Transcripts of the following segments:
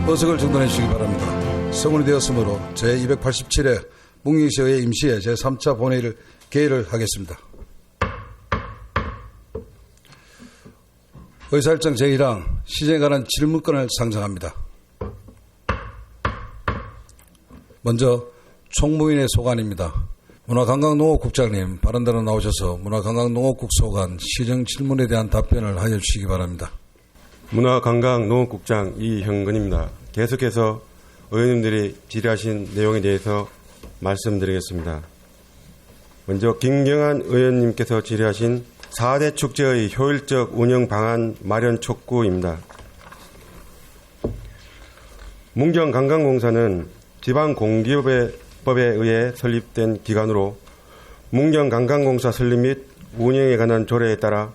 버석을 정돈해 주시기 바랍니다. 성원이 되었으므로 제287회 문경시의회 임시회 제3차 본회의를 개의를 하겠습니다. 의사일정 제1항 시정에 관한 질문권을 상정합니다. 먼저 총무위원회 소관입니다. 문화관광농업국장님 발언대로 나오셔서 문화관광농업국 소관 시정 질문에 대한 답변을 하여 주시기 바랍니다. 문화관광농업국장 이형근입니다. 계속해서 의원님들이 질의하신 내용에 대해서 말씀드리겠습니다. 먼저 김경환 의원님께서 질의하신 4대 축제의 효율적 운영 방안 마련 촉구입니다. 문경관광공사는 지방공기업법에 의해 설립된 기관으로 문경관광공사 설립 및 운영에 관한 조례에 따라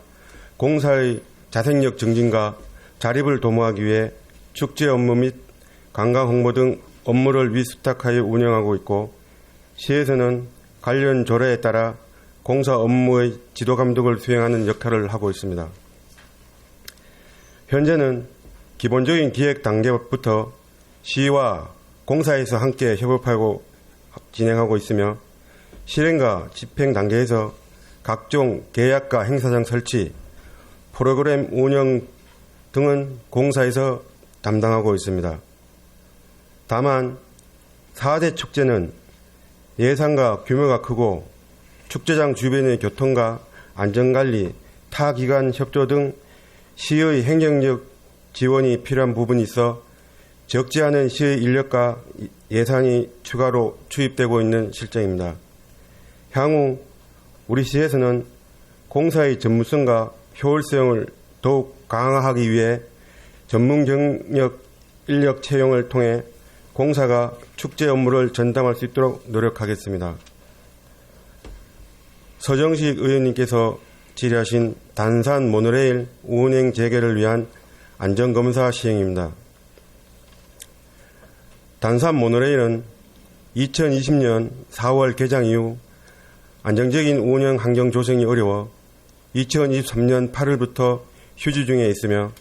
공사의 자생력 증진과 자립을 도모하기 위해 축제 업무 및 관광 홍보 등 업무를 위수탁하여 운영하고 있고, 시에서는 관련 조례에 따라 공사 업무의 지도 감독을 수행하는 역할을 하고 있습니다. 현재는 기본적인 기획 단계부터 시와 공사에서 함께 협업하고 진행하고 있으며, 실행과 집행 단계에서 각종 계약과 행사장 설치, 프로그램 운영 등은 공사에서 담당하고 있습니다. 다만 4대 축제는 예산과 규모가 크고 축제장 주변의 교통과 안전관리, 타기관 협조 등 시의 행정적 지원이 필요한 부분이 있어 적지 않은 시의 인력과 예산이 추가로 투입되고 있는 실정입니다. 향후 우리 시에서는 공사의 전문성과 효율성을 더욱 강화하기 위해 전문 경력 인력 채용을 통해 공사가 축제 업무를 전담할 수 있도록 노력하겠습니다. 서정식 의원님께서 질의하신 단산 모노레일 운행 재개를 위한 안전검사 시행입니다. 단산 모노레일은 2020년 4월 개장 이후 안정적인 운영 환경 조성이 어려워 2023년 8월부터 휴지 중에 있으며,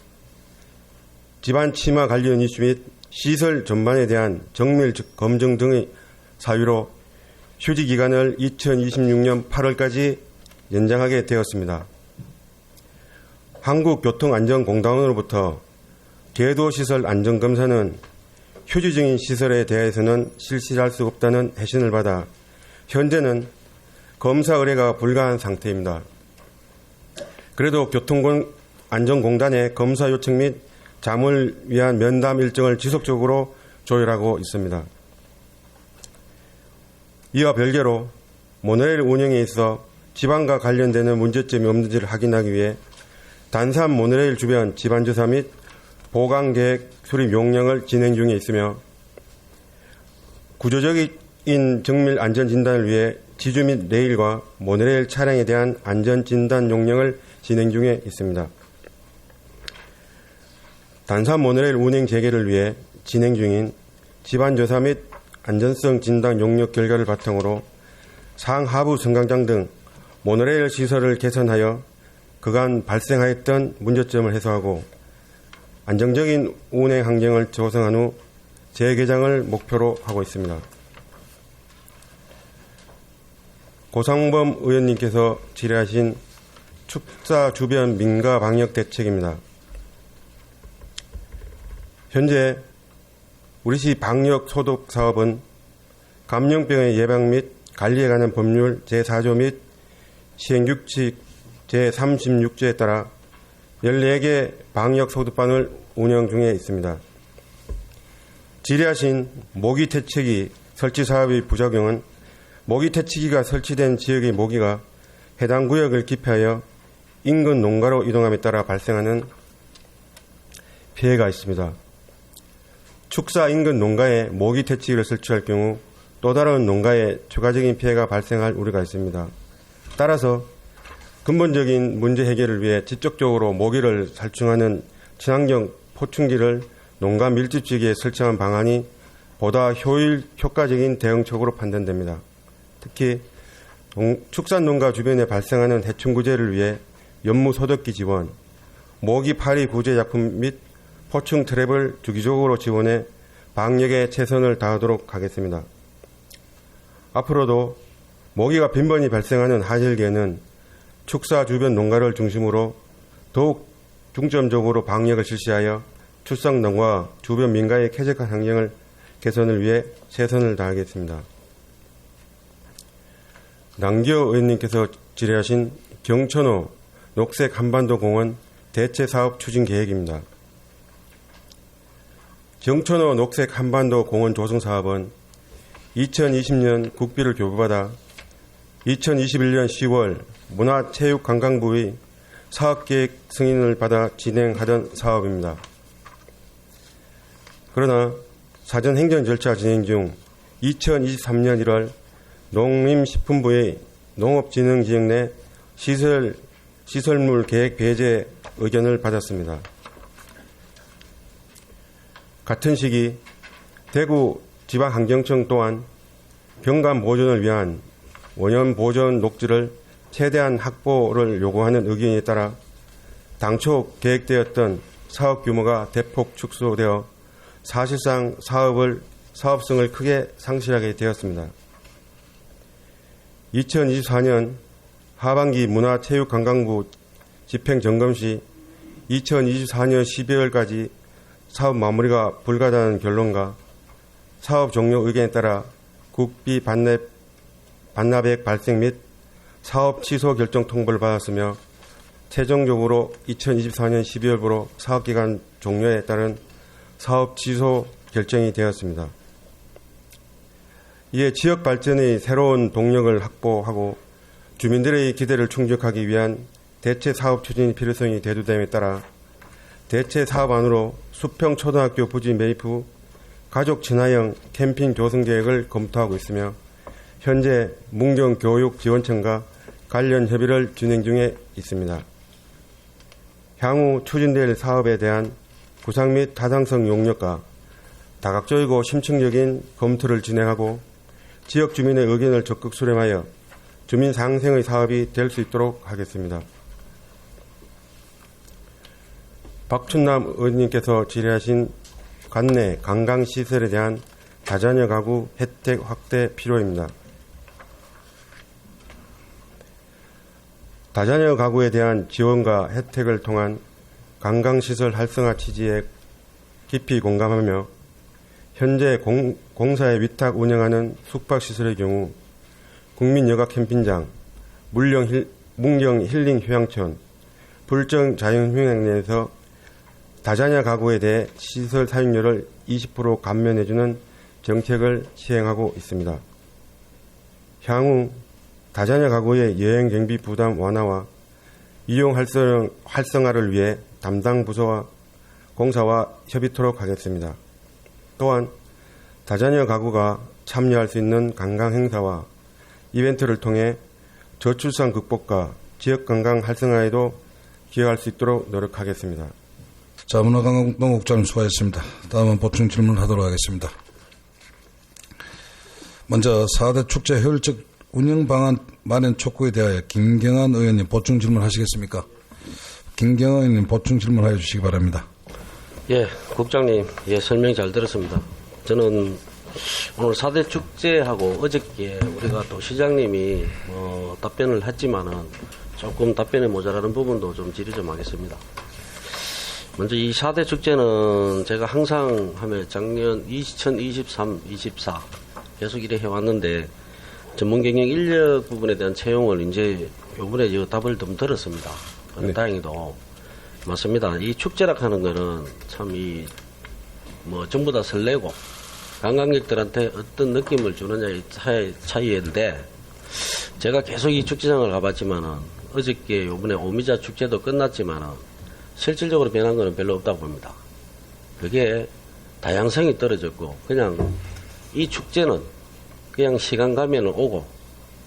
집안 침하 관련 이슈 및 시설 전반에 대한 정밀 검증 등의 사유로 휴지 기간을 2026년 8월까지 연장하게 되었습니다. 한국교통안전공단으로부터 궤도시설 안전검사는 휴지 중인 시설에 대해서는 실시할 수 없다는 해신을 받아 현재는 검사 의뢰가 불가한 상태입니다. 그래도 교통안전공단의 검사 요청 및 잠을 위한 면담 일정을 지속적으로 조율하고 있습니다. 이와 별개로 모노레일 운영에 있어 지방과 관련되는 문제점이 없는지를 확인하기 위해 단산 모노레일 주변 지반조사 및 보강계획 수립 용량을 진행 중에 있으며, 구조적인 정밀 안전진단을 위해 지주 및 레일과 모노레일 차량에 대한 안전진단 용량을 진행 중에 있습니다. 단산 모노레일 운행 재개를 위해 진행 중인 지반조사 및 안전성 진단 용역 결과를 바탕으로 상하부 승강장 등 모노레일 시설을 개선하여 그간 발생하였던 문제점을 해소하고 안정적인 운행 환경을 조성한 후 재개장을 목표로 하고 있습니다. 고상범 의원님께서 질의하신 축사 주변 민가 방역 대책입니다. 현재 우리시 방역 소독 사업은 감염병의 예방 및 관리에 관한 법률 제4조 및 시행규칙 제36조에 따라 14개 방역 소독반을 운영 중에 있습니다. 질의하신 모기 퇴치기 설치 사업의 부작용은 모기 퇴치기가 설치된 지역의 모기가 해당 구역을 기피하여 인근 농가로 이동함에 따라 발생하는 피해가 있습니다. 축사 인근 농가에 모기 퇴치기를 설치할 경우 또 다른 농가에 추가적인 피해가 발생할 우려가 있습니다. 따라서 근본적인 문제 해결을 위해 직접적으로 모기를 살충하는 친환경 포충기를 농가 밀집 지역에 설치한 방안이 보다 효과적인 대응책으로 판단됩니다. 특히 축산 농가 주변에 발생하는 해충 구제를 위해 연무 소독기 지원, 모기 파리 구제 약품 및 포충 트랩을 주기적으로 지원해 방역에 최선을 다하도록 하겠습니다. 앞으로도 모기가 빈번히 발생하는 하절기에는 축사 주변 농가를 중심으로 더욱 중점적으로 방역을 실시하여 출산농과 주변 민가의 쾌적한 환경을 개선을 위해 최선을 다하겠습니다. 남기호 의원님께서 질의하신 경천호 녹색 한반도 공원 대체 사업 추진 계획입니다. 경천호 녹색 한반도 공원 조성 사업은 2020년 국비를 교부받아 2021년 10월 문화체육관광부의 사업계획 승인을 받아 진행하던 사업입니다. 그러나 사전 행정 절차 진행 중 2023년 1월 농림식품부의 농업진흥지역 내 시설물 계획 배제 의견을 받았습니다. 같은 시기 대구 지방환경청 또한 경관 보존을 위한 원형 보존 녹지를 최대한 확보를 요구하는 의견에 따라 당초 계획되었던 사업 규모가 대폭 축소되어 사실상 사업성을 크게 상실하게 되었습니다. 2024년 하반기 문화체육관광부 집행점검 시 2024년 12월까지 사업 마무리가 불가능한 결론과 사업 종료 의견에 따라 국비 반납액 발생 및 사업 취소 결정 통보를 받았으며 최종적으로 2024년 12월부로 사업기간 종료에 따른 사업 취소 결정이 되었습니다. 이에 지역 발전의 새로운 동력을 확보하고 주민들의 기대를 충족하기 위한 대체 사업 추진 필요성이 대두됨에 따라 대체 사업안으로 수평초등학교 부지 매입 후 가족 친화형 캠핑 조성 계획을 검토하고 있으며 현재 문경교육지원청과 관련 협의를 진행 중에 있습니다. 향후 추진될 사업에 대한 구상 및 타당성 용역과 다각적이고 심층적인 검토를 진행하고 지역 주민의 의견을 적극 수렴하여 주민 상생의 사업이 될 수 있도록 하겠습니다. 박춘남 의원님께서 질의하신 관내 관광시설에 대한 다자녀 가구 혜택 확대 필요입니다. 다자녀 가구에 대한 지원과 혜택을 통한 관광시설 활성화 취지에 깊이 공감하며 현재 공사에 위탁 운영하는 숙박시설의 경우 국민여가 캠핑장, 문경 힐링 휴양촌, 불정 자연휴양림에서 다자녀 가구에 대해 시설 사용료를 20% 감면해주는 정책을 시행하고 있습니다. 향후 다자녀 가구의 여행 경비 부담 완화와 이용 활성화를 위해 담당 부서와 공사와 협의토록 하겠습니다. 또한 다자녀 가구가 참여할 수 있는 관광 행사와 이벤트를 통해 저출산 극복과 지역 관광 활성화에도 기여할 수 있도록 노력하겠습니다. 자, 문화관광국장님 수고하셨습니다. 다음은 보충 질문하도록 하겠습니다. 먼저 4대 축제 효율적 운영 방안 마련 촉구에 대하여 김경환 의원님 보충 질문하시겠습니까? 김경환 의원님 보충 질문해 주시기 바랍니다. 예, 국장님, 예, 설명 잘 들었습니다. 저는 오늘 4대 축제하고 어저께 우리가 또 시장님이 답변을 했지만은 조금 답변에 모자라는 부분도 좀 질의 좀 하겠습니다. 먼저 이 4대 축제는 제가 항상 하면 작년 2023, 24 계속 이래 해왔는데 전문 경영 인력 부분에 대한 채용을 이제 요번에 답을 좀 들었습니다. 네. 다행히도 맞습니다. 이 축제라 하는 거는 참 전부 다 설레고 관광객들한테 어떤 느낌을 주느냐의 차이인데 제가 계속 이 축제장을 가봤지만은 어저께 요번에 오미자 축제도 끝났지만은 실질적으로 변한 거는 별로 없다고 봅니다. 그게 다양성이 떨어졌고 그냥 이 축제는 그냥 시간 가면은 오고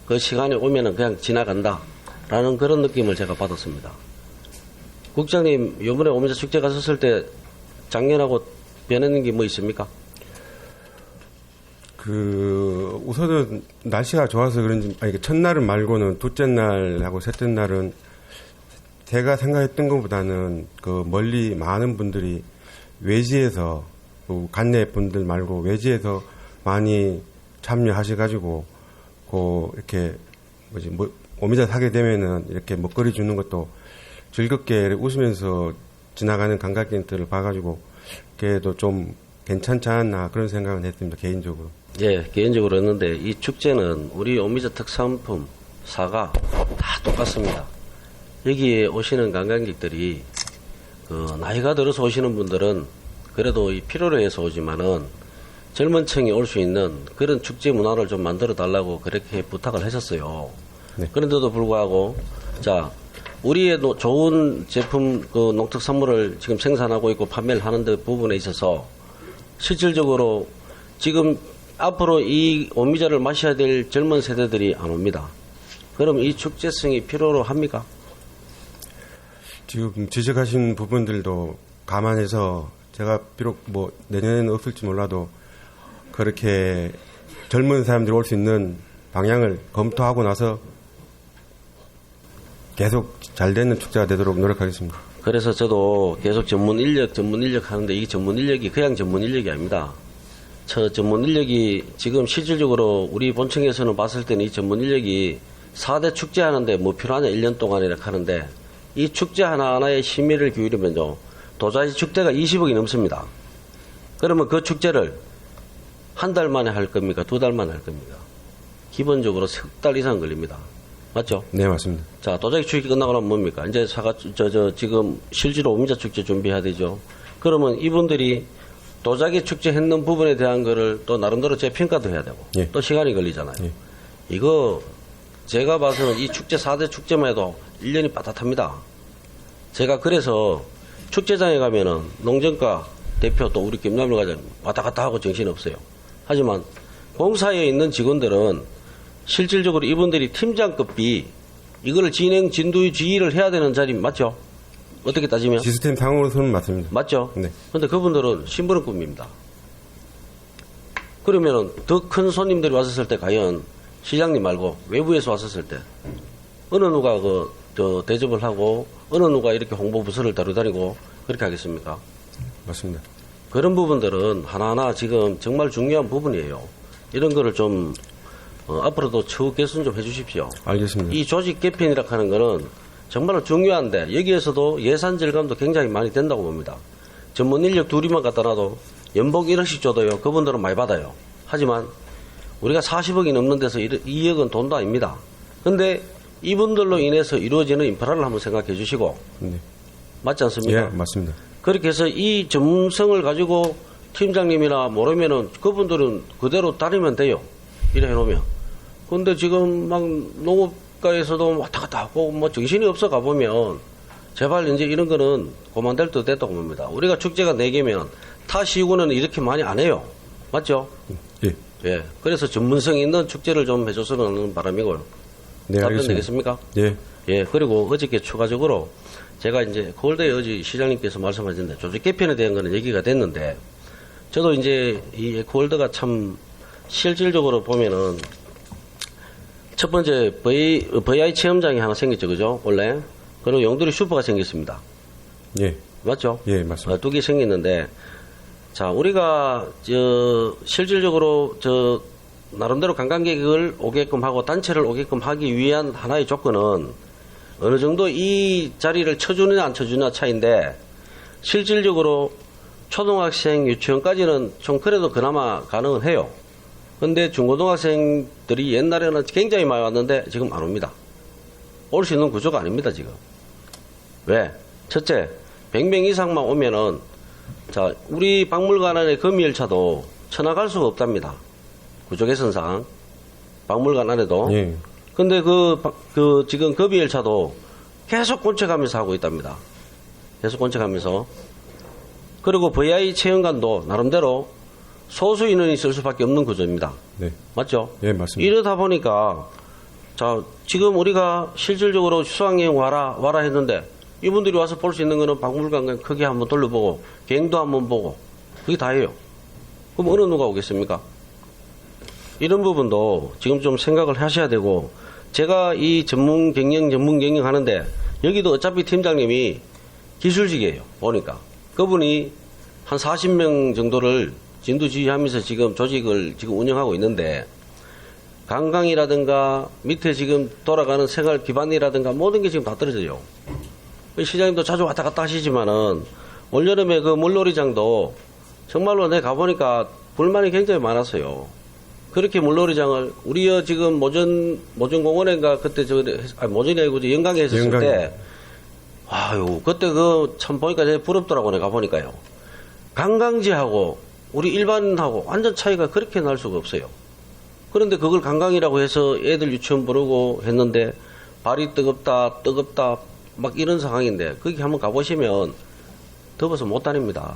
그 시간이 오면은 그냥 지나간다라는 그런 느낌을 제가 받았습니다. 국장님 요번에 오미자 축제 갔었을 때 작년하고 변했는 게 뭐 있습니까? 우선은 날씨가 좋아서 그런지, 첫날은 말고는 둘째 날하고 셋째 날은 제가 생각했던 것보다는 멀리 많은 분들이 외지에서 관내 분들 말고 외지에서 많이 참여하셔가지고 이렇게 오미자 사게 되면은 이렇게 먹거리 주는 것도 즐겁게 웃으면서 지나가는 관광객들을 봐가지고 그래도 좀 괜찮지 않나 그런 생각은 했습니다. 개인적으로. 예, 개인적으로 했는데 이 축제는 우리 오미자 특산품 사과 다 똑같습니다. 여기에 오시는 관광객들이 나이가 들어서 오시는 분들은 그래도 이 필요로 해서 오지만은 젊은 층이 올 수 있는 그런 축제 문화를 좀 만들어 달라고 그렇게 부탁을 하셨어요. 네. 그런데도 불구하고 자 우리의 좋은 제품 농특산물을 지금 생산하고 있고 판매를 하는 데 부분에 있어서 실질적으로 지금 앞으로 이 오미자를 마셔야 될 젊은 세대들이 안 옵니다. 그럼 이 축제성이 필요로 합니까? 지금 지적하신 부분들도 감안해서 제가 비록 내년에는 없을지 몰라도 그렇게 젊은 사람들이 올 수 있는 방향을 검토하고 나서 계속 잘 되는 축제가 되도록 노력하겠습니다. 그래서 저도 계속 전문 인력 하는데 이 전문 인력이 그냥 전문 인력이 아닙니다. 저 전문 인력이 지금 실질적으로 우리 본청에서는 봤을 때는 이 전문 인력이 4대 축제 하는데 뭐 필요하냐 1년 동안 이렇게 하는데 이 축제 하나하나에 심의를 기울이면요. 도자기 축제가 20억이 넘습니다. 그러면 그 축제를 한 달 만에 할 겁니까? 2달 만에 할 겁니까? 기본적으로 3달 이상 걸립니다. 맞죠? 네, 맞습니다. 자, 도자기 축제 끝나고 나면 뭡니까? 이제 지금 실제로 오미자 축제 준비해야 되죠. 그러면 이분들이 도자기 축제 했는 부분에 대한 거를 또 나름대로 재평가도 해야 되고, 예. 또 시간이 걸리잖아요. 예. 이거 제가 봐서는 이 축제 4대 축제만 해도 1년이 빠듯합니다. 제가 그래서 축제장에 가면은 농정가 대표 또 우리 김남일 과장 왔다 갔다 하고 정신이 없어요. 하지만 공사에 있는 직원들은 실질적으로 이분들이 팀장급이 이거를 진행 진두지휘를 해야 되는 자리 맞죠? 어떻게 따지면 시스템 상으로서는 맞습니다. 맞죠? 네. 근데 그분들은 심부름꾼입니다. 그러면은 더 큰 손님들이 왔었을 때 과연 시장님 말고 외부에서 왔었을 때 어느 누가 대접을 하고 어느 누가 이렇게 홍보 부서를 다루다니고 그렇게 하겠습니까? 맞습니다. 그런 부분들은 하나하나 지금 정말 중요한 부분이에요. 이런 거를 좀 앞으로도 추후 개선 좀 해주십시오. 알겠습니다. 이 조직 개편이라 하는 거는 정말로 중요한데 여기에서도 예산 절감도 굉장히 많이 된다고 봅니다. 전문 인력 둘이만 갖다 놔도 연봉 1억씩 줘도요. 그분들은 많이 받아요. 하지만 우리가 40억이 넘는 데서 2억은 돈도 아닙니다. 근데 이분들로 인해서 이루어지는 인프라를 한번 생각해 주시고 네. 맞지 않습니까? 예, 맞습니다. 그렇게 해서 이 전문성을 가지고 팀장님이나 모르면은 그분들은 그대로 따르면 돼요. 이래 해놓으면. 근데 지금 막 농업가에서도 왔다 갔다 하고 뭐 정신이 없어 가보면 제발 이제 이런 거는 그만될 때 됐다고 봅니다. 우리가 축제가 4개면 타 시군은 이렇게 많이 안 해요. 맞죠? 예. 예. 그래서 전문성 있는 축제를 좀 해줬으면 하는 바람이고요. 네, 답변 알겠습니다. 되겠습니까? 예. 예, 그리고 어저께 추가적으로 제가 이제 콜드에 어제 시장님께서 말씀하셨는데 조직 개편에 대한 거는 얘기가 됐는데 저도 이제 이 콜드가 참 실질적으로 보면은 첫 번째 VI 체험장이 하나 생겼죠, 그죠? 원래. 그리고 용두리 슈퍼가 생겼습니다. 예. 맞죠? 예, 맞습니다. 2개 생겼는데 자, 우리가 실질적으로 나름대로 관광객을 오게끔 하고 단체를 오게끔 하기 위한 하나의 조건은 어느 정도 이 자리를 쳐주느냐 안 쳐주느냐 차이인데 실질적으로 초등학생, 유치원까지는 좀 그래도 그나마 가능은 해요. 근데 중고등학생들이 옛날에는 굉장히 많이 왔는데 지금 안 옵니다. 올 수 있는 구조가 아닙니다, 지금. 왜? 첫째, 100명 이상만 오면은 자, 우리 박물관 안에 금이열차도 쳐나갈 수가 없답니다. 구조 개선상. 박물관 안에도. 예. 근데 지금 급이열차도 계속 꼰쳐가면서 하고 있답니다. 계속 꼰쳐가면서. 그리고 VI 체험관도 나름대로 소수 인원이 있을 수밖에 없는 구조입니다. 네. 맞죠? 예, 맞습니다. 이러다 보니까 자, 지금 우리가 실질적으로 수학여행 와라 했는데 이분들이 와서 볼 수 있는 거는 박물관 크게 한번 돌려보고 갱도 한번 보고 그게 다예요. 그럼 어느 누가 오겠습니까? 이런 부분도 지금 좀 생각을 하셔야 되고 제가 이 전문 경영 하는데 여기도 어차피 팀장님이 기술직이에요. 보니까 그분이 한 40명 정도를 진두지휘하면서 지금 조직을 지금 운영하고 있는데 관광이라든가 밑에 지금 돌아가는 생활 기반이라든가 모든 게 지금 다 떨어져요. 시장님도 자주 왔다 갔다 하시지만은 올여름에 그 물놀이장도 정말로 내가 가보니까 불만이 굉장히 많았어요. 그렇게 물놀이장을 우리 지금 모전공원인가 그때 모전이 아니고 영광에 했었을 영광에. 때 아유 그때 그 참 보니까 되게 부럽더라고 내가 보니까요. 관광지하고 우리 일반하고 완전 차이가 그렇게 날 수가 없어요. 그런데 그걸 관광이라고 해서 애들 유치원 부르고 했는데 발이 뜨겁다 막 이런 상황인데 거기 한번 가보시면 더워서 못 다닙니다.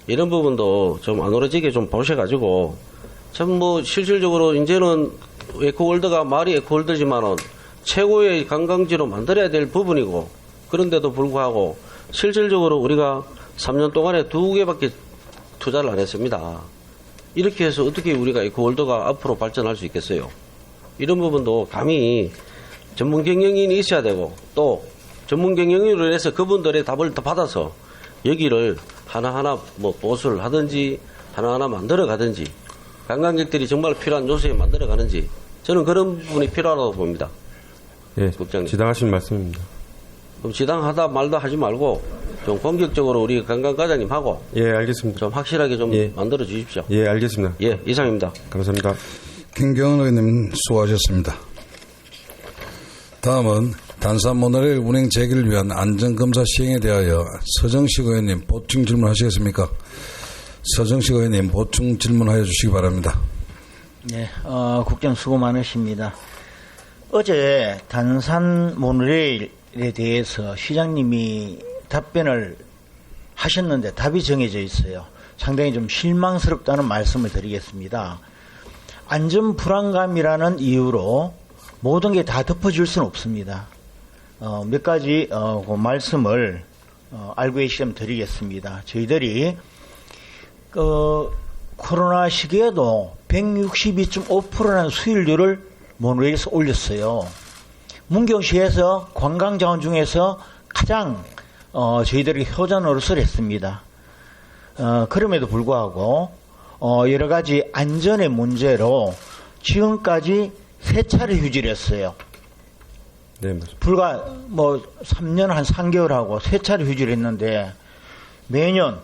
이런 부분도 좀 안 오래지게 좀 보셔가지고 참 뭐 실질적으로 이제는 에코월드가 말이 에코월드지만은 최고의 관광지로 만들어야 될 부분이고 그런데도 불구하고 실질적으로 우리가 3년 동안에 2개밖에 투자를 안 했습니다. 이렇게 해서 어떻게 우리가 에코월드가 앞으로 발전할 수 있겠어요? 이런 부분도 감히 전문 경영인이 있어야 되고 또 전문 경영인으로 인해서 그분들의 답을 더 받아서 여기를 하나하나 뭐 보수를 하든지 하나하나 만들어 가든지 관광객들이 정말 필요한 요소에 만들어 가는지 저는 그런 부분이 필요하다고 봅니다. 예, 국장님. 지당하신 말씀입니다. 그럼 지당하다 말다 하지 말고 좀 공격적으로 우리 관광과장님하고 예, 알겠습니다. 좀 확실하게 좀 예. 만들어 주십시오. 예, 알겠습니다. 예, 이상입니다. 감사합니다. 김경은 의원님 수고하셨습니다. 다음은 단산 모노레일 운행 재개를 위한 안전검사 시행에 대하여 서정식 의원님 보충 질문하시겠습니까? 서정식 의원님 보충 질문하여 주시기 바랍니다. 네, 국장 수고 많으십니다. 어제 단산 모노레일에 대해서 시장님이 답변을 하셨는데 답이 정해져 있어요. 상당히 좀 실망스럽다는 말씀을 드리겠습니다. 안전 불안감이라는 이유로 모든 게 다 덮어질 수는 없습니다. 몇 가지 그 말씀을 알고 계시면 드리겠습니다. 저희들이 코로나 시기에도 162.5%라는 수익률을 모노레일에서 올렸어요. 문경시에서 관광자원 중에서 가장 저희들이 효자 노릇을 했습니다. 그럼에도 불구하고 여러 가지 안전의 문제로 지금까지 3차례 휴지를 했어요. 네, 맞습니다. 불과 3년 한 3개월하고 3차례 휴지를 했는데 매년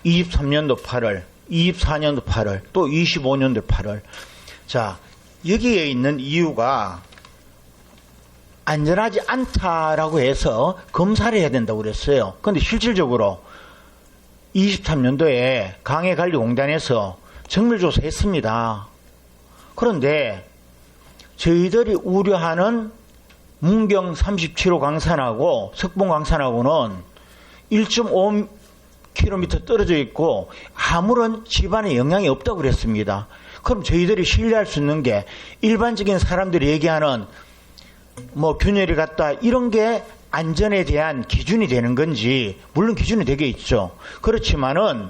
23년도 8월, 24년도 8월, 또 25년도 8월. 자, 여기에 있는 이유가 안전하지 않다라고 해서 검사를 해야 된다고 그랬어요. 그런데 실질적으로 23년도에 강해관리공단에서 정밀조사 했습니다. 그런데 저희들이 우려하는 문경 37호 강산하고 석봉 강산하고는 1.5km 떨어져 있고 아무런 집안에 영향이 없다고 그랬습니다. 그럼 저희들이 신뢰할 수 있는 게 일반적인 사람들이 얘기하는 균열이 같다 이런 게 안전에 대한 기준이 되는 건지 물론 기준이 되게 있죠. 그렇지만은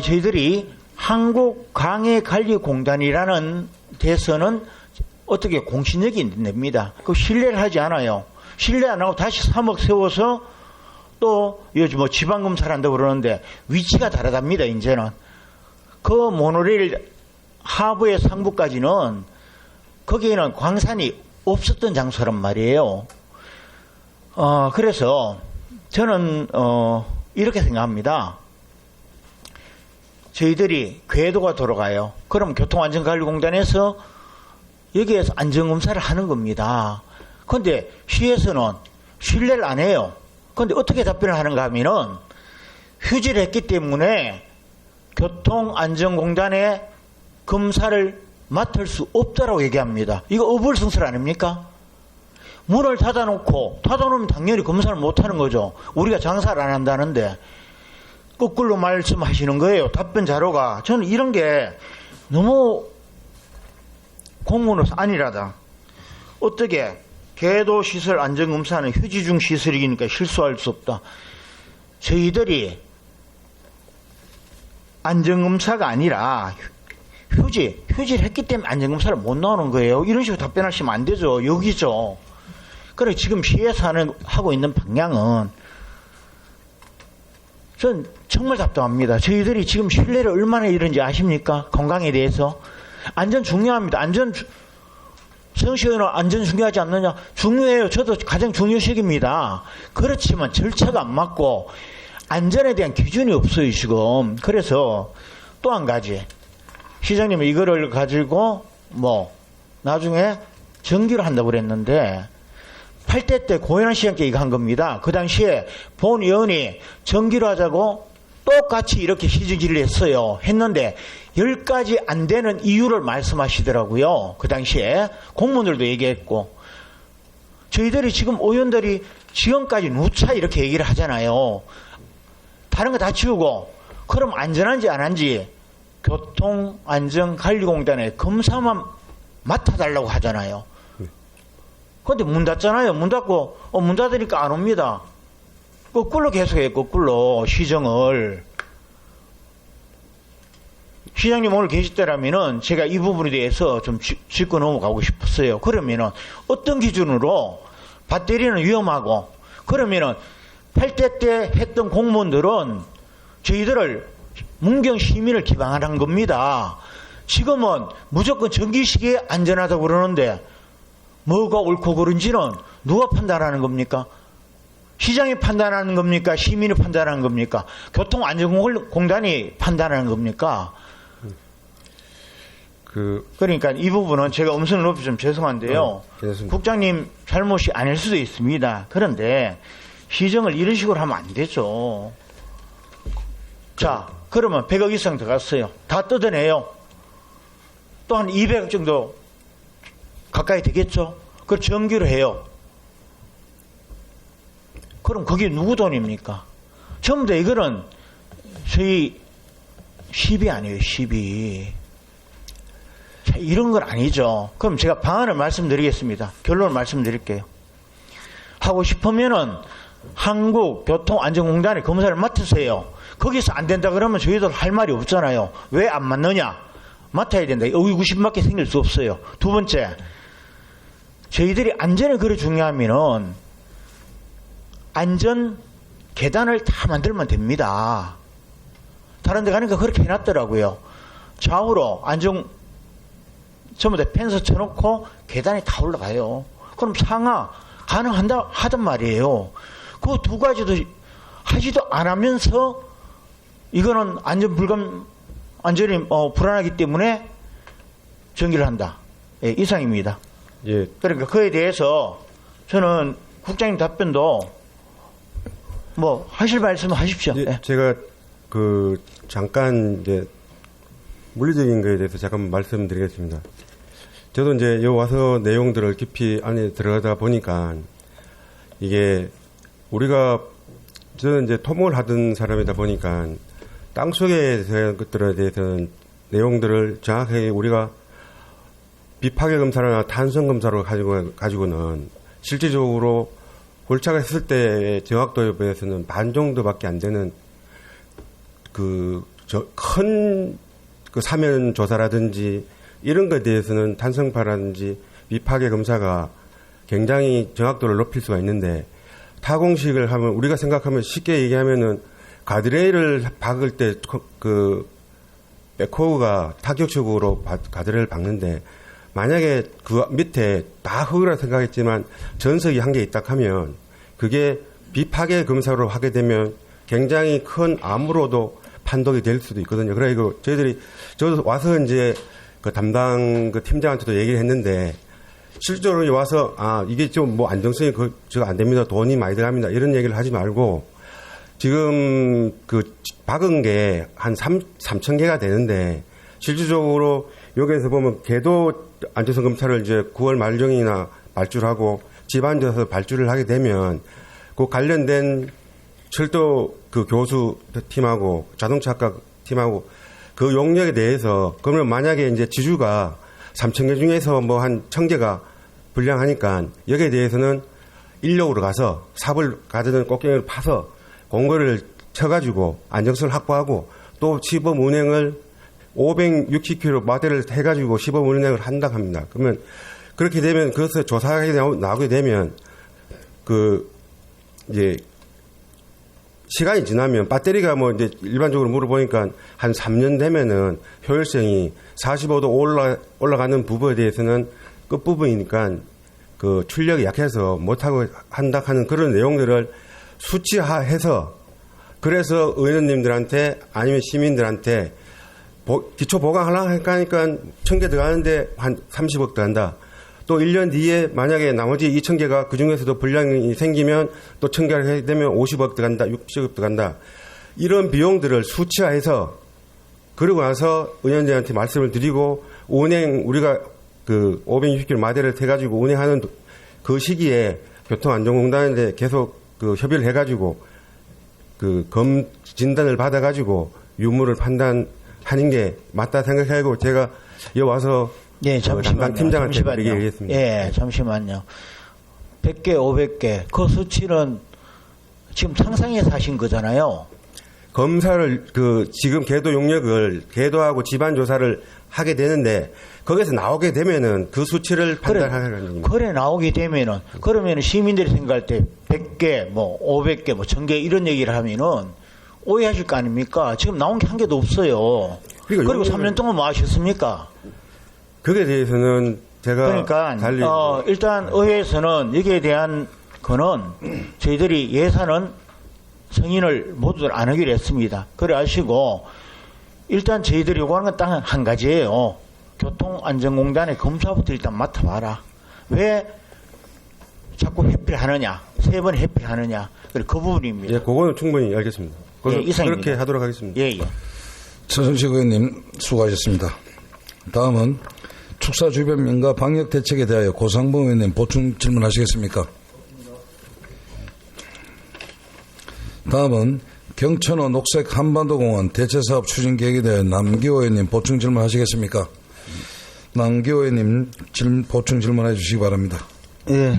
저희들이 한국강해관리공단이라는 데서는 어떻게 공신력이 됩니다. 그 신뢰를 하지 않아요. 신뢰 안 하고 다시 3억 세워서 또 요즘 지방검사를 한다고 그러는데 위치가 다르답니다. 이제는 그 모노레일 하부의 상부까지는 거기에는 광산이 없었던 장소란 말이에요. 그래서 저는 이렇게 생각합니다. 저희들이 궤도가 돌아가요. 그럼 교통안전관리공단에서 여기에서 안전검사를 하는 겁니다. 그런데 시에서는 신뢰를 안 해요. 그런데 어떻게 답변을 하는가 하면은 휴지를 했기 때문에 교통안전공단에 검사를 맡을 수 없다라고 얘기합니다. 이거 어불성설 아닙니까? 문을 닫아놓으면 당연히 검사를 못하는 거죠. 우리가 장사를 안 한다는데 거꾸로 말씀하시는 거예요. 답변 자료가. 저는 이런 게 너무 공무원으로서 안일하다. 어떻게 궤도시설 안전검사는 휴지중 시설이니까 실수할 수 없다. 저희들이 안전검사가 아니라 휴지를 했기 때문에 안전검사를 못 나오는 거예요. 이런 식으로 답변하시면 안 되죠. 여기죠. 그래 지금 시에서 하고 있는 방향은 전 정말 답답합니다. 저희들이 지금 신뢰를 얼마나 잃은지 아십니까? 건강에 대해서. 안전 중요합니다. 성시 의원은 안전 중요하지 않느냐? 중요해요. 저도 가장 중요식입니다. 그렇지만 절차가 안 맞고 안전에 대한 기준이 없어요, 지금. 그래서 또 한 가지. 시장님은 이거를 가지고 나중에 정기로 한다고 그랬는데 8대 때 고현한 시장께 이거 한 겁니다. 그 당시에 본 의원이 정기로 하자고 똑같이 이렇게 시정질을 했는데 10가지 안 되는 이유를 말씀하시더라고요. 그 당시에 공무원들도 얘기했고 저희들이 지금 의원들이 지금까지 누차 이렇게 얘기를 하잖아요. 다른 거 다 치우고 그럼 안전한지 안 한지 교통안전관리공단에 검사만 맡아달라고 하잖아요. 근데 문 닫잖아요. 문 닫고 문 닫으니까 안 옵니다. 거꾸로 계속해요. 거꾸로 시정을. 시장님 오늘 계실 때라면은 제가 이 부분에 대해서 좀 짚고 넘어가고 싶었어요. 그러면은 어떤 기준으로 배터리는 위험하고 그러면은 8대 때 했던 공무원들은 저희들을 문경 시민을 기방하는 겁니다. 지금은 무조건 전기시기에 안전하다고 그러는데 뭐가 옳고 그른지는 누가 판단하는 겁니까? 시장이 판단하는 겁니까? 시민이 판단하는 겁니까? 교통안전공단이 판단하는 겁니까? 그러니까 이 부분은 제가 음성을 높이 좀 죄송한데요. 국장님 잘못이 아닐 수도 있습니다. 그런데 시정을 이런 식으로 하면 안 되죠. 자, 그러면 100억 이상 들어갔어요. 다 뜯어내요. 또 한 200억 정도 가까이 되겠죠? 그걸 정기로 해요. 그럼 그게 누구 돈입니까? 전부 다 이거는 저희 시비 아니에요, 시비. 자, 이런 건 아니죠. 그럼 제가 방안을 말씀드리겠습니다. 결론을 말씀드릴게요. 하고 싶으면은 한국교통안전공단에 검사를 맡으세요. 거기서 안 된다 그러면 저희들 할 말이 없잖아요. 왜 안 맡느냐? 맡아야 된다. 의구심밖에 생길 수 없어요. 두 번째, 저희들이 안전이 그리 중요하면은 안전 계단을 다 만들면 됩니다. 다른 데 가니까 그렇게 해놨더라고요. 좌우로 전부 다 펜스 쳐놓고 계단이 다 올라가요. 그럼 상하 가능한다 하단 말이에요. 그 두 가지도 하지도 안 하면서 이거는 안전이 불안하기 때문에 정기를 한다. 예, 이상입니다. 예. 그러니까 그에 대해서 저는 국장님 답변도 하실 말씀 하십시오. 예, 예. 제가 잠깐 이제 물리적인 거에 대해서 잠깐 말씀드리겠습니다. 저도 이제 여기 와서 내용들을 깊이 안에 들어가다 보니까 이게 저는 이제 토목을 하던 사람이다 보니까 땅 속에 대한 것들에 대해서는 내용들을 정확하게 우리가 비파괴 검사나 탄성 검사로 가지고는 실질적으로 골차가 했을 때 정확도에 비해서는 반 정도밖에 안 되는 큰 사면 조사라든지 이런 것에 대해서는 탄성파라든지 비파괴 검사가 굉장히 정확도를 높일 수가 있는데 타공식을 하면 우리가 생각하면 쉽게 얘기하면은 가드레일을 박을 때 백호가 타격식으로 가드레일을 박는데 만약에 그 밑에 다 흙이라 생각했지만 전석이 한 개 있다 하면 그게 비파괴 검사로 하게 되면 굉장히 큰 암으로도 판독이 될 수도 있거든요. 그래서 저도 와서 이제 그 담당 팀장한테도 얘기를 했는데 실제로 와서 이게 좀 안정성이 저거 안 됩니다. 돈이 많이 들어갑니다. 이런 얘기를 하지 말고 지금 박은 게 한 3,000개가 되는데 실질적으로 여기에서 보면 궤도 안전성 검사를 이제 9월 말경이나 발주하고 집안에서 발주를 하게 되면 그 관련된 철도 교수 팀하고 자동차학과 팀하고 그 용역에 대해서 그러면 만약에 이제 지주가 3,000개 중에서 한 1,000개가 불량하니까 여기에 대해서는 인력으로 가서 삽을 가져든 꽃갱이를 파서 공거를 쳐가지고 안정성을 확보하고 또 시범 운행을 560km 마대를 해가지고 시범 운행을 한다고 합니다. 그러면 그렇게 되면 그것을 조사하게 나오게 되면 이제 시간이 지나면 배터리가 뭐 이제 일반적으로 물어보니까 한 3년 되면은 효율성이 45도 올라가는 부분에 대해서는 끝부분이니까 그 출력이 약해서 못하고 한다 하는 그런 내용들을 수치화해서 그래서 의원님들한테 아니면 시민들한테 기초 보강하려고 하니까 1,000개 들어가는데 한 30억 들어간다. 또 1년 뒤에 만약에 나머지 2,000개가 그 중에서도 불량이 생기면 또 1,000개를 하게 되면 50억 들어간다, 60억 들어간다. 이런 비용들을 수치화해서 그러고 나서 의원님한테 말씀을 드리고 우리가 그 560km 마대를 태가지고 운행하는 그 시기에 교통안전공단에 계속 그 협의를 해가지고 그 진단을 받아가지고 유무를 판단하는 게 맞다 생각하고 제가 여기 와서 예, 담당 팀장한테 얘기했습니다. 예, 잠시만요. 100개, 500개. 그 수치는 지금 상상해서 하신 거잖아요. 검사를 지금 궤도 용역을 궤도하고 집안 조사를 하게 되는데 거기서 나오게 되면은 그 수치를 판단하는 겁니다. 그래 나오게 되면은 그러면은 시민들이 생각할 때 100개, 뭐 500개, 뭐 1000개 이런 얘기를 하면은 오해하실 거 아닙니까? 지금 나온 게 한 개도 없어요. 그리고 3년 동안 뭐 하셨습니까? 그에 대해서는 제가 그러니까 달리 일단 의회에서는 여기에 대한 거는 저희들이 예산은 승인을 모두들 안 하기로 했습니다. 그래 아시고 일단 저희들이 요구하는 건 딱 한 가지예요. 교통안전공단의 검사부터 일단 맡아봐라. 왜 자꾸 회피하느냐? 3번 회피하느냐? 그 부분입니다. 예, 그거는 충분히 알겠습니다. 예, 이상입니다. 그렇게 하도록 하겠습니다. 예, 예. 최순식 의원님 수고하셨습니다. 다음은 축사 주변 민가 방역 대책에 대하여 고상범 의원님 보충 질문하시겠습니까? 다음은 경천호 녹색 한반도공원 대체사업 추진 계획에 대해 남기호 의원님 보충 질문하시겠습니까? 남기호 의원님 보충 질문해 주시기 바랍니다. 예,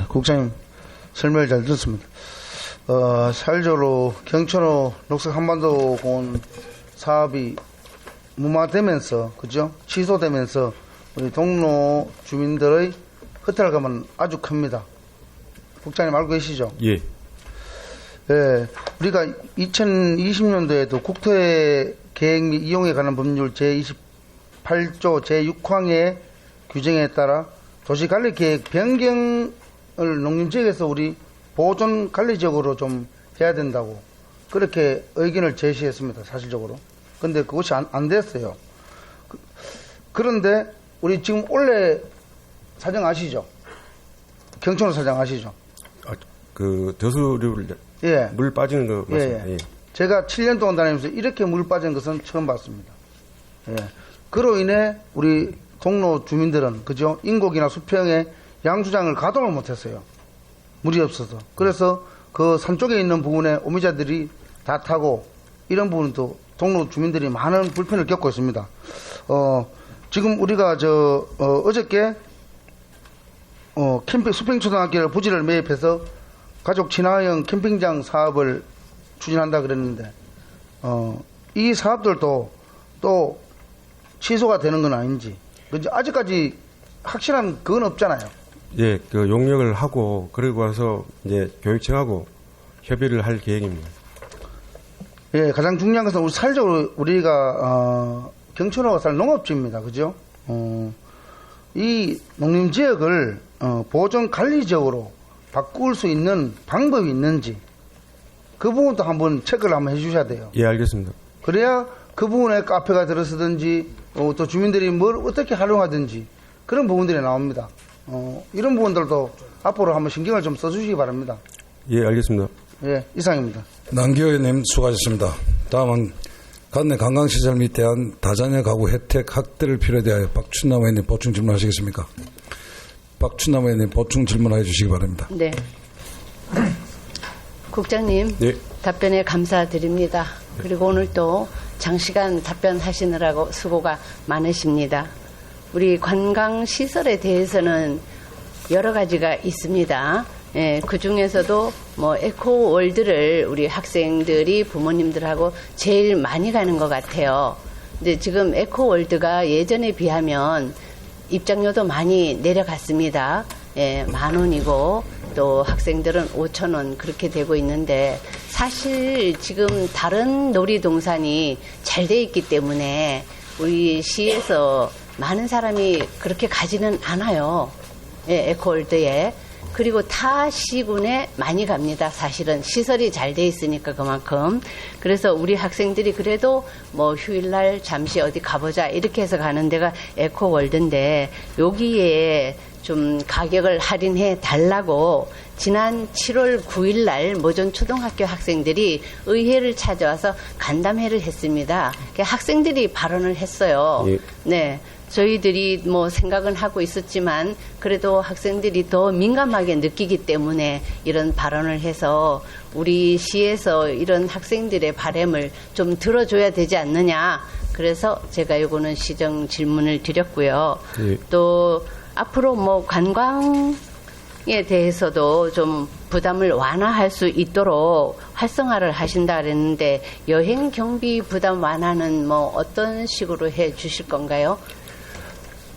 국장님 설명을 잘 듣습니다. 사회적으로 경천호 녹색 한반도공원 사업이 무마되면서, 그죠? 취소되면서 우리 동로 주민들의 허탈감은 아주 큽니다. 국장님 알고 계시죠? 예. 예, 우리가 2020년도에도 국토의 계획 및 이용에 관한 법률 제28조 제6항의 규정에 따라 도시관리계획 변경을 농림지역에서 우리 보존 관리지역으로 좀 해야 된다고 그렇게 의견을 제시했습니다. 사실적으로. 근데 그것이 안 됐어요. 그런데 우리 지금 올해 사정 아시죠? 경천호 사정 아시죠? 그 저수류를 예. 물 빠지는 거 맞습니다. 예. 예. 제가 7년 동안 다니면서 이렇게 물 빠진 것은 처음 봤습니다. 예. 그로 인해 우리 동로 주민들은, 그죠? 인곡이나 수평에 양수장을 가동을 못했어요. 물이 없어서. 그래서 그 산 쪽에 있는 부분에 오미자들이 다 타고 이런 부분도 동로 주민들이 많은 불편을 겪고 있습니다. 지금 우리가 어저께 캠핑 수평초등학교를 부지를 매입해서 가족 친화형 캠핑장 사업을 추진한다 그랬는데 이 사업들도 또 취소가 되는 건 아닌지 아직까지 확실한 그건 없잖아요. 예, 그 용역을 하고 그러고 와서 이제 교육청하고 협의를 할 계획입니다. 예, 가장 중요한 것은 우리 사회적으로 우리가 경천호가 살 농업지입니다. 그죠? 이 농림지역을 보존 관리지역으로 바꿀 수 있는 방법이 있는지 그 부분도 한번 체크를 한번 해주셔야 돼요. 예, 알겠습니다. 그래야 그 부분에 카페가 들어서든지 또 주민들이 뭘 어떻게 활용하든지 그런 부분들이 나옵니다. 이런 부분들도 앞으로 한번 신경을 좀 써주시기 바랍니다. 예, 알겠습니다. 예, 이상입니다. 남기호 의원님 수고하셨습니다. 다음은 관내 관광시설 및 대한 다자녀 가구 혜택 확대를 필요에 대하여 박춘남 의원님 보충 질문하시겠습니까? 박춘남 의원님 보충 질문해 주시기 바랍니다. 네. 국장님, 네. 답변에 감사드립니다. 그리고 오늘 또 장시간 답변하시느라고 수고가 많으십니다. 우리 관광시설에 대해서는 여러 가지가 있습니다. 예, 그 중에서도 뭐 에코월드를 우리 학생들이 부모님들하고 제일 많이 가는 것 같아요. 근데 지금 에코월드가 예전에 비하면 입장료도 많이 내려갔습니다. 예, 10,000원이고 또 학생들은 5,000원 그렇게 되고 있는데 사실 지금 다른 놀이동산이 잘 돼 있기 때문에 우리 시에서 많은 사람이 그렇게 가지는 않아요. 예, 에코월드에. 그리고 타 시군에 많이 갑니다. 사실은 시설이 잘 돼 있으니까 그만큼. 그래서 우리 학생들이 그래도 뭐 휴일날 잠시 어디 가보자 이렇게 해서 가는 데가 에코월드인데 여기에 좀 가격을 할인해 달라고 지난 7월 9일 날 모전 초등학교 학생들이 의회를 찾아와서 간담회를 했습니다. 학생들이 발언을 했어요. 예. 네. 저희들이 뭐 생각은 하고 있었지만 그래도 학생들이 더 민감하게 느끼기 때문에 이런 발언을 해서 우리 시에서 이런 학생들의 바람을 좀 들어줘야 되지 않느냐. 그래서 제가 이거는 시정 질문을 드렸고요. 예. 또 앞으로 뭐 관광에 대해서도 좀 부담을 완화할 수 있도록 활성화를 하신다 그랬는데 여행 경비 부담 완화는 뭐 어떤 식으로 해 주실 건가요?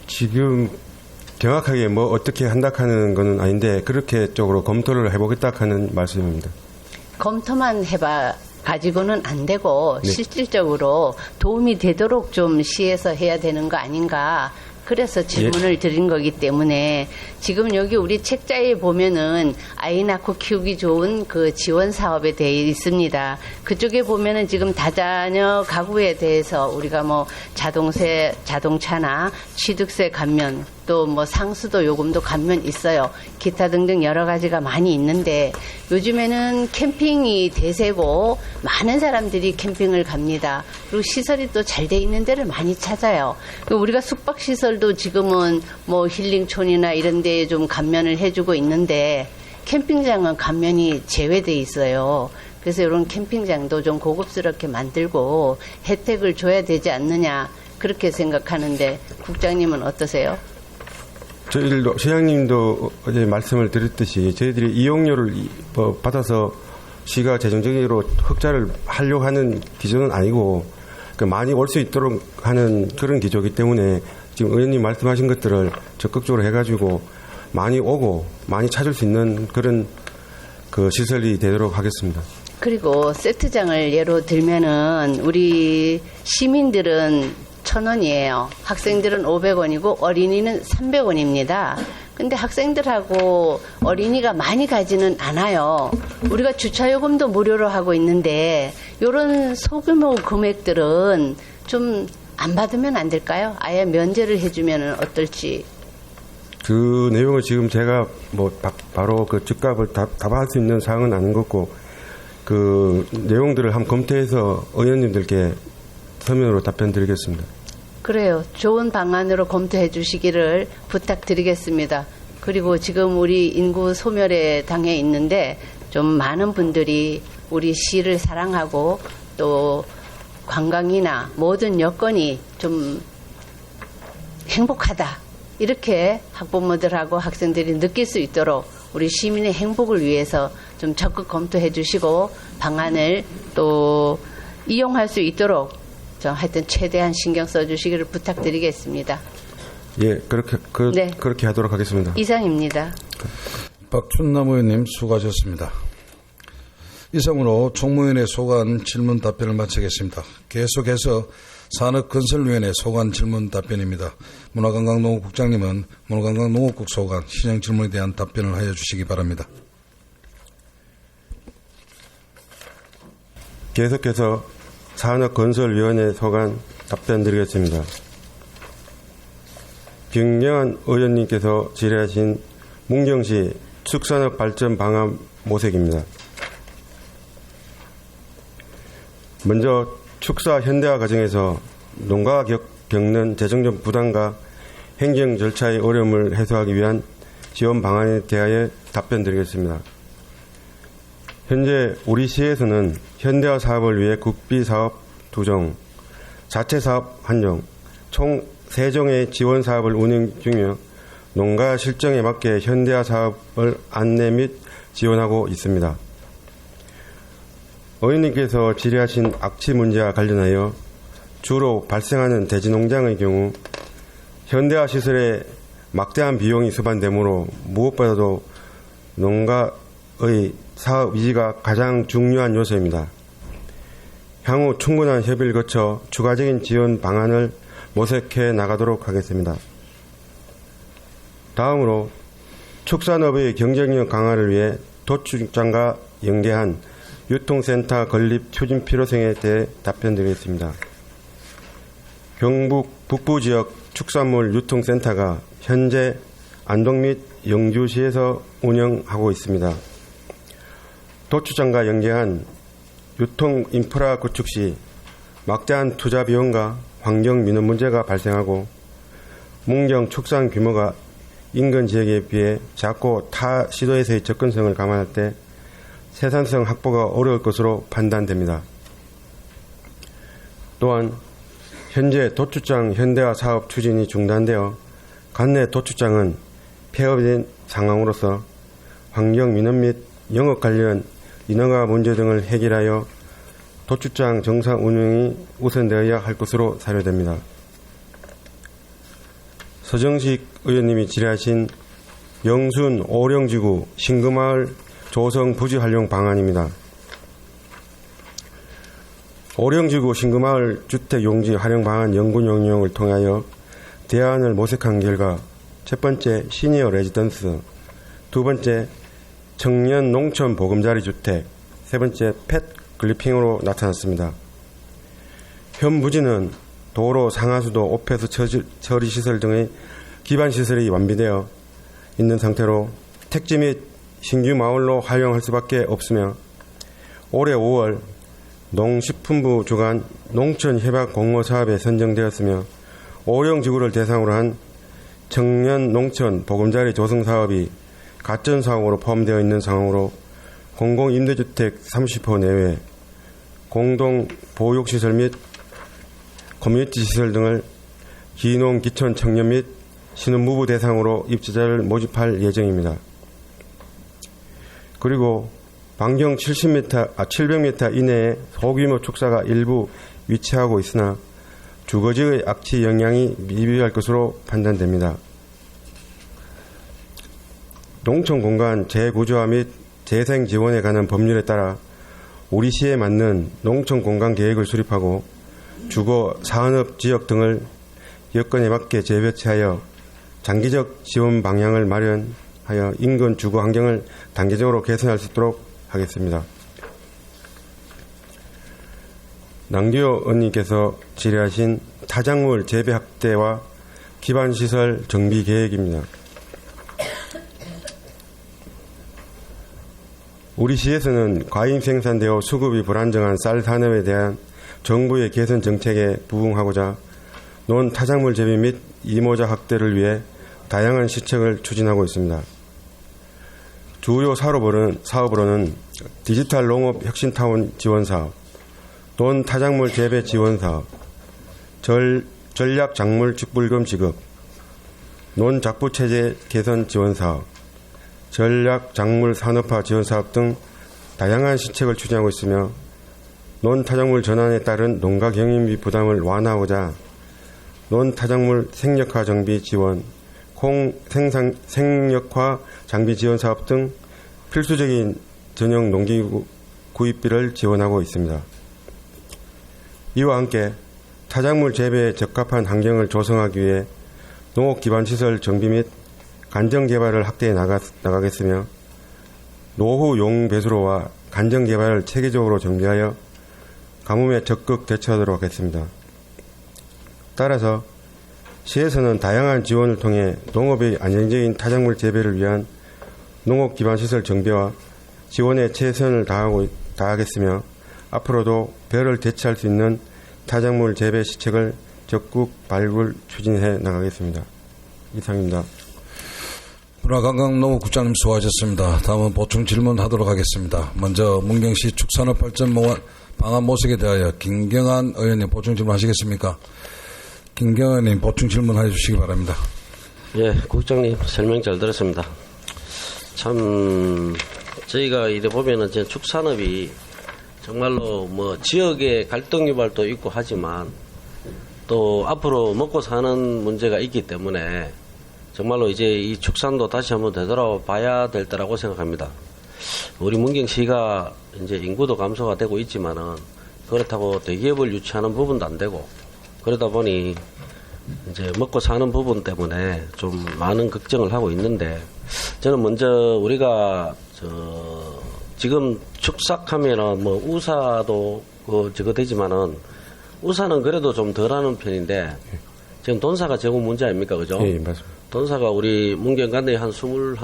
지금 정확하게 뭐 어떻게 한다 하는 거는 아닌데 그렇게 쪽으로 검토를 해보겠다 하는 말씀입니다. 검토만 해봐 가지고는 안 되고 네. 실질적으로 도움이 되도록 좀 시에서 해야 되는 거 아닌가. 그래서 질문을 드린 거기 때문에 지금 여기 우리 책자에 보면은 아이 낳고 키우기 좋은 그 지원 사업에 대해 있습니다. 그쪽에 보면은 지금 다자녀 가구에 대해서 우리가 뭐 자동차나 취득세 감면 또 뭐 상수도 요금도 감면 있어요. 기타 등등 여러 가지가 많이 있는데 요즘에는 캠핑이 대세고 많은 사람들이 캠핑을 갑니다. 그리고 시설이 또 잘 돼 있는 데를 많이 찾아요. 우리가 숙박 시설도 지금은 뭐 힐링촌이나 이런 데에 좀 감면을 해주고 있는데 캠핑장은 감면이 제외돼 있어요. 그래서 이런 캠핑장도 좀 고급스럽게 만들고 혜택을 줘야 되지 않느냐 그렇게 생각하는데 국장님은 어떠세요? 저희들도 시장님도 어제 말씀을 드렸듯이 저희들이 이용료를 받아서 시가 재정적으로 흑자를 하려고 하는 기조는 아니고 많이 올 수 있도록 하는 그런 기조이기 때문에 지금 의원님 말씀하신 것들을 적극적으로 해가지고 많이 오고 많이 찾을 수 있는 그런 그 시설이 되도록 하겠습니다. 그리고 세트장을 예로 들면은 우리 시민들은 1,000원이에요. 학생들은 500원이고 어린이는 300원입니다. 근데 학생들하고 어린이가 많이 가지는 않아요. 우리가 주차요금도 무료로 하고 있는데 이런 소규모 금액들은 좀 안 받으면 안 될까요? 아예 면제를 해주면 어떨지. 그 내용을 지금 제가 뭐 바로 그 즉각을 답할 수 있는 사항은 아닌 것 같고 그 내용들을 한번 검토해서 의원님들께 서면으로 답변 드리겠습니다. 그래요. 좋은 방안으로 검토해 주시기를 부탁드리겠습니다. 그리고 지금 우리 인구 소멸에 당해 있는데 좀 많은 분들이 우리 시를 사랑하고 또 관광이나 모든 여건이 좀 행복하다. 이렇게 학부모들하고 학생들이 느낄 수 있도록 우리 시민의 행복을 위해서 좀 적극 검토해 주시고 방안을 또 이용할 수 있도록 좀 하여튼 최대한 신경 써 주시기를 부탁드리겠습니다. 예, 네. 그렇게 하도록 하겠습니다. 이상입니다. 박춘남 의원님 수고하셨습니다. 이상으로 총무위원회 소관 질문 답변을 마치겠습니다. 계속해서 산업건설위원회 소관 질문 답변입니다. 문화관광농업국장님은 문화관광농업국 소관 신형 질문에 대한 답변을 하여 주시기 바랍니다. 계속해서 산업건설위원회 소관 답변 드리겠습니다. 김영환 의원님께서 질의하신 문경시 축산업 발전 방안 모색입니다. 먼저 축사 현대화 과정에서 농가가 겪는 재정적 부담과 행정 절차의 어려움을 해소하기 위한 지원 방안에 대하여 답변드리겠습니다. 현재 우리 시에서는 현대화 사업을 위해 국비사업 2종, 자체사업 1종, 총 3종의 지원 사업을 운영 중이며 농가 실정에 맞게 현대화 사업을 안내 및 지원하고 있습니다. 의원님께서 질의하신 악취 문제와 관련하여 주로 발생하는 대지농장의 경우 현대화 시설에 막대한 비용이 수반되므로 무엇보다도 농가 사업 유지가 가장 중요한 요소입니다. 향후 충분한 협의를 거쳐 추가적인 지원 방안을 모색해 나가도록 하겠습니다. 다음으로 축산업의 경쟁력 강화를 위해 도축장과 연계한 유통센터 건립 추진 필요성에 대해 답변드리겠습니다. 경북 북부 지역 축산물 유통센터가 현재 안동 및 영주시에서 운영하고 있습니다. 도축장과 연계한 유통 인프라 구축 시 막대한 투자 비용과 환경 민원 문제가 발생하고 문경 축산 규모가 인근 지역에 비해 작고 타 시도에서의 접근성을 감안할 때 생산성 확보가 어려울 것으로 판단됩니다. 또한 현재 도축장 현대화 사업 추진이 중단되어 관내 도축장은 폐업된 상황으로서 환경 민원 및 영업 관련 인허가 문제 등을 해결하여 도축장 정상 운영이 우선되어야 할 것으로 사료됩니다. 서정식 의원님이 질의하신 영순 오령지구 신금마을 조성 부지 활용 방안입니다. 오령지구 신금마을 주택 용지 활용 방안 연구 용역을 통하여 대안을 모색한 결과 첫 번째 시니어 레지던스, 두 번째 청년 농촌 보금자리 주택, 세 번째 펫 글리핑으로 나타났습니다. 현 부지는 도로, 상하수도, 오폐수 처리시설 등의 기반시설이 완비되어 있는 상태로 택지 및 신규 마을로 활용할 수밖에 없으며 올해 5월 농식품부 주관 농촌협약 공모 사업에 선정되었으며 오령지구를 대상으로 한 청년 농촌 보금자리 조성 사업이 가점 사업으로 포함되어 있는 상황으로 공공임대주택 30호 내외 공동 보육시설 및 커뮤니티 시설 등을 기농, 기촌, 청년 및 신혼부부 대상으로 입주자를 모집할 예정입니다. 그리고 반경 700m 이내에 소규모 축사가 일부 위치하고 있으나 주거지의 악취 영향이 미비할 것으로 판단됩니다. 농촌 공간 재구조화 및 재생 지원에 관한 법률에 따라 우리 시에 맞는 농촌 공간 계획을 수립하고 주거 산업 지역 등을 여건에 맞게 재배치하여 장기적 지원 방향을 마련하여 인근 주거 환경을 단계적으로 개선할 수 있도록 하겠습니다. 남규호 의원님께서 질의하신 타작물 재배 확대와 기반시설 정비 계획입니다. 우리 시에서는 과잉 생산되어 수급이 불안정한 쌀 산업에 대한 정부의 개선 정책에 부응하고자 논 타작물 재배 및 이모작 확대를 위해 다양한 시책을 추진하고 있습니다. 주요 사업으로는 디지털 농업 혁신타운 지원사업, 논 타작물 재배 지원사업, 전략 작물 직불금 지급, 논 작부체제 개선 지원사업, 전략 작물 산업화 지원사업 등 다양한 시책을 추진하고 있으며 논 타작물 전환에 따른 농가 경영비 부담을 완화하고자 논 타작물 생력화 정비 지원, 콩 생력화 장비 지원 사업 등 필수적인 전용 농기구 구입비를 지원하고 있습니다. 이와 함께 타작물 재배에 적합한 환경을 조성하기 위해 농업 기반 시설 정비 및 간정 개발을 확대해 나가겠으며 노후 용 배수로와 간정 개발을 체계적으로 정비하여 가뭄에 적극 대처하도록 하겠습니다. 따라서 시에서는 다양한 지원을 통해 농업의 안정적인 타작물 재배를 위한 농업 기반 시설 정비와 지원에 최선을 다하겠으며 앞으로도 벼를 대체할 수 있는 타작물 재배 시책을 적극 발굴 추진해 나가겠습니다. 이상입니다. 문화관광농업국장님 수고하셨습니다. 다음은 보충 질문하도록 하겠습니다. 먼저 문경시 축산업발전 방안 모색에 대하여 김경환 의원님 보충 질문하시겠습니까? 김경환 의원님 보충 질문해 주시기 바랍니다. 예, 국장님 설명 잘 들었습니다. 참 저희가 이래 보면은 축산업이 정말로 뭐 지역의 갈등 유발도 있고 하지만 또 앞으로 먹고 사는 문제가 있기 때문에 정말로 이제 이 축산도 다시 한번 되돌아봐야 될 때라고 생각합니다. 우리 문경시가 이제 인구도 감소가 되고 있지만은 그렇다고 대기업을 유치하는 부분도 안 되고 그러다 보니 이제 먹고 사는 부분 때문에 좀 많은 걱정을 하고 있는데 저는 먼저 우리가 지금 축삭하면은 뭐 우사도 저거 되지만은 우사는 그래도 좀 덜하는 편인데 지금 돈사가 제공 문제 아닙니까, 그죠? 예, 맞습니다. 돈사가 우리 문경 관내에 한 21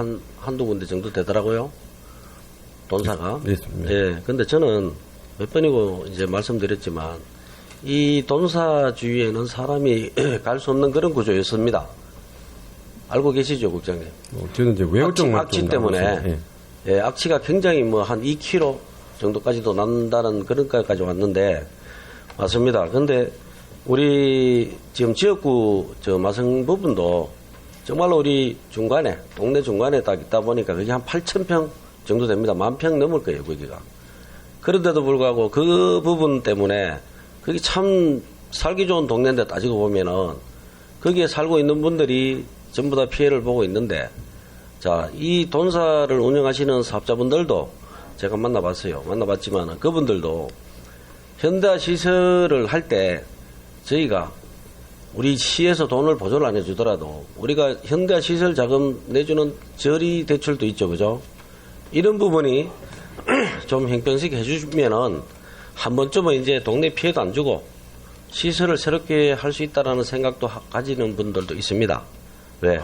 군데 정도 되더라고요. 돈사가. 네. 예. 근데 저는 몇 번이고 이제 말씀드렸지만 이 돈사 주위에는 사람이 갈 수 없는 그런 구조였습니다. 알고 계시죠, 국장님? 저는 이제 외국 쪽만 악취 좀 때문에 나가서, 예. 예, 악취가 굉장히 뭐 한 2km 정도까지도 난다는 그런 까지 왔는데 맞습니다. 근데 우리 지금 지역구 마성 부분도 정말로 우리 중간에 동네 중간에 딱 있다 보니까 그게 한 8,000평 정도 됩니다. 10,000평 넘을 거예요, 거기가. 그런데도 불구하고 그 부분 때문에 그게 참 살기 좋은 동네인데 따지고 보면은 거기에 살고 있는 분들이 전부 다 피해를 보고 있는데 자, 이 돈사를 운영하시는 사업자분들도 제가 만나봤어요. 만나봤지만 그분들도 현대화 시설을 할 때 저희가 우리 시에서 돈을 보조를 안 해주더라도 우리가 현대화 시설 자금 내주는 저리 대출도 있죠. 그죠? 이런 부분이 좀 형편식 해주면은 한 번쯤은 이제 동네 피해도 안 주고 시설을 새롭게 할 수 있다라는 생각도 가지는 분들도 있습니다. 왜?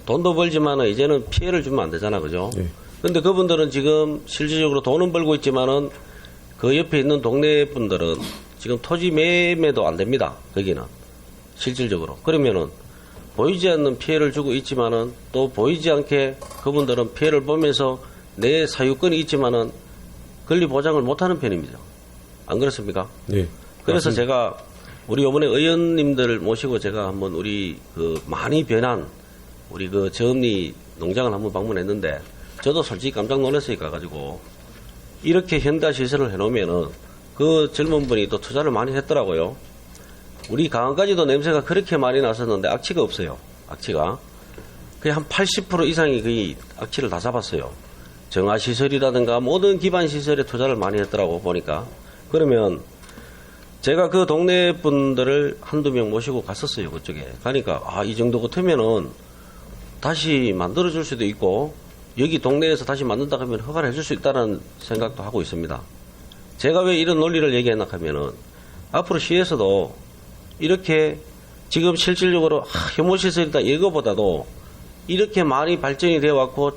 돈도 벌지만은 이제는 피해를 주면 안 되잖아. 그죠? 예. 근데 그분들은 지금 실질적으로 돈은 벌고 있지만은 그 옆에 있는 동네 분들은 지금 토지 매매도 안 됩니다. 거기는. 실질적으로. 그러면은 보이지 않는 피해를 주고 있지만은 또 보이지 않게 그분들은 피해를 보면서 내 사유권이 있지만은 권리 보장을 못하는 편입니다. 안 그렇습니까? 예. 그래서 맞습니다. 제가 우리 이번에 의원님들 모시고 제가 한번 우리 그 많이 변한 우리 그 저음리 농장을 한번 방문했는데 저도 솔직히 깜짝 놀랐어요. 가가지고 이렇게 현대화 시설을 해놓으면은 그 젊은 분이 또 투자를 많이 했더라고요. 우리 강원까지도 냄새가 그렇게 많이 났었는데 악취가 없어요. 악취가. 거의 한 80% 이상이 거의 악취를 다 잡았어요. 정화시설이라든가 모든 기반시설에 투자를 많이 했더라고 보니까. 그러면 제가 그 동네 분들을 한두 명 모시고 갔었어요. 그쪽에. 가니까 이 정도 같으면은 다시 만들어줄 수도 있고 여기 동네에서 다시 만든다 하면 허가를 해줄 수 있다는 생각도 하고 있습니다. 제가 왜 이런 논리를 얘기했나 하면은 앞으로 시에서도 이렇게 지금 실질적으로 혐오시설이다 이거보다도 이렇게 많이 발전이 되어 왔고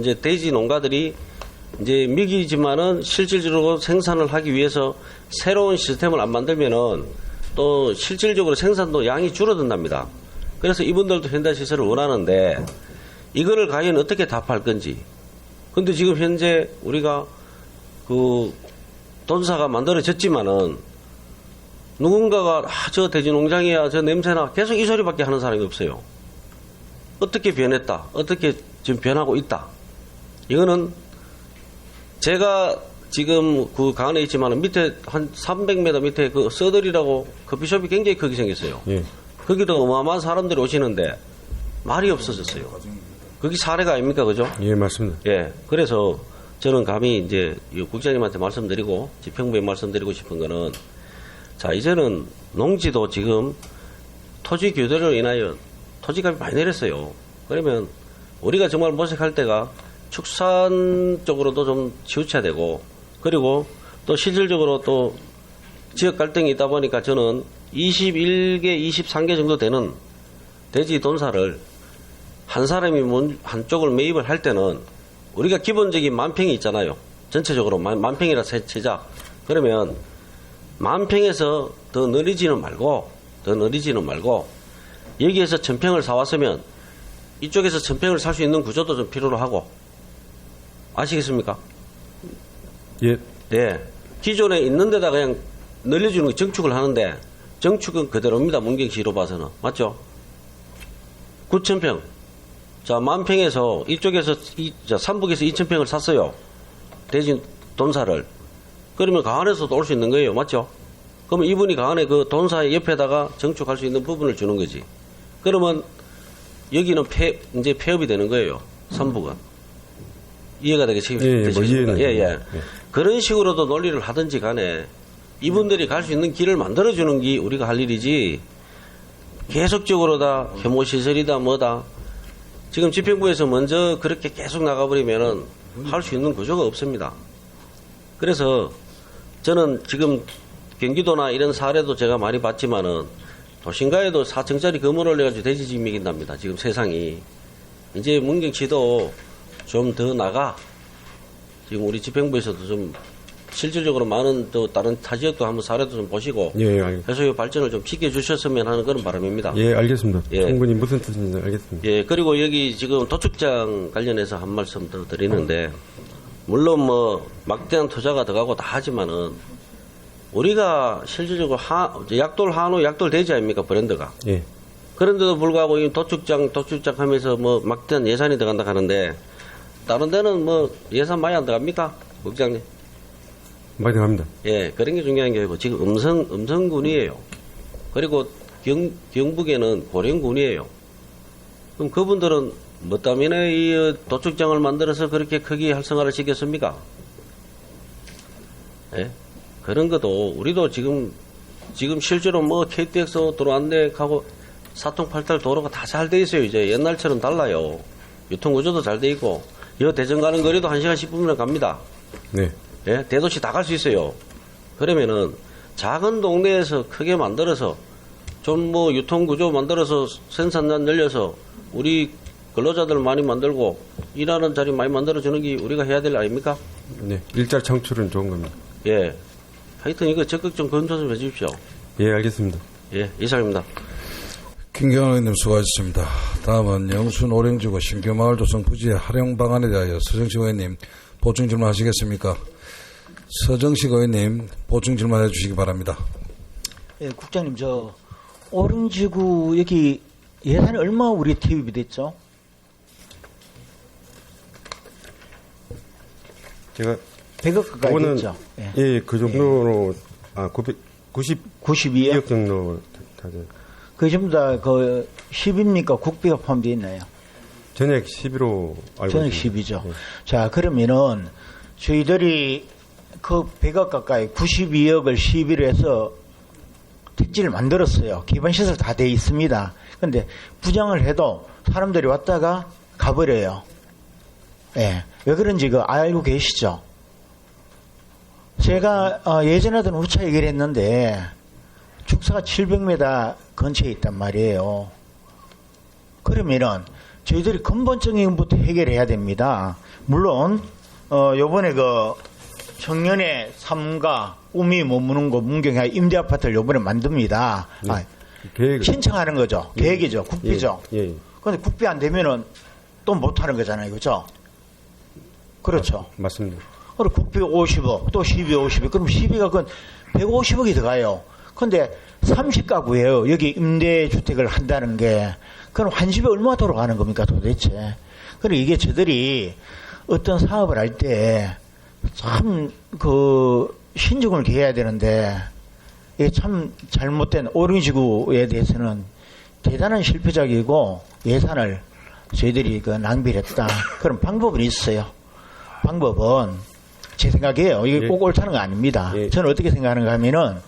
이제 돼지 농가들이 이제 먹이지만은 실질적으로 생산을 하기 위해서 새로운 시스템을 안 만들면은 또 실질적으로 생산도 양이 줄어든답니다. 그래서 이분들도 현대 시설을 원하는데 이거를 과연 어떻게 답할 건지. 근데 지금 현재 우리가 그 돈사가 만들어졌지만은 누군가가 저 돼지 농장이야 저 냄새나 계속 이 소리밖에 하는 사람이 없어요. 어떻게 변했다. 어떻게 지금 변하고 있다. 이거는 제가 지금 그 강원에 있지만은 밑에 한 300m 밑에 그 서들이라고 커피숍이 굉장히 크게 생겼어요. 예. 거기도 어마어마한 사람들이 오시는데 말이 없어졌어요. 그게 사례가 아닙니까? 그죠? 예, 맞습니다. 예. 그래서 저는 감히 이제 이 국장님한테 말씀드리고 지평부에 말씀드리고 싶은 거는 자, 이제는 농지도 지금 토지 교대로 인하여 토지값이 많이 내렸어요. 그러면 우리가 정말 모색할 때가 축산 쪽으로도 좀 치우쳐야 되고 그리고 또 실질적으로 또 지역 갈등이 있다 보니까 저는 21개, 23개 정도 되는 돼지 돈사를 한 사람이 한쪽을 매입을 할 때는 우리가 기본적인 만평이 있잖아요. 전체적으로 만평이라 치자. 그러면 만평에서 더 늘리지는 말고 여기에서 1000평을 사왔으면 이쪽에서 1000평을 살 수 있는 구조도 좀 필요로 하고 아시겠습니까? 예. 네. 기존에 있는 데다 그냥 늘려주는 거 정축을 하는데 정축은 그대로입니다. 문경시로 봐서는. 맞죠? 9,000평. 자, 만평에서 이쪽에서 삼북에서 2,000평을 샀어요. 대신 돈사를. 그러면 강안에서도 올 수 있는 거예요. 맞죠? 그러면 이분이 강안에 그 돈사의 옆에다가 정축할 수 있는 부분을 주는 거지. 그러면 여기는 이제 폐업이 되는 거예요. 삼북은. 이해가 뭐 되시겠습니까? 이해는. 예. 그런 식으로도 논리를 하든지 간에 이분들이 갈 수 있는 길을 만들어주는 게 우리가 할 일이지 계속적으로 다 혐오시설이다 뭐다. 지금 집행부에서 먼저 그렇게 계속 나가버리면은 할 수 있는 구조가 없습니다. 그래서 저는 지금 경기도나 이런 사례도 제가 많이 봤지만은 도심가에도 4층짜리 건물을 올려가지고 대지집 매긴답니다. 지금 세상이. 이제 문경시도 좀 더 나가. 지금 우리 집행부에서도 좀 실질적으로 많은 또 다른 타 지역도 한번 사례도 좀 보시고 예, 알겠습니다. 해소의 발전을 좀 지켜주셨으면 하는 그런 바람입니다. 예, 알겠습니다. 예. 충분히 무슨 뜻인지 알겠습니다. 예, 그리고 여기 지금 도축장 관련해서 한 말씀 더 드리는데, 물론 뭐 막대한 투자가 들어가고 다 하지만은 우리가 실질적으로 약돌 한우 약돌 돼지 아닙니까 브랜드가. 예. 그런데도 불구하고 이 도축장 하면서 뭐 막대한 예산이 들어간다 하는데 다른 데는 뭐 예산 많이 안 들어갑니까, 국장님? 많이 들어갑니다. 예, 그런 게 중요한 게 아니고 지금 음성군이에요. 그리고 경북에는 고령군이에요. 그럼 그분들은 뭐 때문에 이 도축장을 만들어서 그렇게 크게 활성화를 시켰습니까? 예? 그런 것도 우리도 지금 실제로 뭐 KTX 들어왔네 하고 사통팔달 도로가 다 잘 돼 있어요. 이제 옛날처럼 달라요. 유통구조도 잘 돼 있고 여 대전 가는 거리도 1시간 10분이면 갑니다. 네. 예? 대도시 다 갈 수 있어요. 그러면은 작은 동네에서 크게 만들어서 좀 뭐 유통구조 만들어서 생산단 열려서 우리 근로자들 많이 만들고 일하는 자리 많이 만들어주는 게 우리가 해야 될 일 아닙니까? 네. 일자리 창출은 좋은 겁니다. 예. 하여튼 이거 적극 좀 검토 좀 해주십시오. 예, 알겠습니다. 예, 이상입니다. 김경환 의원님 수고하셨습니다. 다음은 영순 오령지구 신규마을 조성 부지의 활용 방안에 대하여 서정식 의원님 보충 질문하시겠습니까? 서정식 의원님 보충 질문해 주시기 바랍니다. 예, 국장님, 저 오른지구 여기 예산이 얼마 우리 투입이 됐죠? 제가 100억 가까이 그거는 됐죠? 예. 예, 그 정도로 92억? 92억 정도 다들 그 전부 다 그 10입니까? 국비가 포함되어 있나요? 전액 11호 알고 전액 있습니다. 10이죠. 예. 자, 그러면은 저희들이 그 100억 가까이 92억을 11로 해서 택지를 만들었어요. 기반시설 다 돼 있습니다. 근데 부정을 해도 사람들이 왔다가 가버려요. 예. 왜 그런지 알고 계시죠? 제가 예전에도 누차 얘기를 했는데 축사가 700m 근처에 있단 말이에요. 그러면은 저희들이 근본적인 것부터 해결해야 됩니다. 물론 요번에 그 청년의 삶과 꿈이 머무는 곳 문경에 임대 아파트를 요번에 만듭니다. 네. 계획 신청하는 거죠. 계획이죠. 국비죠. 예. 그런데 국비 안 되면은 또 못하는 거잖아요. 그죠? 그렇죠. 맞습니다. 그리고 국비 50억, 또 12, 50억. 그럼 12가 그건 150억이 들어가요. 근데 30가구예요. 여기 임대주택을 한다는 게. 그럼 한 집에 얼마 돌아가는 겁니까 도대체. 그리고 이게 저들이 어떤 사업을 할 때 참 신중을 기해야 되는데 이게 참 잘못된 오른지구에 대해서는 대단한 실패작이고 예산을 저희들이 낭비를 했다. 그런 방법은 있어요. 방법은 제 생각이에요. 이게 꼭 옳다는 거 아닙니다. 예. 저는 어떻게 생각하는가 하면은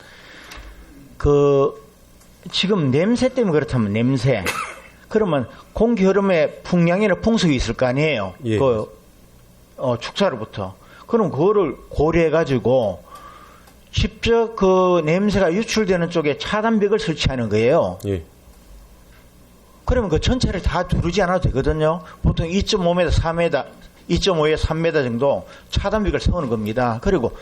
지금 냄새 때문에 그렇다면 냄새. 그러면 공기 흐름에 풍량이나 풍속이 있을 거 아니에요. 예. 축사로부터. 그럼 그거를 고려해가지고 직접 그 냄새가 유출되는 쪽에 차단벽을 설치하는 거예요. 예. 그러면 그 전체를 다 두르지 않아도 되거든요. 보통 2.5m, 4m, 2.5에 3m 정도 차단벽을 세우는 겁니다. 그리고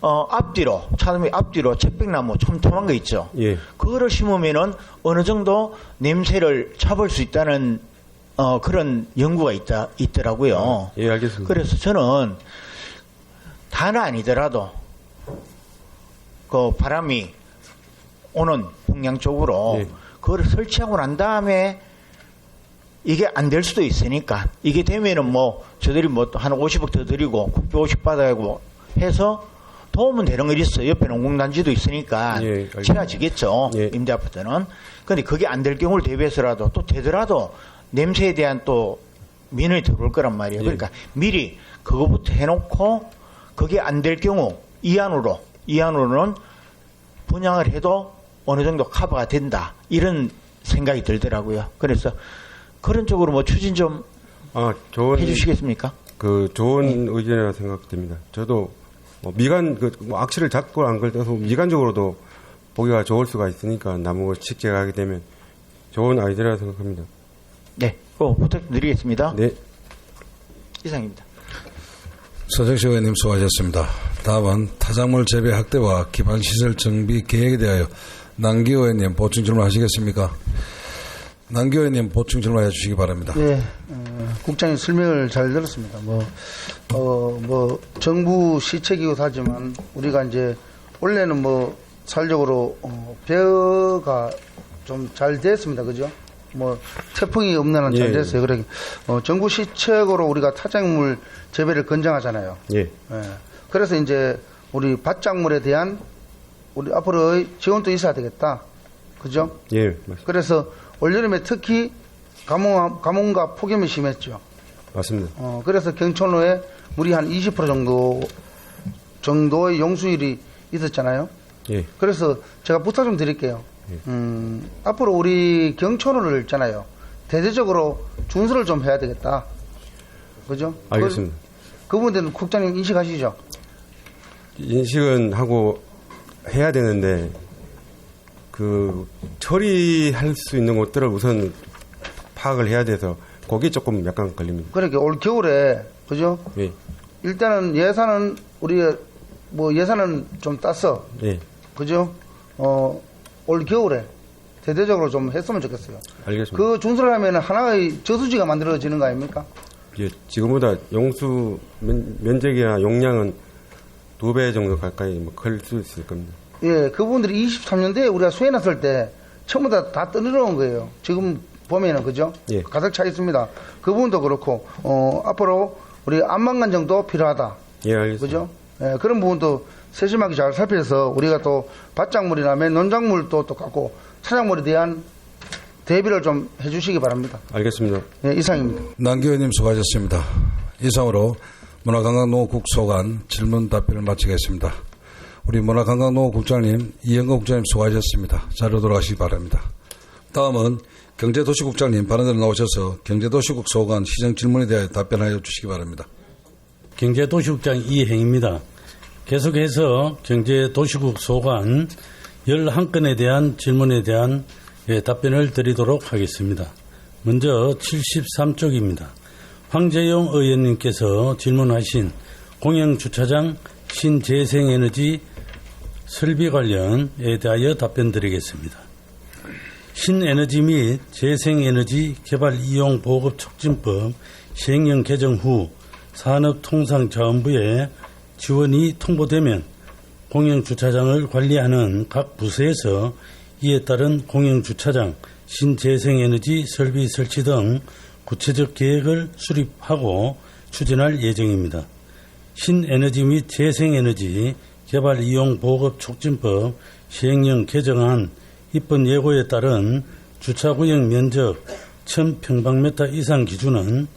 앞뒤로 차단벽 앞뒤로 책백나무 촘촘한 거 있죠. 예. 그거를 심으면은 어느 정도 냄새를 잡을 수 있다는 그런 연구가 있더라고요. 예, 알겠습니다. 그래서 저는 다는 아니더라도 그 바람이 오는 풍량 쪽으로 예. 그거를 설치하고 난 다음에 이게 안 될 수도 있으니까 이게 되면은 뭐 저들이 뭐 한 50억 더 드리고 국비 50 받아가고 해서 도움은 되는 거 있어요. 옆에 농공단지도 있으니까 예, 채워지겠죠. 예. 임대아파트는. 그런데 그게 안 될 경우를 대비해서라도 또 되더라도 냄새에 대한 또 민원이 들어올 거란 말이에요. 그러니까 미리 그거부터 해놓고 그게 안 될 경우 이안으로는 분양을 해도 어느 정도 커버가 된다. 이런 생각이 들더라고요. 그래서 그런 쪽으로 뭐 추진 좀 좋은 해주시겠습니까? 좋은 의견이라 생각됩니다. 저도 미간 악취를 잡고 안 걸려서 미간적으로도 보기가 좋을 수가 있으니까 나무 식재가 하게 되면 좋은 아이디어라 생각합니다. 네, 부탁드리겠습니다. 네. 이상입니다. 서정식 의원님 수고하셨습니다. 다음은 타작물 재배 확대와 기반시설 정비 계획에 대하여 남기 의원님 보충 질문하시겠습니까? 남기 의원님 보충 질문해 주시기 바랍니다. 네, 국장님 설명을 잘 들었습니다. 정부 시책이기도 하지만 우리가 이제 원래는 사회적으로 배어가 좀 잘 됐습니다. 그죠? 태풍이 없는 한 잘 됐어요. 그러게 정부 시책으로 우리가 타작물 재배를 권장하잖아요. 예. 그래서 이제 우리 밭작물에 대한 우리 앞으로의 지원도 있어야 되겠다. 그죠? 예, 맞습니다. 그래서 올여름에 특히 가뭄과 폭염이 심했죠. 맞습니다. 그래서 경천로에 물이 한 20% 정도의 용수율이 있었잖아요. 예. 그래서 제가 부탁 좀 드릴게요. 앞으로 우리 경천로를 있잖아요. 대대적으로 준수를 좀 해야 되겠다. 그죠? 알겠습니다. 그 부분들은 국장님 인식하시죠? 인식은 하고 해야 되는데 처리할 수 있는 곳들을 우선 파악을 해야 돼서 거기 조금 약간 걸립니다. 그러니까 올 겨울에 그죠? 예. 일단은 예산은 우리가 예산은 좀 땄어. 예. 그죠? 올 겨울에 대대적으로 좀 했으면 좋겠어요. 알겠습니다. 그 준수를 하면 하나의 저수지가 만들어지는 거 아닙니까? 예, 지금보다 용수 면적이나 용량은 2배 정도 가까이 클 수 있을 겁니다. 예, 그분들이 23년도에 우리가 수해났을 때 전부 다 떠내려온 거예요. 지금 보면은 그죠? 예. 가득 차 있습니다. 그 부분도 그렇고 앞으로 우리 안만간 정도 필요하다. 예, 알겠습니다. 그죠? 예, 그런 부분도 세심하게 잘 살펴서 우리가 또 밭작물이나 논작물도 또 갖고 차작물에 대한 대비를 좀 해주시기 바랍니다. 알겠습니다. 예, 이상입니다. 남기 의원님 수고하셨습니다. 이상으로 문화관광노후국 소관 질문 답변을 마치겠습니다. 우리 문화관광노후국장님, 이영건 국장님 수고하셨습니다. 자리로 돌아가시기 바랍니다. 다음은 경제도시국장님 발언대로 나오셔서 경제도시국 소관 시정 질문에 대해 답변하여 주시기 바랍니다. 경제도시국장 이행입니다. 계속해서 경제도시국 소관 11건에 대한 질문에 대한 답변을 드리도록 하겠습니다. 먼저 73쪽입니다. 황재용 의원님께서 질문하신 공영주차장 신재생에너지 설비 관련에 대하여 답변드리겠습니다. 신에너지 및 재생에너지 개발 이용 보급 촉진법 시행령 개정 후 산업통상자원부에 지원이 통보되면 공영주차장을 관리하는 각 부서에서 이에 따른 공영주차장 신재생에너지 설비 설치 등 구체적 계획을 수립하고 추진할 예정입니다. 신에너지 및 재생에너지 개발 이용 보급 촉진법 시행령 개정안 입법 예고에 따른 주차구역 면적 1000평방미터 이상 기준은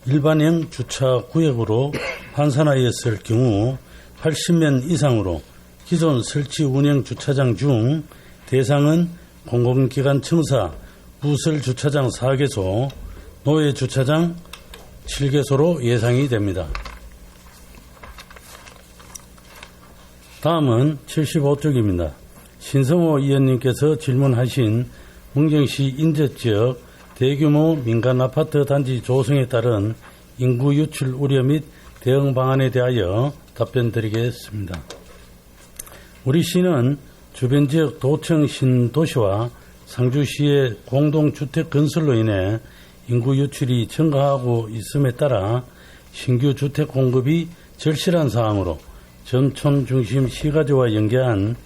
일반형 주차구역으로 환산하였을 경우 80면 이상으로 기존 설치 운영 주차장 중 대상은 공공기관 청사 부설 주차장 4개소, 노예 주차장 7개소로 예상이 됩니다. 다음은 75쪽입니다. 신성호 의원님께서 질문하신 문경시 인접지역 대규모 민간 아파트 단지 조성에 따른 인구 유출 우려 및 대응 방안에 대하여 답변드리겠습니다. 우리 시는 주변 지역 도청 신도시와 상주시의 공동주택 건설로 인해 인구 유출이 증가하고 있음에 따라 신규 주택 공급이 절실한 사항으로 전촌 중심 시가지와 연계한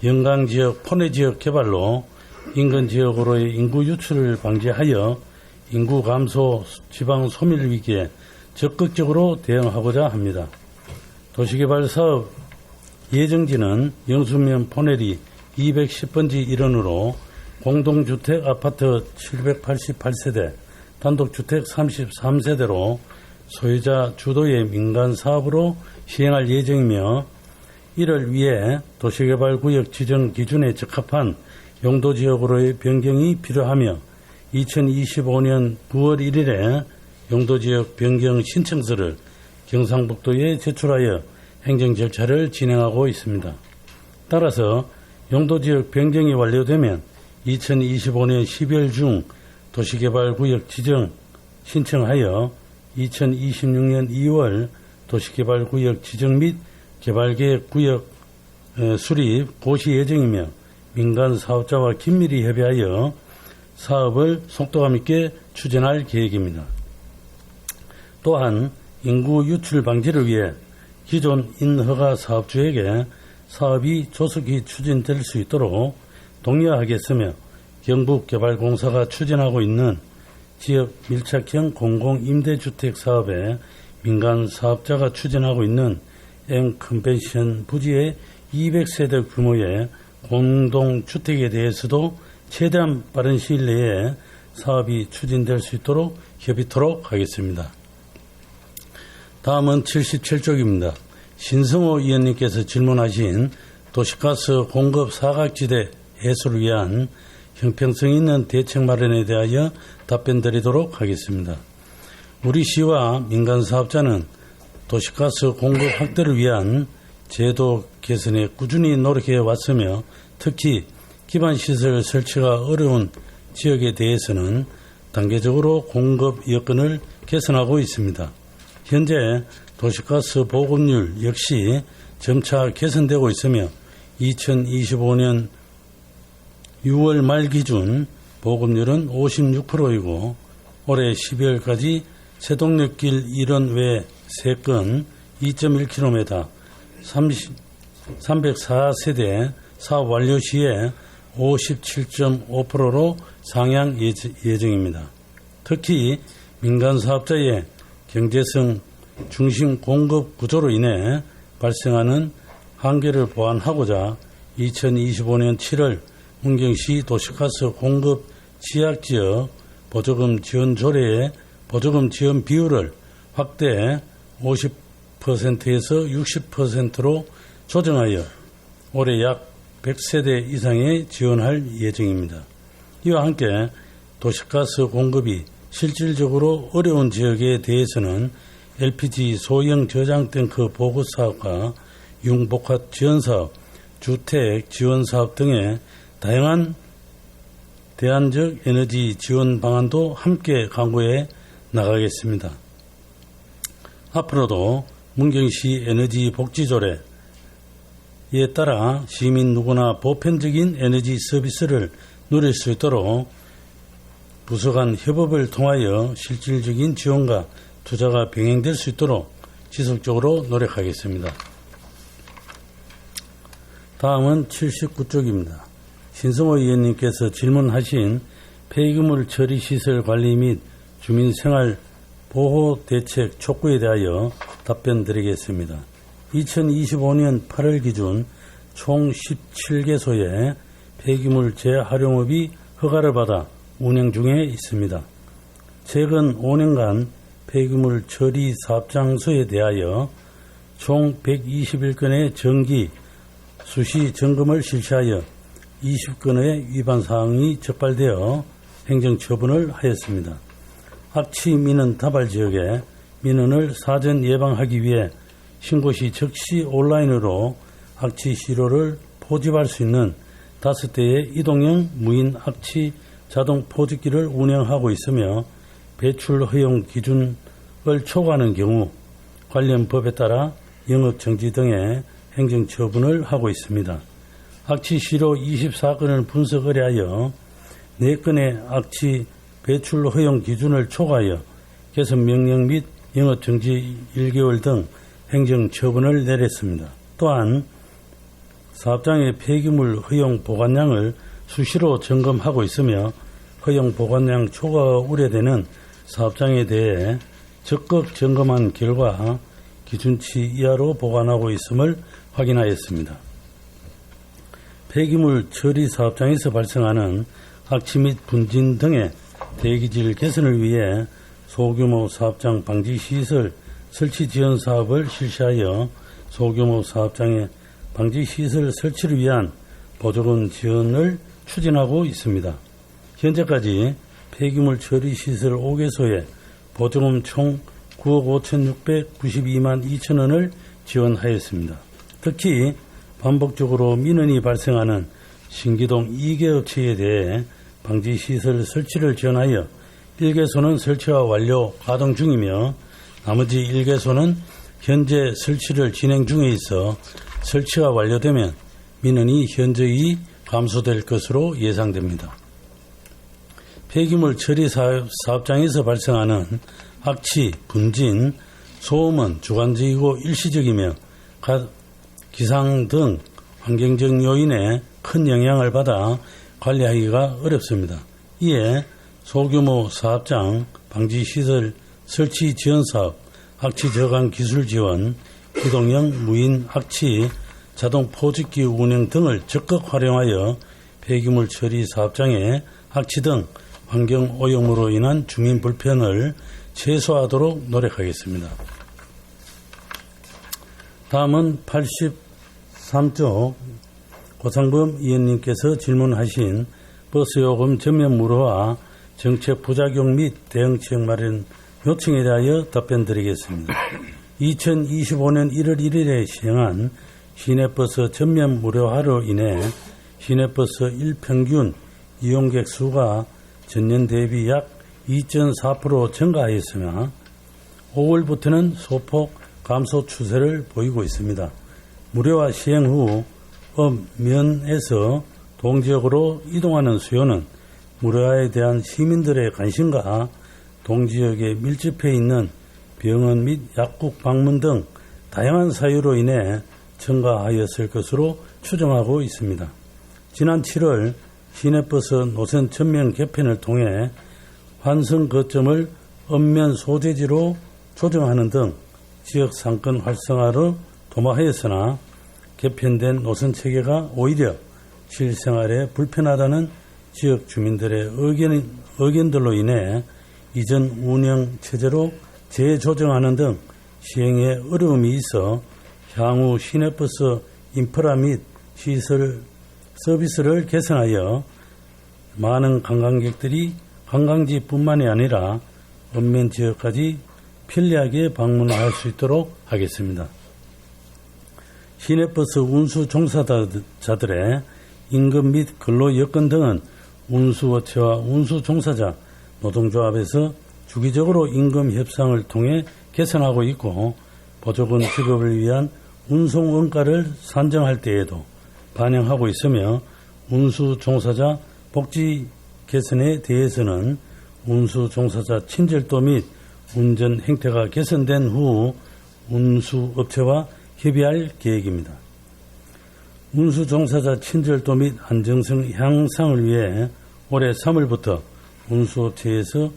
영광지역, 포내지역 개발로 인근 지역으로의 인구 유출을 방지하여 인구 감소, 지방 소멸 위기에 적극적으로 대응하고자 합니다. 도시개발 사업 예정지는 영수면 포내리 210번지 일원으로 공동주택 아파트 788세대, 단독주택 33세대로 소유자 주도의 민간 사업으로 시행할 예정이며 이를 위해 도시개발구역 지정 기준에 적합한 용도지역으로의 변경이 필요하며 2025년 9월 1일에 용도지역 변경 신청서를 경상북도에 제출하여 행정 절차를 진행하고 있습니다. 따라서 용도지역 변경이 완료되면 2025년 12월 중 도시개발구역 지정 신청하여 2026년 2월 도시개발구역 지정 및 개발계획 구역 수립 고시 예정이며 민간 사업자와 긴밀히 협의하여 사업을 속도감 있게 추진할 계획입니다. 또한 인구 유출 방지를 위해 기존 인허가 사업주에게 사업이 조속히 추진될 수 있도록 독려하겠으며 경북개발공사가 추진하고 있는 지역 밀착형 공공임대주택 사업에 민간 사업자가 추진하고 있는 M컨벤션 부지의 200세대 규모의 공동주택에 대해서도 최대한 빠른 시일 내에 사업이 추진될 수 있도록 협의토록 하겠습니다. 다음은 77쪽입니다. 신성호 의원님께서 질문하신 도시가스 공급 사각지대 해소를 위한 형평성 있는 대책 마련에 대하여 답변드리도록 하겠습니다. 우리 시와 민간 사업자는 도시가스 공급 확대를 위한 제도 개선에 꾸준히 노력해 왔으며 특히 기반시설 설치가 어려운 지역에 대해서는 단계적으로 공급 여건을 개선하고 있습니다. 현재 도시가스 보급률 역시 점차 개선되고 있으며 2025년 6월 말 기준 보급률은 56%이고 올해 12월까지 세동역길 1원 외 3건 2.1km 304세대 사업 완료 시에 57.5%로 상향 예정입니다. 특히 민간 사업자의 경제성 중심 공급 구조로 인해 발생하는 한계를 보완하고자 2025년 7월 문경시 도시가스 공급 취약지역 보조금 지원 조례의 보조금 지원 비율을 확대 50%에서 60%로 조정하여 올해 약 100세대 이상에 지원할 예정입니다. 이와 함께 도시가스 공급이 실질적으로 어려운 지역에 대해서는 LPG 소형 저장 탱크 보급 사업과 융복합 지원 사업, 주택 지원 사업 등의 다양한 대안적 에너지 지원 방안도 함께 강구해 나가겠습니다. 앞으로도 문경시 에너지 복지조례에 따라 시민 누구나 보편적인 에너지 서비스를 누릴 수 있도록 부서 간 협업을 통하여 실질적인 지원과 투자가 병행될 수 있도록 지속적으로 노력하겠습니다. 다음은 79쪽입니다. 신성호 의원님께서 질문하신 폐기물 처리시설 관리 및 주민생활보호대책 촉구에 대하여 답변드리겠습니다. 2025년 8월 기준 총 17개소의 폐기물 재활용업이 허가를 받아 운영 중에 있습니다. 최근 5년간 폐기물 처리 사업장소에 대하여 총 121건의 정기 수시 점검을 실시하여 20건의 위반 사항이 적발되어 행정처분을 하였습니다. 악취 민원 다발 지역에 민원을 사전 예방하기 위해 신고 시 즉시 온라인으로 악취 시료를 포집할 수 있는 5대의 이동형 무인 악취 자동 포집기를 운영하고 있으며 배출 허용 기준을 초과하는 경우 관련 법에 따라 영업 정지 등의 행정 처분을 하고 있습니다. 악취 시료 24건을 분석 의뢰하여 4건의 악취 배출 허용 기준을 초과하여 개선 명령 및 영업 정지 1개월 등 행정 처분을 내렸습니다. 또한 사업장의 폐기물 허용 보관량을 수시로 점검하고 있으며 허용 보관량 초과가 우려되는 사업장에 대해 적극 점검한 결과 기준치 이하로 보관하고 있음을 확인하였습니다. 폐기물 처리 사업장에서 발생하는 악취 및 분진 등의 대기질 개선을 위해 소규모 사업장 방지 시설 설치 지원 사업을 실시하여 소규모 사업장의 방지 시설 설치를 위한 보조금 지원을 추진하고 있습니다. 현재까지 폐기물 처리 시설 5개소에 보조금 총 9억 5,692만 2천 원을 지원하였습니다. 특히 반복적으로 민원이 발생하는 신기동 2개 업체에 대해 방지시설 설치를 지원하여 1개소는 설치가 완료 가동 중이며 나머지 1개소는 현재 설치를 진행 중에 있어 설치가 완료되면 민원이 현저히 감소될 것으로 예상됩니다. 폐기물 처리 사업장에서 발생하는 악취, 분진, 소음은 주관적이고 일시적이며 기상 등 환경적 요인에 큰 영향을 받아 관리하기가 어렵습니다. 이에 소규모 사업장 방지시설 설치 지원 사업, 악취 저감 기술 지원, 기동형 무인 악취 자동 포집기 운영 등을 적극 활용하여 폐기물 처리 사업장의 악취 등 환경 오염으로 인한 주민 불편을 최소화하도록 노력하겠습니다. 다음은 83쪽 고상범 의원님께서 질문하신 버스요금 전면 무료화 정책 부작용 및 대응책 마련 요청에 대하여 답변드리겠습니다. 2025년 1월 1일에 시행한 시내버스 전면 무료화로 인해 시내버스 일평균 이용객 수가 전년 대비 약 2.4% 증가하였으며 5월부터는 소폭 감소 추세를 보이고 있습니다. 무료화 시행 후 업면에서 동지역으로 이동하는 수요는 무료화에 대한 시민들의 관심과 동지역에 밀집해 있는 병원 및 약국 방문 등 다양한 사유로 인해 증가하였을 것으로 추정하고 있습니다. 지난 7월 시내버스 노선 전면 개편을 통해 환승 거점을 읍면 소재지로 조정하는 등 지역 상권 활성화로 도모하였으나 개편된 노선 체계가 오히려 실생활에 불편하다는 지역 주민들의 의견들로 인해 이전 운영 체제로 재조정하는 등 시행에 어려움이 있어 향후 시내버스 인프라 및 시설 서비스를 개선하여 많은 관광객들이 관광지뿐만이 아니라 읍면 지역까지 편리하게 방문할 수 있도록 하겠습니다. 시내버스 운수 종사자들의 임금 및 근로 여건 등은 운수업체와 운수 종사자 노동조합에서 주기적으로 임금 협상을 통해 개선하고 있고 보조금 지급을 위한 운송 원가를 산정할 때에도 반영하고 있으며 운수 종사자 복지 개선에 대해서는 운수 종사자 친절도 및 운전 행태가 개선된 후 운수업체와 협의할 계획입니다. 운수 종사자 친절도 및 안정성 향상을 위해 올해 3월부터 운수업체에서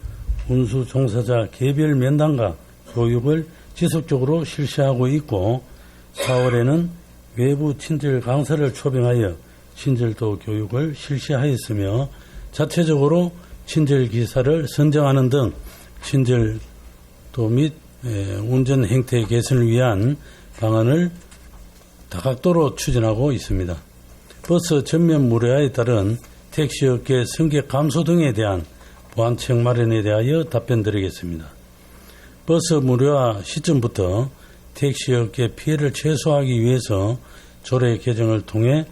운수 종사자 개별 면담과 교육을 지속적으로 실시하고 있고 4월에는 외부 친절 강사를 초빙하여 친절도 교육을 실시하였으며 자체적으로 친절 기사를 선정하는 등 친절도 및 운전 행태 개선을 위한 방안을 다각도로 추진하고 있습니다. 버스 전면 무료화에 따른 택시업계 승객 감소 등에 대한 보완책 마련에 대하여 답변드리겠습니다. 버스 무료화 시점부터 택시업계 피해를 최소화하기 위해서 조례 개정을 통해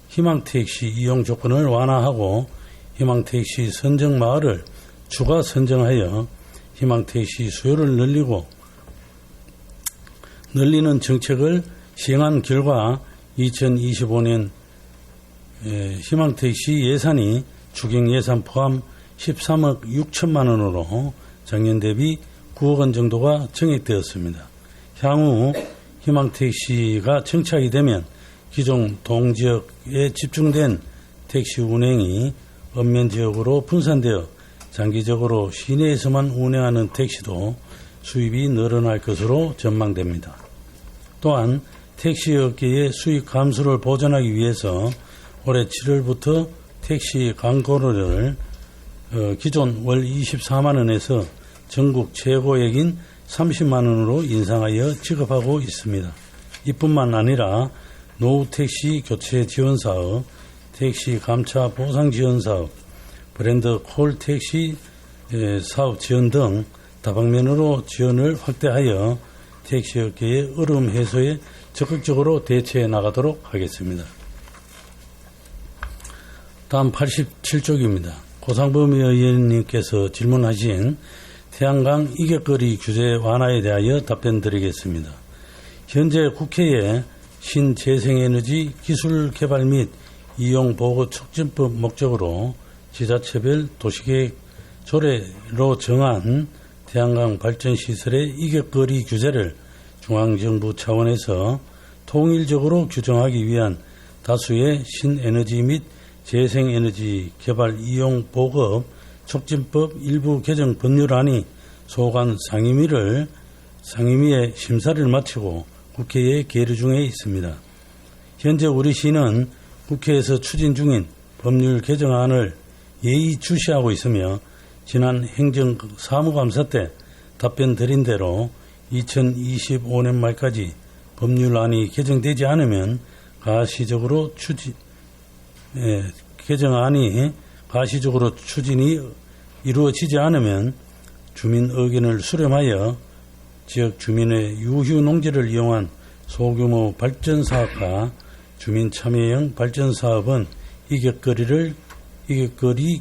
희망택시 이용 조건을 완화하고 희망택시 선정 마을을 추가 선정하여 희망택시 수요를 늘리는 정책을 시행한 결과 2025년 희망택시 예산이 추경 예산 포함 13억 6천만 원으로 작년 대비 9억 원 정도가 증액되었습니다. 향후 희망택시가 정착이 되면 기존 동지역에 집중된 택시 운행이 읍면 지역으로 분산되어 장기적으로 시내에서만 운행하는 택시도 수입이 늘어날 것으로 전망됩니다. 또한 택시업계의 수익 감소를 보전하기 위해서 올해 7월부터 택시 광고료를 기존 월 24만 원에서 전국 최고액인 30만 원으로 인상하여 지급하고 있습니다. 이뿐만 아니라 노후 택시 교체 지원 사업, 택시 감차 보상 지원 사업, 브랜드 콜 택시 사업 지원 등 다방면으로 지원을 확대하여 택시업계의 어려움 해소에 적극적으로 대처해 나가도록 하겠습니다. 다음 87쪽입니다. 고상범 의원님께서 질문하신 태양광 이격거리 규제 완화에 대하여 답변드리겠습니다. 현재 국회에 신재생에너지 기술 개발 및 이용 보호 촉진법 목적으로 지자체별 도시계획 조례로 정한 태양광 발전시설의 이격거리 규제를 중앙정부 차원에서 통일적으로 규정하기 위한 다수의 신에너지 및 재생에너지 개발 이용 보급 촉진법 일부 개정 법률안이 소관 상임위의 심사를 마치고 국회에 계류 중에 있습니다. 현재 우리 시는 국회에서 추진 중인 법률 개정안을 예의주시하고 있으며 지난 행정사무감사 때 답변 드린 대로 2025년 말까지 법률안이 개정되지 않으면 개정안이 가시적으로 추진이 이루어지지 않으면 주민 의견을 수렴하여 지역 주민의 유휴 농지를 이용한 소규모 발전 사업과 주민 참여형 발전 사업은 이격거리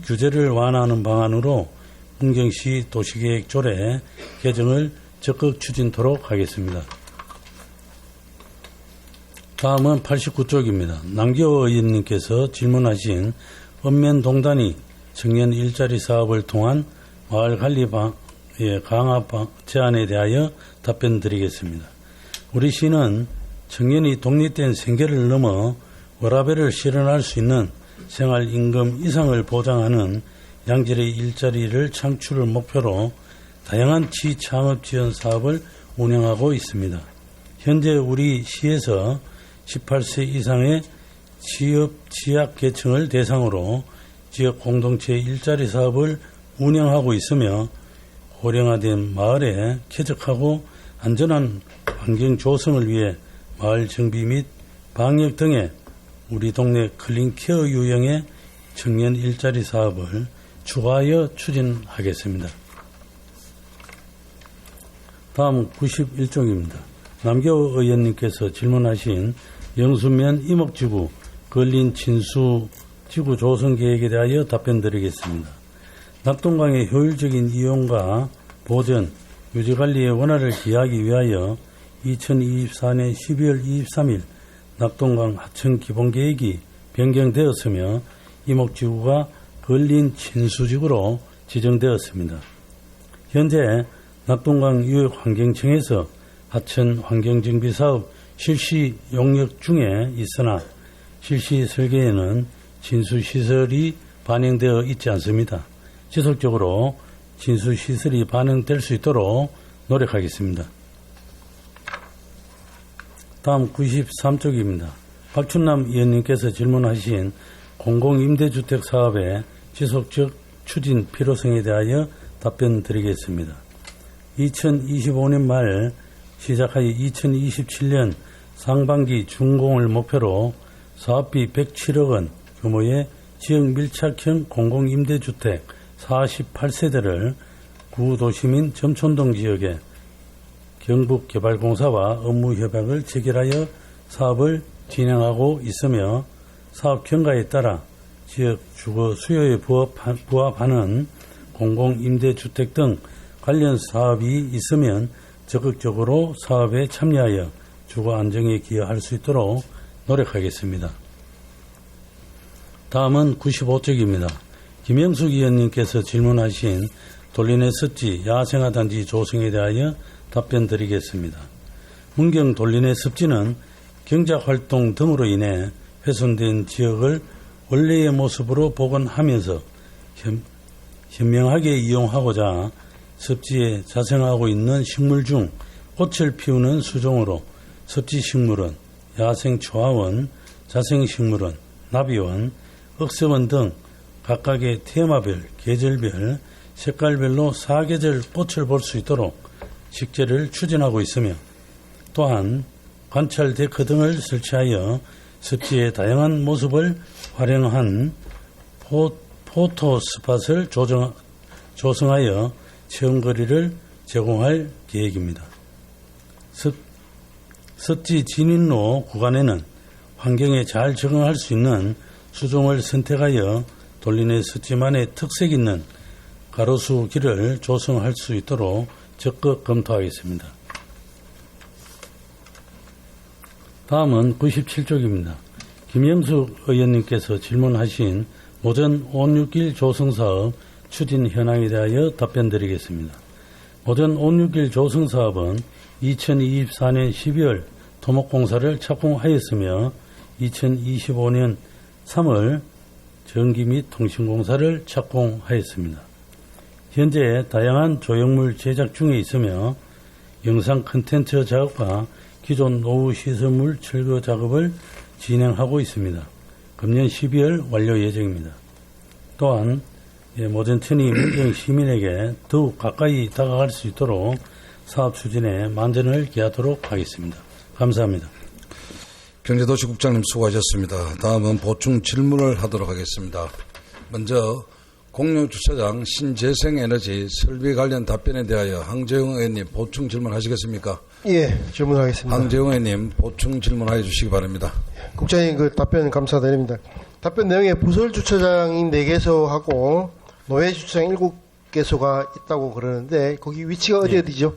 규제를 완화하는 방안으로 문경시 도시계획 조례 개정을 적극 추진토록 하겠습니다. 다음은 89쪽입니다. 남기호 의원님께서 질문하신 읍면동단위 청년 일자리 사업을 통한 마을관리 강화 제안에 대하여 답변드리겠습니다. 우리 시는 청년이 독립된 생계를 넘어 워라밸을 실현할 수 있는 생활임금 이상을 보장하는 양질의 일자리를 창출을 목표로 다양한 취창업 지원 사업을 운영하고 있습니다. 현재 우리 시에서 18세 이상의 취약 계층을 대상으로 지역 공동체 일자리 사업을 운영하고 있으며 고령화된 마을에 쾌적하고 안전한 환경 조성을 위해 마을 정비 및 방역 등의 우리 동네 클린케어 유형의 청년 일자리 사업을 추가하여 추진하겠습니다. 다음 91쪽입니다. 남기호 의원님께서 질문하신 영수면 이목지구 근린 친수 지구 조성 계획에 대하여 답변드리겠습니다. 낙동강의 효율적인 이용과 보전, 유지관리의 원활을 기하기 위하여 2024년 12월 23일 낙동강 하천 기본계획이 변경되었으며 이목지구가 근린 친수지구로 지정되었습니다. 현재 낙동강 유역환경청에서 하천 환경정비사업 실시 용역 중에 있으나 실시 설계에는 진수시설이 반영되어 있지 않습니다. 지속적으로 진수시설이 반영될 수 있도록 노력하겠습니다. 다음 93쪽입니다. 박춘남 의원님께서 질문하신 공공임대주택 사업의 지속적 추진 필요성에 대하여 답변드리겠습니다. 2025년 말 시작하여 2027년 상반기 준공을 목표로 사업비 107억 원 규모의 지역 밀착형 공공임대주택 48세대를 구도시민 점촌동 지역에 경북개발공사와 업무협약을 체결하여 사업을 진행하고 있으며 사업 경과에 따라 지역 주거 수요에 부합하는 공공임대주택 등 관련 사업이 있으면 적극적으로 사업에 참여하여 주거 안정에 기여할 수 있도록 노력하겠습니다. 다음은 95쪽입니다. 김영숙 의원님께서 질문하신 돌리네 습지 야생화단지 조성에 대하여 답변드리겠습니다. 문경 돌리네 습지는 경작활동 등으로 인해 훼손된 지역을 원래의 모습으로 복원하면서 현명하게 이용하고자 습지에 자생하고 있는 식물 중 꽃을 피우는 수종으로 습지식물원, 야생초화원, 자생식물원, 나비원, 억새원 등 각각의 테마별, 계절별, 색깔별로 사계절 꽃을 볼 수 있도록 식재를 추진하고 있으며 또한 관찰 데크 등을 설치하여 습지의 다양한 모습을 활용한 포토 스팟을 조성하여 체험거리를 제공할 계획입니다. 습지 진입로 구간에는 환경에 잘 적응할 수 있는 수종을 선택하여 돌리네 습지만의 특색 있는 가로수 길을 조성할 수 있도록 적극 검토하겠습니다. 다음은 97쪽입니다. 김영숙 의원님께서 질문하신 모전 561 조성사업 추진 현황에 대하여 답변드리겠습니다. 모전 561 조성사업은 2024년 12월 토목공사를 착공하였으며 2025년 3월 전기 및 통신공사를 착공하였습니다. 현재 다양한 조형물 제작 중에 있으며 영상 콘텐츠 작업과 기존 노후 시설물 철거 작업을 진행하고 있습니다. 금년 12월 완료 예정입니다. 또한 모전천이 문경 시민에게 더욱 가까이 다가갈 수 있도록 사업 추진에 만전을 기하도록 하겠습니다. 감사합니다. 경제도시국장님 수고하셨습니다. 다음은 보충 질문을 하도록 하겠습니다. 먼저 공용주차장 신재생에너지 설비 관련 답변에 대하여 황재웅 의원님 보충 질문하시겠습니까? 예, 질문하겠습니다. 황재웅 의원님 보충 질문해 주시기 바랍니다. 국장님 그 답변 감사드립니다. 답변 내용에 부설 주차장이 4개소하고 노예 주차장 7개소가 있다고 그러는데 거기 위치가 어디죠?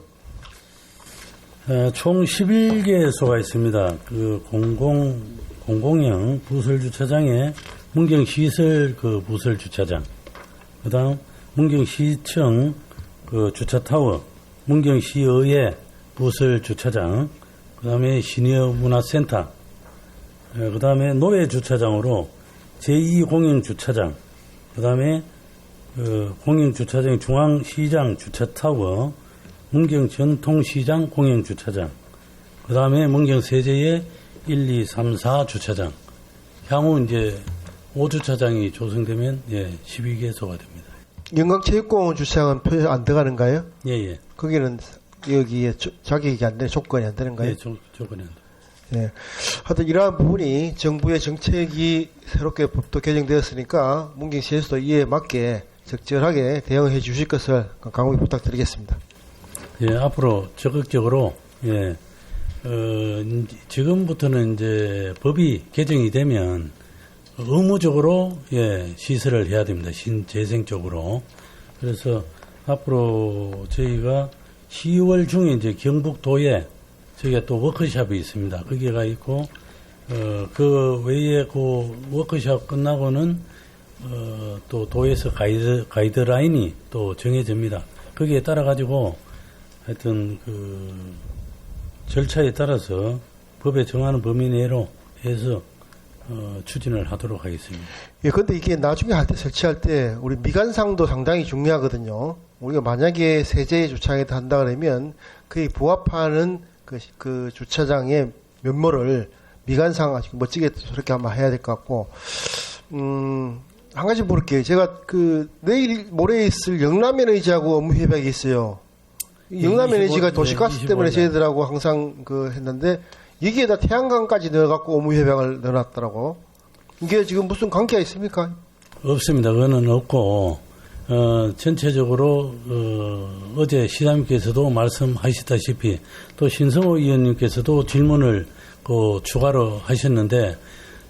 총 11개소가 있습니다. 그 공공형 부설 주차장에 문경시설 그 부설 주차장, 그다음 문경시청 그 주차타워, 문경시의회 부설 주차장, 그다음에 시니어 문화센터, 그다음에 노예 주차장으로 제2공영 주차장, 그다음에 공영 주차장 중앙시장 주차타워, 문경 전통시장 공영 주차장, 그다음에 문경 세제의 1, 2, 3, 4 주차장. 향후 이제 5주차장이 조성되면 12개소가 됩니다. 영광체육공원 주차장은 표시 안 들어가는가요? 예. 거기는 여기에 자격이 안 되는 조건이 안 되는가요? 예, 조건이 안 됩니다. 네. 하여튼 이러한 부분이 정부의 정책이 새롭게 법도 개정되었으니까 문경시에서도 이에 맞게 적절하게 대응해 주실 것을 강하게 부탁드리겠습니다. 예, 앞으로 적극적으로 지금부터는 이제 법이 개정이 되면 의무적으로 시설을 해야 됩니다. 신재생적으로. 그래서 앞으로 저희가 10월 중에 이제 경북도에 저희가 또 워크숍이 있습니다. 거기가 있고 그 외에 그 워크숍 끝나고는 또 도에서 가이드라인이 또 정해집니다. 거기에 따라 가지고 하여튼 그 절차에 따라서 법에 정하는 범위 내로 해서 추진을 하도록 하겠습니다. 예, 근데 이게 나중에 할 때 설치할 때 우리 미관상도 상당히 중요하거든요. 우리가 만약에 세제의 주차장에다 한다 그러면 그에 부합하는 그 주차장의 면모를 미관상 아주 멋지게 저렇게 한번 해야 될 것 같고, 한 가지 물을게요. 제가 내일 모레 있을 영남에너지하고 업무 협약이 있어요. 영남에너지가 도시가스 때문에 저희들하고 항상 했는데, 여기에다 태양광까지 넣어갖고 업무 협약을 넣어놨더라고. 이게 지금 무슨 관계가 있습니까? 없습니다. 그거는 없고, 전체적으로, 어제 시장님께서도 말씀하셨다시피, 또 신성호 의원님께서도 질문을 추가로 하셨는데,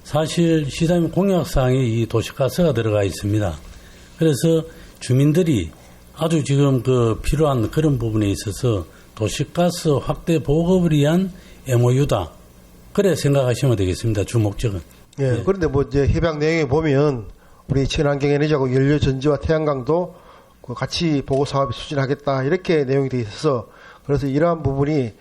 사실 시장님 공약사항에 이 도시가스가 들어가 있습니다. 그래서 주민들이 아주 지금 필요한 그런 부분에 있어서 도시가스 확대 보급을 위한 MOU다. 그래 생각하시면 되겠습니다. 주 목적은. 예. 그런데 이제 협약 내용에 보면 우리 친환경에너지하고 연료전지와 태양광도 같이 보고 사업에 추진하겠다. 이렇게 내용이 되어 있어서 그래서 이러한 부분이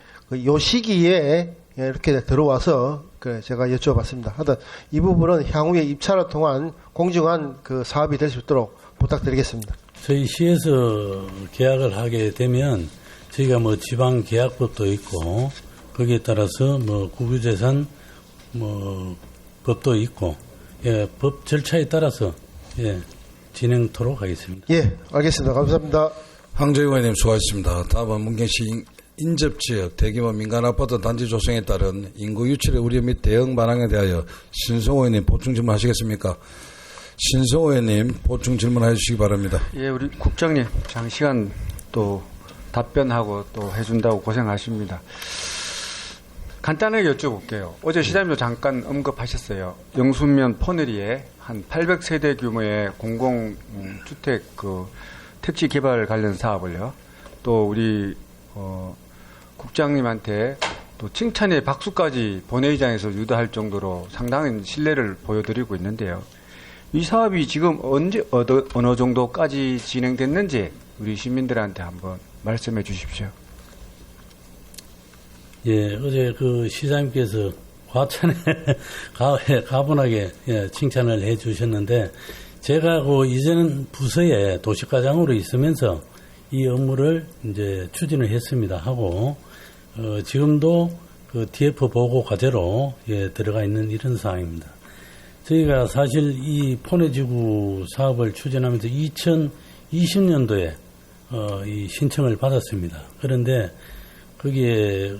요 시기에 이렇게 들어와서 제가 여쭤봤습니다. 하여튼 이 부분은 향후에 입찰을 통한 공정한 사업이 될 수 있도록 부탁드리겠습니다. 저희 시에서 계약을 하게 되면 저희가 지방 계약법도 있고 거기에 따라서 국유재산 법도 있고 법 절차에 따라서 진행토록 하겠습니다. 예, 알겠습니다. 감사합니다. 황정희 의원님 수고하셨습니다. 다음은 문경시 인접지역 대규모 민간 아파트 단지 조성에 따른 인구 유출의 우려 및 대응 반항에 대하여 신성호 의원님 보충 질문하시겠습니까? 신성호 의원님 보충 질문해 주시기 바랍니다. 예, 우리 국장님 장시간 또 답변하고 또 해준다고 고생하십니다. 간단하게 여쭤볼게요. 어제 시장님도 잠깐 언급하셨어요. 영순면 포내리에 한 800세대 규모의 공공주택 그 택지 개발 관련 사업을요. 또 우리 국장님한테 또 칭찬의 박수까지 본회의장에서 유도할 정도로 상당한 신뢰를 보여드리고 있는데요. 이 사업이 지금 어느 정도까지 진행됐는지 우리 시민들한테 한번 말씀해 주십시오. 예, 어제 그 시장님께서 과찬에 가분하게 칭찬을 해 주셨는데, 제가 그 이전 부서에 도시과장으로 있으면서 이 업무를 이제 추진을 했습니다. 하고, 지금도 그 TF 보고 과제로 들어가 있는 이런 상황입니다. 저희가 사실 이 포내지구 사업을 추진하면서 2020년도에 이 신청을 받았습니다. 그런데 거기에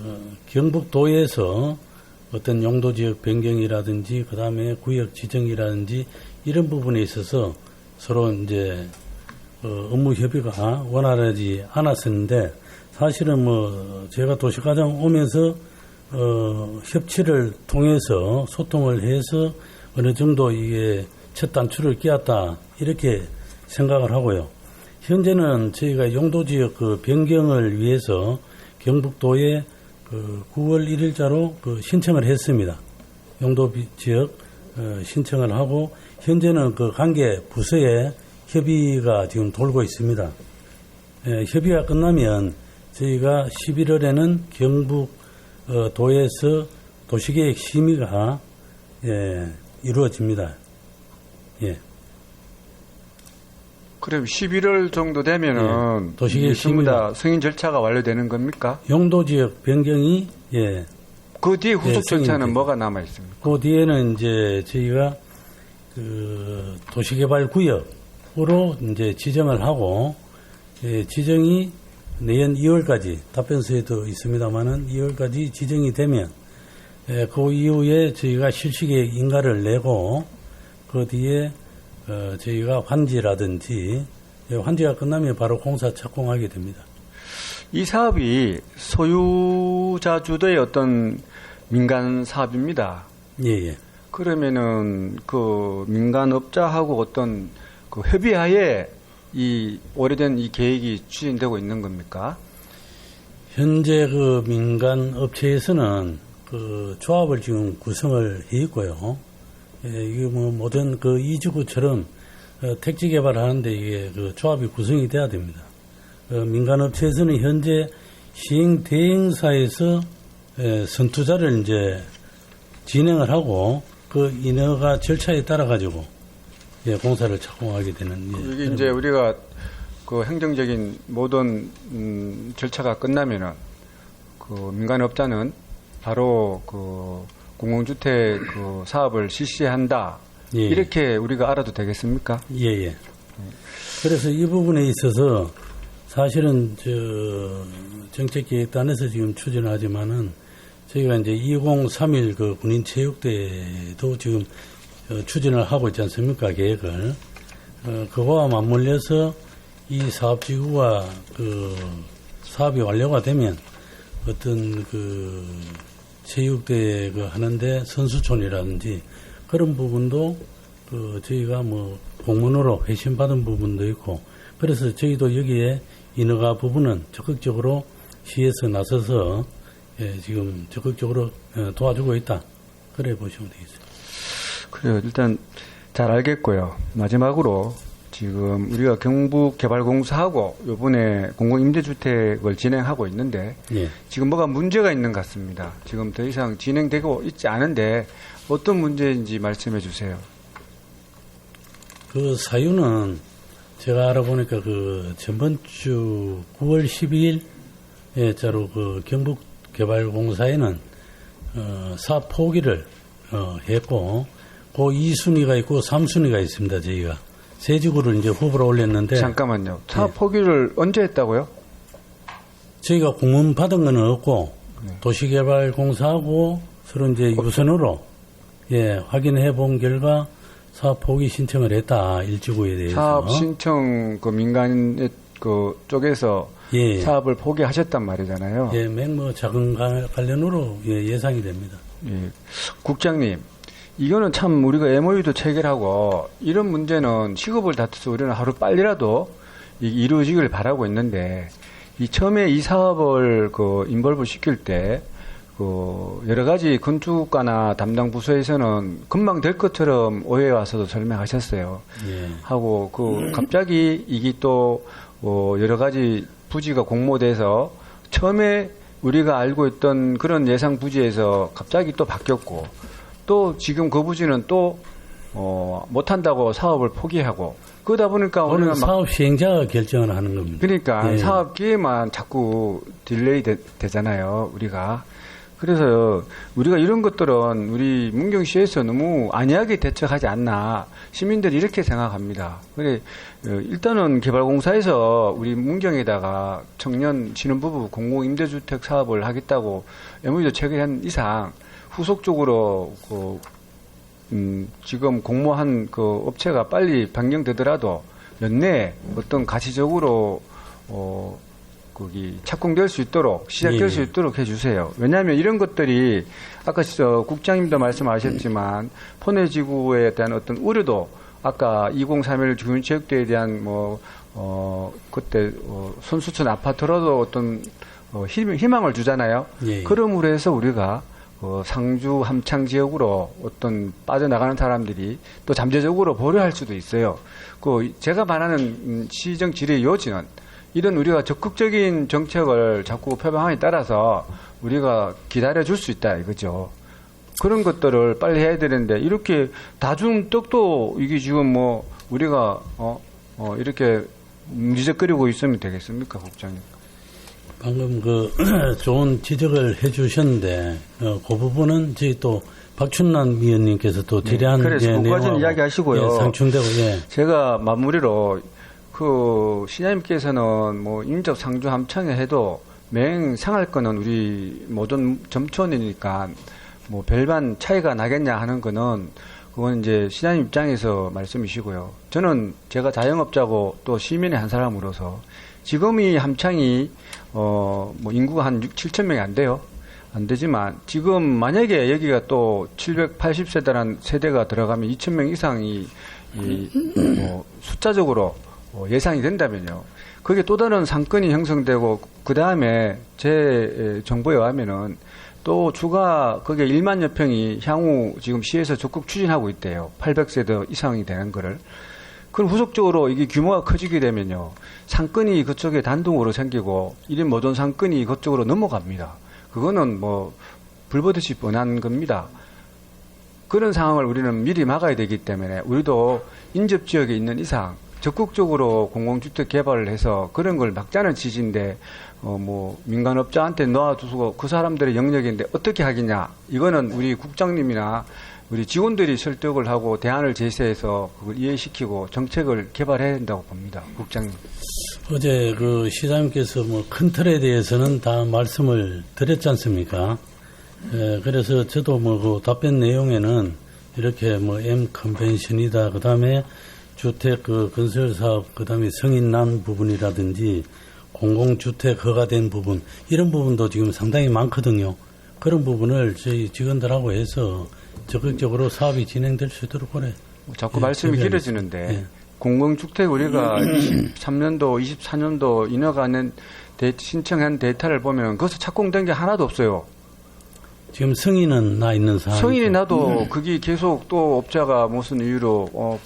경북도에서 어떤 용도지역 변경이라든지 그 다음에 구역 지정이라든지 이런 부분에 있어서 서로 이제 업무 협의가 원활하지 않았었는데, 사실은 뭐 제가 도시과장 오면서 협치를 통해서 소통을 해서 어느 정도 이게 첫 단추를 끼웠다 이렇게 생각을 하고요. 현재는 저희가 용도지역 그 변경을 위해서 경북도에 그 9월 1일자로 그 신청을 했습니다. 용도지역 신청을 하고 현재는 그 관계 부서에 협의가 지금 돌고 있습니다. 협의가 끝나면 저희가 11월에는 경북도에서 도시계획 심의가 이루어집니다. 예. 그럼 11월 정도 되면은 도시계획 전부 다 승인 절차가 완료되는 겁니까? 용도지역 변경이 그 뒤에 후속 절차는 승인이 뭐가 남아 있습니까? 그 뒤에는 이제 저희가 그 도시개발 구역으로 이제 지정을 하고 지정이 내년 2월까지 답변서에도 있습니다만은 2월까지 지정이 되면 그 이후에 저희가 실시계획 인가를 내고 그 뒤에 저희가 환지라든지 환지가 끝나면 바로 공사 착공하게 됩니다. 이 사업이 소유자 주도의 어떤 민간 사업입니다. 예. 그러면은 그 민간업자하고 어떤 그 협의하에 이 오래된 이 계획이 추진되고 있는 겁니까? 현재 그 민간 업체에서는 그 조합을 지금 구성을 해 있고요. 이게 뭐 모든 그 이주구처럼 택지 개발하는데 이게 그 조합이 구성이 돼야 됩니다. 민간 업체에서는 현재 시행 대행사에서 선투자를 이제 진행을 하고 그 인허가 절차에 따라 가지고 공사를 착공하게 되는. 이게 이제 우리가 그 행정적인 모든 절차가 끝나면은 그 민간업자는 바로 그 공공주택 그 사업을 실시한다. 이렇게 우리가 알아도 되겠습니까? 예. 그래서 이 부분에 있어서 사실은 정책기획단에서 지금 추진하지만은 저희가 이제 2031 그 군인체육대도 지금 추진을 하고 있지 않습니까? 계획을. 그거와 맞물려서 이 사업지구가 그 사업이 완료가 되면 어떤 그 체육대회 그 하는데 선수촌이라든지 그런 부분도 그 저희가 뭐 공문으로 회신받은 부분도 있고, 그래서 저희도 여기에 인허가 부분은 적극적으로 시에서 나서서 지금 적극적으로 도와주고 있다. 그래 보시면 되겠습니다. 그래요. 일단 잘 알겠고요. 마지막으로 지금 우리가 경북개발공사하고 이번에 공공임대주택을 진행하고 있는데 지금 뭐가 문제가 있는 것 같습니다. 지금 더 이상 진행되고 있지 않은데 어떤 문제인지 말씀해 주세요. 그 사유는 제가 알아보니까 그 전번 주 9월 12일자로 그 경북개발공사에는 사업 포기를 했고, 그 2순위가 있고 3순위가 있습니다. 저희가 세 지구를 이제 후보로 올렸는데 잠깐만요. 사업 포기를 언제 했다고요? 저희가 공문 받은 건 없고 도시개발공사하고 서로 이제 유선으로 확인해 본 결과 사업 포기 신청을 했다. 1지구에 대해서. 사업 신청 그 민간 그 쪽에서 사업을 포기하셨단 말이잖아요. 예, 맹모 자금 관련으로 예상이 됩니다. 예. 국장님, 이거는 참 우리가 MOU도 체결하고 이런 문제는 시급을 다투서 우리는 하루 빨리라도 이루어지길 바라고 있는데 이 처음에 이 사업을 그 인볼브 시킬 때 그 여러 가지 건축가나 담당 부서에서는 금방 될 것처럼 오해 와서도 설명하셨어요. 하고 그 갑자기 이게 또 여러 가지 부지가 공모돼서 처음에 우리가 알고 있던 그런 예상 부지에서 갑자기 또 바뀌었고 또 지금 그 부지는 또 못한다고 사업을 포기하고 그러다 보니까 우리가 사업 시행자가 결정을 하는 겁니다. 그러니까 사업 기회만 자꾸 딜레이 되잖아요. 우리가. 그래서 우리가 이런 것들은 우리 문경시에서 너무 안이하게 대처하지 않나 시민들이 이렇게 생각합니다. 그래 일단은 개발공사에서 우리 문경에다가 청년 신혼부부 공공임대주택 사업을 하겠다고 MOU도 체결한 이상 후속적으로 지금 공모한 그 업체가 빨리 변경되더라도 연내에 어떤 가시적으로 거기 착공될 수 있도록 시작될 수 있도록 해주세요. 왜냐하면 이런 것들이 아까 국장님도 말씀하셨지만 포내지구에 대한 어떤 우려도 아까 2031 주민체육대에 대한 그때 선수촌 아파트로도 어떤 희망을 주잖아요. 그러므로 해서 우리가 상주 함창 지역으로 어떤 빠져나가는 사람들이 또 잠재적으로 보류할 수도 있어요. 제가 말하는 시정 질의 요지는 이런 우리가 적극적인 정책을 자꾸 표방함에 따라서 우리가 기다려줄 수 있다 이거죠. 그런 것들을 빨리 해야 되는데 이렇게 다중 떡도 이게 지금 우리가 이렇게 미적거리고 있으면 되겠습니까, 국장님? 방금 좋은 지적을 해주셨는데 그 부분은 저희 또 박춘남 위원님께서 또 질의한 그래서 그까지는 이야기하시고요. 상충되고 제가 마무리로 시장님께서는 인접 상주 함창에 해도 맹 상할 거는 우리 모든 점촌이니까 별반 차이가 나겠냐 하는 거는 그건 이제 시장님 입장에서 말씀이시고요. 저는 제가 자영업자고 또 시민의 한 사람으로서 지금 이 함창이 인구가 한 7천 명이 안 돼요. 안 되지만 지금 만약에 여기가 또 780세대란 세대가 들어가면 2천 명 이상이 숫자적으로 예상이 된다면요. 그게 또 다른 상권이 형성되고 그 다음에 제 정보에 의하면은 또 추가 그게 1만여 평이 향후 지금 시에서 적극 추진하고 있대요. 800세대 이상이 되는 거를. 그럼 후속적으로 이게 규모가 커지게 되면요. 상권이 그쪽에 단독으로 생기고 1인 모든 상권이 그쪽으로 넘어갑니다. 그거는 불보듯이 뻔한 겁니다. 그런 상황을 우리는 미리 막아야 되기 때문에 우리도 인접 지역에 있는 이상 적극적으로 공공주택 개발을 해서 그런 걸 막자는 취지인데 민간업자한테 놓아두고 그 사람들의 영역인데 어떻게 하겠냐. 이거는 우리 국장님이나 우리 직원들이 설득을 하고 대안을 제시해서 그걸 이해시키고 정책을 개발해야 된다고 봅니다. 국장님. 어제 시장님께서 큰 틀에 대해서는 다 말씀을 드렸지 않습니까? 그래서 저도 그 답변 내용에는 이렇게 M 컨벤션이다. 그 다음에 주택 건설 사업, 그 다음에 성인난 부분이라든지 공공주택 허가된 부분, 이런 부분도 지금 상당히 많거든요. 그런 부분을 저희 직원들하고 해서 적극적으로 사업이 진행될 수 있도록 그래. 자꾸 말씀이 길어지는데 공공주택 우리가 23년도, 24년도 인허가는 신청한 데이터를 보면 거기서 착공된 게 하나도 없어요. 지금 승인은 나 있는 상황. 승인이 나도 그게 계속 또 업자가 무슨 이유로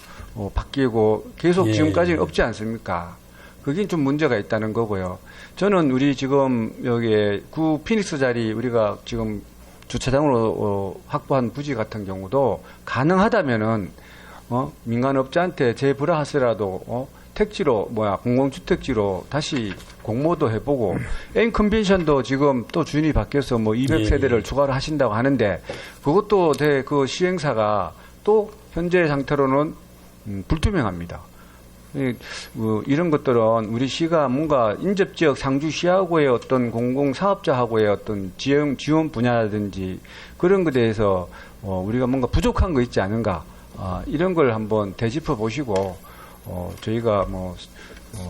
바뀌고 계속 지금까지는 없지 않습니까? 그게 좀 문제가 있다는 거고요. 저는 우리 지금 여기 구 피닉스 자리 우리가 지금 주차장으로 확보한 부지 같은 경우도 가능하다면은 민간업자한테 재불허하더라도 택지로 공공주택지로 다시 공모도 해보고 M 컨벤션도 지금 또 주인이 바뀌어서 200세대를 추가로 하신다고 하는데 그것도 그 시행사가 또 현재 상태로는 불투명합니다. 이런 것들은 우리 시가 뭔가 인접지역 상주시하고의 어떤 공공사업자하고의 어떤 지원 분야라든지 그런 것에 대해서 우리가 뭔가 부족한 거 있지 않은가, 이런 걸 한번 되짚어 보시고 저희가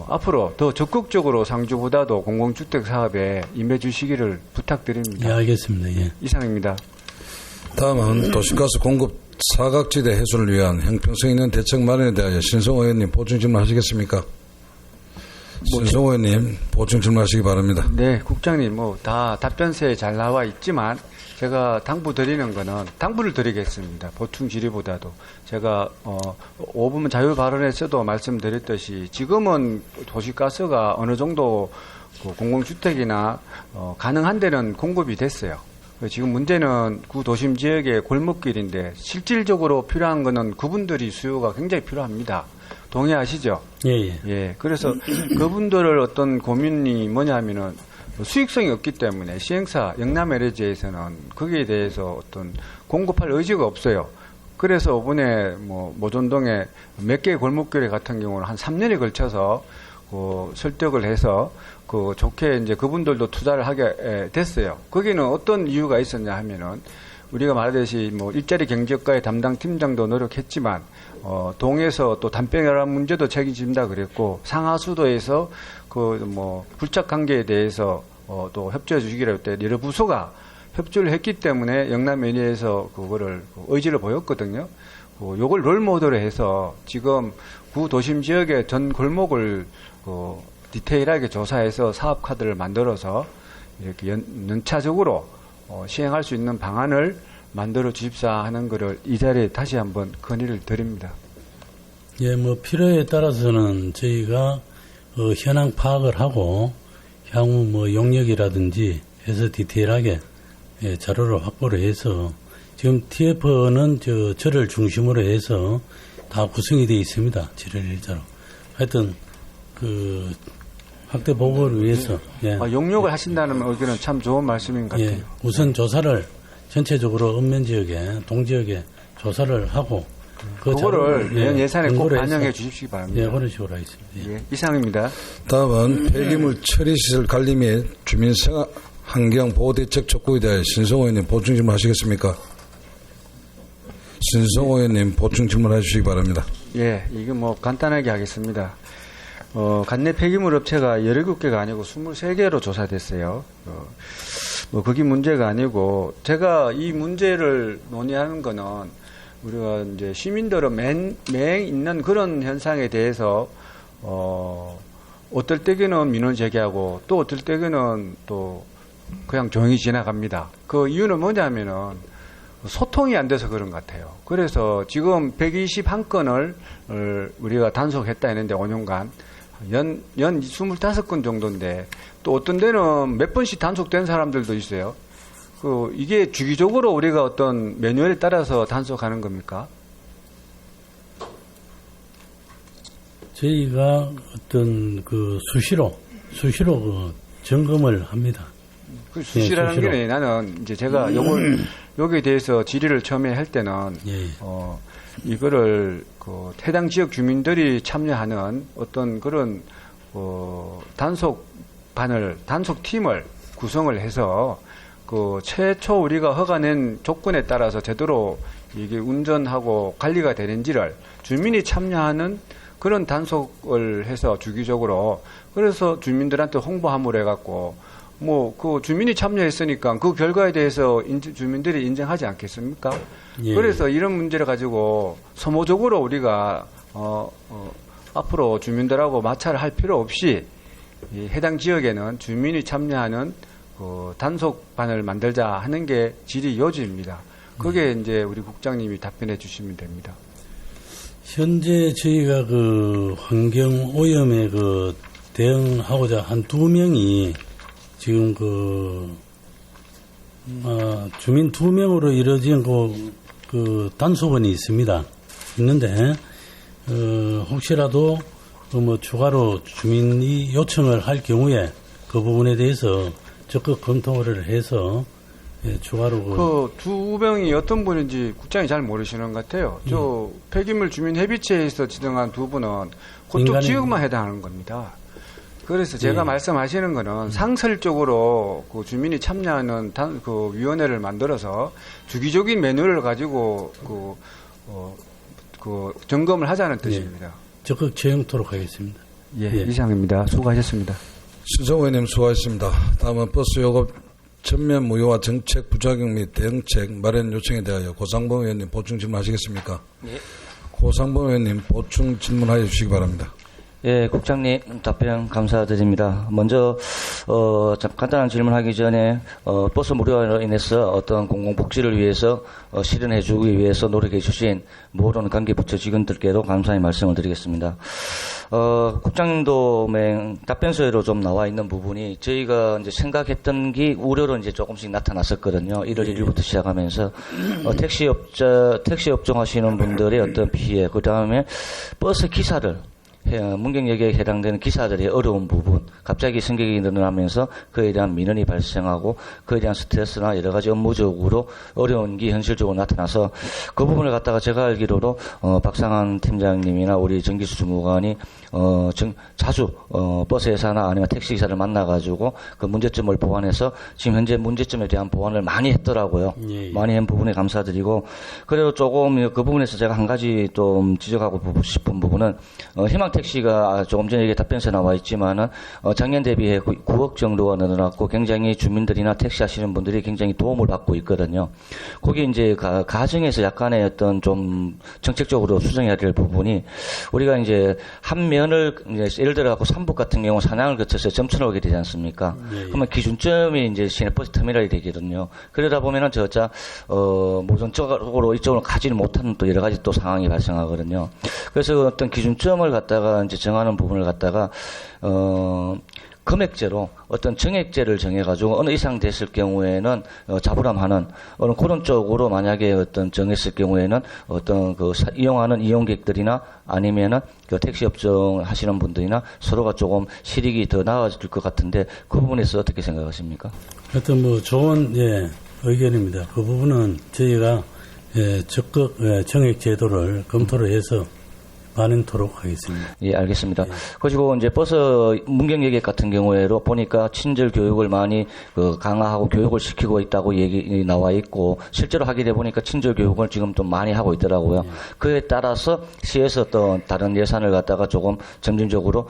앞으로 더 적극적으로 상주보다도 공공주택 사업에 임해 주시기를 부탁드립니다. 예, 알겠습니다. 예. 이상입니다. 다음은 도시가스 공급 사각지대 해소를 위한 형평성 있는 대책 마련에 대하여 신성호 의원님 보충 질문하시겠습니까? 신성호 의원님 보충 질문하시기 바랍니다. 네, 국장님 다 답변서에 잘 나와 있지만 제가 당부를 드리겠습니다. 보충 질의보다도 제가 5분 자유 발언에서도 말씀드렸듯이 지금은 도시가스가 어느 정도 공공주택이나 가능한 데는 공급이 됐어요. 지금 문제는 구도심 지역의 골목길인데 실질적으로 필요한 거는 그분들이 수요가 굉장히 필요합니다. 동의하시죠? 예. 그래서 그분들을 어떤 고민이 뭐냐면은 수익성이 없기 때문에 시행사 영남 LG에서는 거기에 대해서 어떤 공급할 의지가 없어요. 그래서 이번에 모존동에 몇 개의 골목길 같은 경우는 한 3년에 걸쳐서 설득을 해서 좋게 이제 그분들도 투자를 하게 됐어요. 거기는 어떤 이유가 있었냐 하면은 우리가 말하듯이 일자리 경제과의 담당 팀장도 노력했지만 동에서 또 담배결함 문제도 책임진다 그랬고 상하수도에서 불착 관계에 대해서 또 협조해 주시기로 했을 때 여러 부서가 협조를 했기 때문에 영남 애니에서 그거를 의지를 보였거든요. 요걸 롤모델을 해서 지금 구도심 지역의 전 골목을 디테일하게 조사해서 사업 카드를 만들어서 이렇게 연차적으로 시행할 수 있는 방안을 만들어 주십사 하는 것을 이 자리에 다시 한번 건의를 드립니다. 예, 필요에 따라서는 저희가 현황 파악을 하고 향후 용역이라든지 해서 디테일하게 자료를 확보를 해서 지금 TF는 저를 중심으로 해서 다 구성이 되어 있습니다. 지를 일자로. 하여튼 확대 보고를 위해서. 예. 용역을 하신다는 의견은 참 좋은 말씀인 것 같아요. 예. 우선 조사를 전체적으로 읍면 지역에 동지역에 조사를 하고 그거를 예산에 꼭 반영해 주십시기 바랍니다. 예, 그런 식으로 하겠습니다. 예, 이상입니다. 다음은 폐기물 처리시설 관리 및 주민생활 환경보호대책 촉구에 대해 신성호 의원님 보충 질문하시겠습니까? 신성호 의원님 보충 질문해 주시기 바랍니다. 예, 이게 간단하게 하겠습니다. 관내 폐기물 업체가 17개가 아니고 23개로 조사됐어요. 그게 문제가 아니고, 제가 이 문제를 논의하는 거는, 우리가 이제 시민들은 맹 있는 그런 현상에 대해서, 어떨 때에는 민원 제기하고, 또 어떨 때에는 또 그냥 조용히 지나갑니다. 그 이유는 뭐냐면은, 소통이 안 돼서 그런 것 같아요. 그래서 지금 121건을 우리가 단속했다 했는데 5년간 연 25건 정도인데 또 어떤 데는 몇 번씩 단속된 사람들도 있어요. 이게 주기적으로 우리가 어떤 매뉴얼에 따라서 단속하는 겁니까? 저희가 어떤 수시로 점검을 합니다. 수시라는 게 나는 이제 제가 여기에 대해서 질의를 처음에 할 때는 이거를 해당 지역 주민들이 참여하는 어떤 그런 단속팀을 구성을 해서 최초 우리가 허가낸 조건에 따라서 제대로 이게 운전하고 관리가 되는지를 주민이 참여하는 그런 단속을 해서 주기적으로 그래서 주민들한테 홍보함을 해갖고 주민이 참여했으니까 그 결과에 대해서 주민들이 인정하지 않겠습니까? 예. 그래서 이런 문제를 가지고 소모적으로 우리가, 앞으로 주민들하고 마찰을 할 필요 없이 해당 지역에는 주민이 참여하는 단속반을 만들자 하는 게 질의 요지입니다. 그게 이제 우리 국장님이 답변해 주시면 됩니다. 현재 저희가 환경 오염에 대응하고자 한 2명이 지금 주민 2명으로 이루어진 단속원이 있는데, 혹시라도 추가로 주민이 요청을 할 경우에 그 부분에 대해서 적극 검토를 해서, 추가로 그 두 명이 어떤 분인지 국장이 잘 모르시는 것 같아요. 저 폐기물 주민 협의체에서 지정한 두 분은 그쪽 인간의- 지역만 해당하는 겁니다. 그래서 제가 말씀하시는 거는 상설적으로 그 주민이 참여하는 그 위원회를 만들어서 주기적인 매뉴얼을 가지고 그 점검을 하자는 뜻입니다. 적극 채용토록 하겠습니다. 이상입니다. 수고하셨습니다. 신성호 의원님 수고하셨습니다. 다음은 버스 요금 전면 무효화 정책 부작용 및 대응책 마련 요청에 대하여 고상범 의원님 보충 질문하시겠습니까? 고상범 의원님 보충 질문하여 주시기 바랍니다. 예, 국장님 답변 감사드립니다. 먼저 참 간단한 질문하기 전에 버스 무료화로 인해서 어떤 공공복지를 위해서 실현해주기 위해서 노력해주신 모든 관계부처 직원들께도 감사의 말씀을 드리겠습니다. 국장님도 답변서에로 좀 나와 있는 부분이 저희가 이제 생각했던 게 우려로 이제 조금씩 나타났었거든요. 1월 1일부터 시작하면서 택시 업종 하시는 분들의 어떤 피해, 그 다음에 버스 기사들. 문경역에 해당되는 기사들의 어려운 부분, 갑자기 승객이 늘어나면서 그에 대한 민원이 발생하고 그에 대한 스트레스나 여러 가지 업무적으로 어려운 게 현실적으로 나타나서 그 부분을 갖다가 제가 알기로도 박상한 팀장님이나 우리 정기수 주무관이 자주 버스 회사나 아니면 택시 기사를 만나가지고 그 문제점을 보완해서 지금 현재 문제점에 대한 보완을 많이 했더라고요. 많이 한 부분에 감사드리고, 그래도 조금 그 부분에서 제가 한 가지 좀 지적하고 싶은 부분은 희망 택시가 조금 전에 이게 답변서에 나와 있지만은 작년 대비해 9억 정도가 늘어났고 굉장히 주민들이나 택시 하시는 분들이 굉장히 도움을 받고 있거든요. 거기 이제 가정에서 약간의 어떤 좀 정책적으로 수정해야 될 부분이, 우리가 이제 한 면을 이제 예를 들어 갖고 삼북 같은 경우 산양을 거쳐서 점천을 오게 되지 않습니까? 그러면 기준점이 이제 시내버스 터미널이 되거든요. 그러다 보면은 모든 쪽으로 이쪽으로 가지를 못하는 또 여러 가지 또 상황이 발생하거든요. 그래서 어떤 기준점을 갖다가 이제 정하는 부분을 갖다가 금액제로 어떤 정액제를 정해가지고 어느 이상 됐을 경우에는 자부람하는 어느 그런 쪽으로 만약에 어떤 정했을 경우에는 어떤 이용하는 이용객들이나 아니면은 택시 업종 하시는 분들이나 서로가 조금 실익이 더 나아질 것 같은데 그 부분에서 어떻게 생각하십니까? 하여튼 좋은 의견입니다. 그 부분은 저희가 적극 정액 제도를 검토를 해서 반영토록 하겠습니다. 예, 알겠습니다. 그리고 이제 버스 문경역에 같은 경우에도 보니까 친절 교육을 많이 강화하고 교육을 시키고 있다고 얘기 나와 있고, 실제로 하게 돼 보니까 친절 교육을 지금 좀 많이 하고 있더라고요. 그에 따라서 시에서 또 다른 예산을 갖다가 조금 점진적으로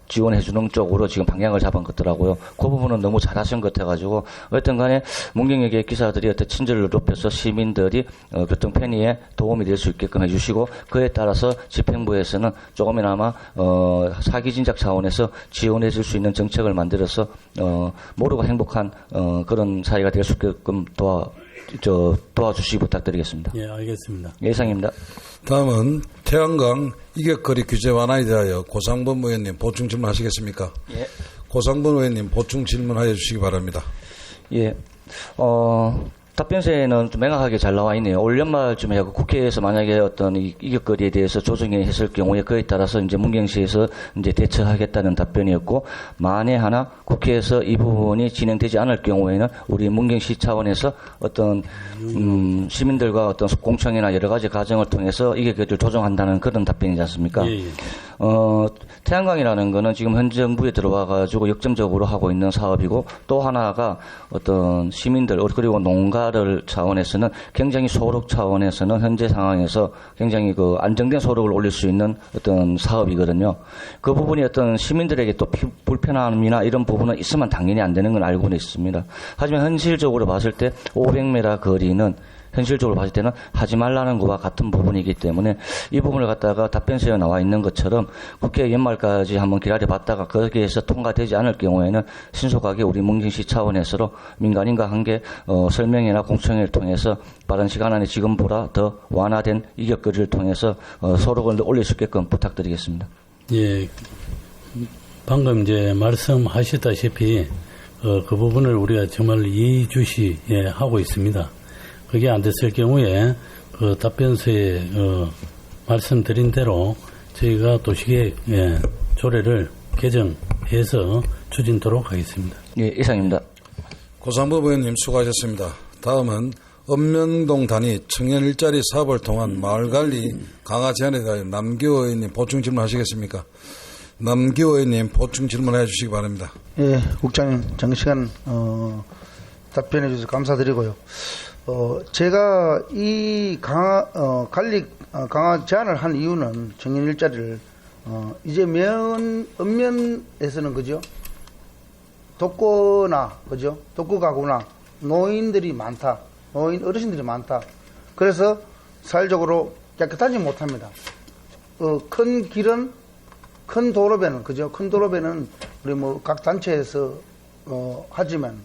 지원해주는 쪽으로 지금 방향을 잡은 것 같더라고요. 그 부분은 너무 잘하신 것 같아가지고, 어떤 간에 문경역의 기사들이 어떤 친절을 높여서 시민들이 교통 편의에 도움이 될 수 있게끔 해주시고, 그에 따라서 집행부에서는 조금이나마 사기 진작 차원에서 지원해 줄 수 있는 정책을 만들어서 모두가 행복한 그런 사회가 될 수 있게끔 도와주시기 부탁드리겠습니다. 예, 알겠습니다. 예, 이상입니다. 다음은 태양광 이격거리 규제 완화에 대하여 고상범 의원님 보충 질문하시겠습니까? 예. 고상범 의원님 보충 질문하여 주시기 바랍니다. 예. 답변서에는 좀 명확하게 잘 나와 있네요. 올 연말쯤에 국회에서 만약에 어떤 이격거리에 대해서 조정이 했을 경우에 그에 따라서 이제 문경시에서 이제 대처하겠다는 답변이었고, 만에 하나 국회에서 이 부분이 진행되지 않을 경우에는 우리 문경시 차원에서 어떤 시민들과 어떤 공청이나 여러 가지 과정을 통해서 이격거리를 조정한다는 그런 답변이지 않습니까? 예. 태양광이라는 거는 지금 현 정부에 들어와 가지고 역점적으로 하고 있는 사업이고, 또 하나가 어떤 시민들 그리고 농가를 차원에서는 굉장히 소득 차원에서는 현재 상황에서 굉장히 안정된 소득을 올릴 수 있는 어떤 사업이거든요. 그 부분이 어떤 시민들에게 또 불편함이나 이런 부분은 있으면 당연히 안 되는 건 알고는 있습니다. 하지만 현실적으로 봤을 때 500m 거리는 현실적으로 봤을 때는 하지 말라는 것과 같은 부분이기 때문에 이 부분을 갖다가 답변서에 나와 있는 것처럼 국회 연말까지 한번 기다려봤다가 거기에서 통과되지 않을 경우에는 신속하게 우리 문경시 차원에서 민간인과 함께 설명회나 공청회를 통해서 빠른 시간 안에 지금보다 더 완화된 이격거리를 통해서 소득을 올릴 수 있게끔 부탁드리겠습니다. 예, 방금 이제 말씀하셨다시피 그 부분을 우리가 정말 예의주시하고 있습니다. 그게 안 됐을 경우에 답변서에 말씀드린 대로 저희가 도시계획 조례를 개정해서 추진토록 하겠습니다. 예, 이상입니다. 고상범 의원님 수고하셨습니다. 다음은 읍명동 단위 청년 일자리 사업을 통한 마을관리 강화 제안에 대하여 남기호 의원님 보충 질문하시겠습니까? 남기호 의원님 보충 질문해 주시기 바랍니다. 예, 국장님 장시간 답변해 주셔서 감사드리고요. 제가 이 관리 강화 제안을 한 이유는 청년 일자리를 이제 읍면에서는 그죠? 독거나 그죠? 독거 가구나 노인들이 많다. 어르신들이 많다. 그래서 사회적으로 깨끗하지 못합니다. 큰 길은 큰 도로배는 그죠? 큰 도로배는 우리 뭐 각 단체에서 하지만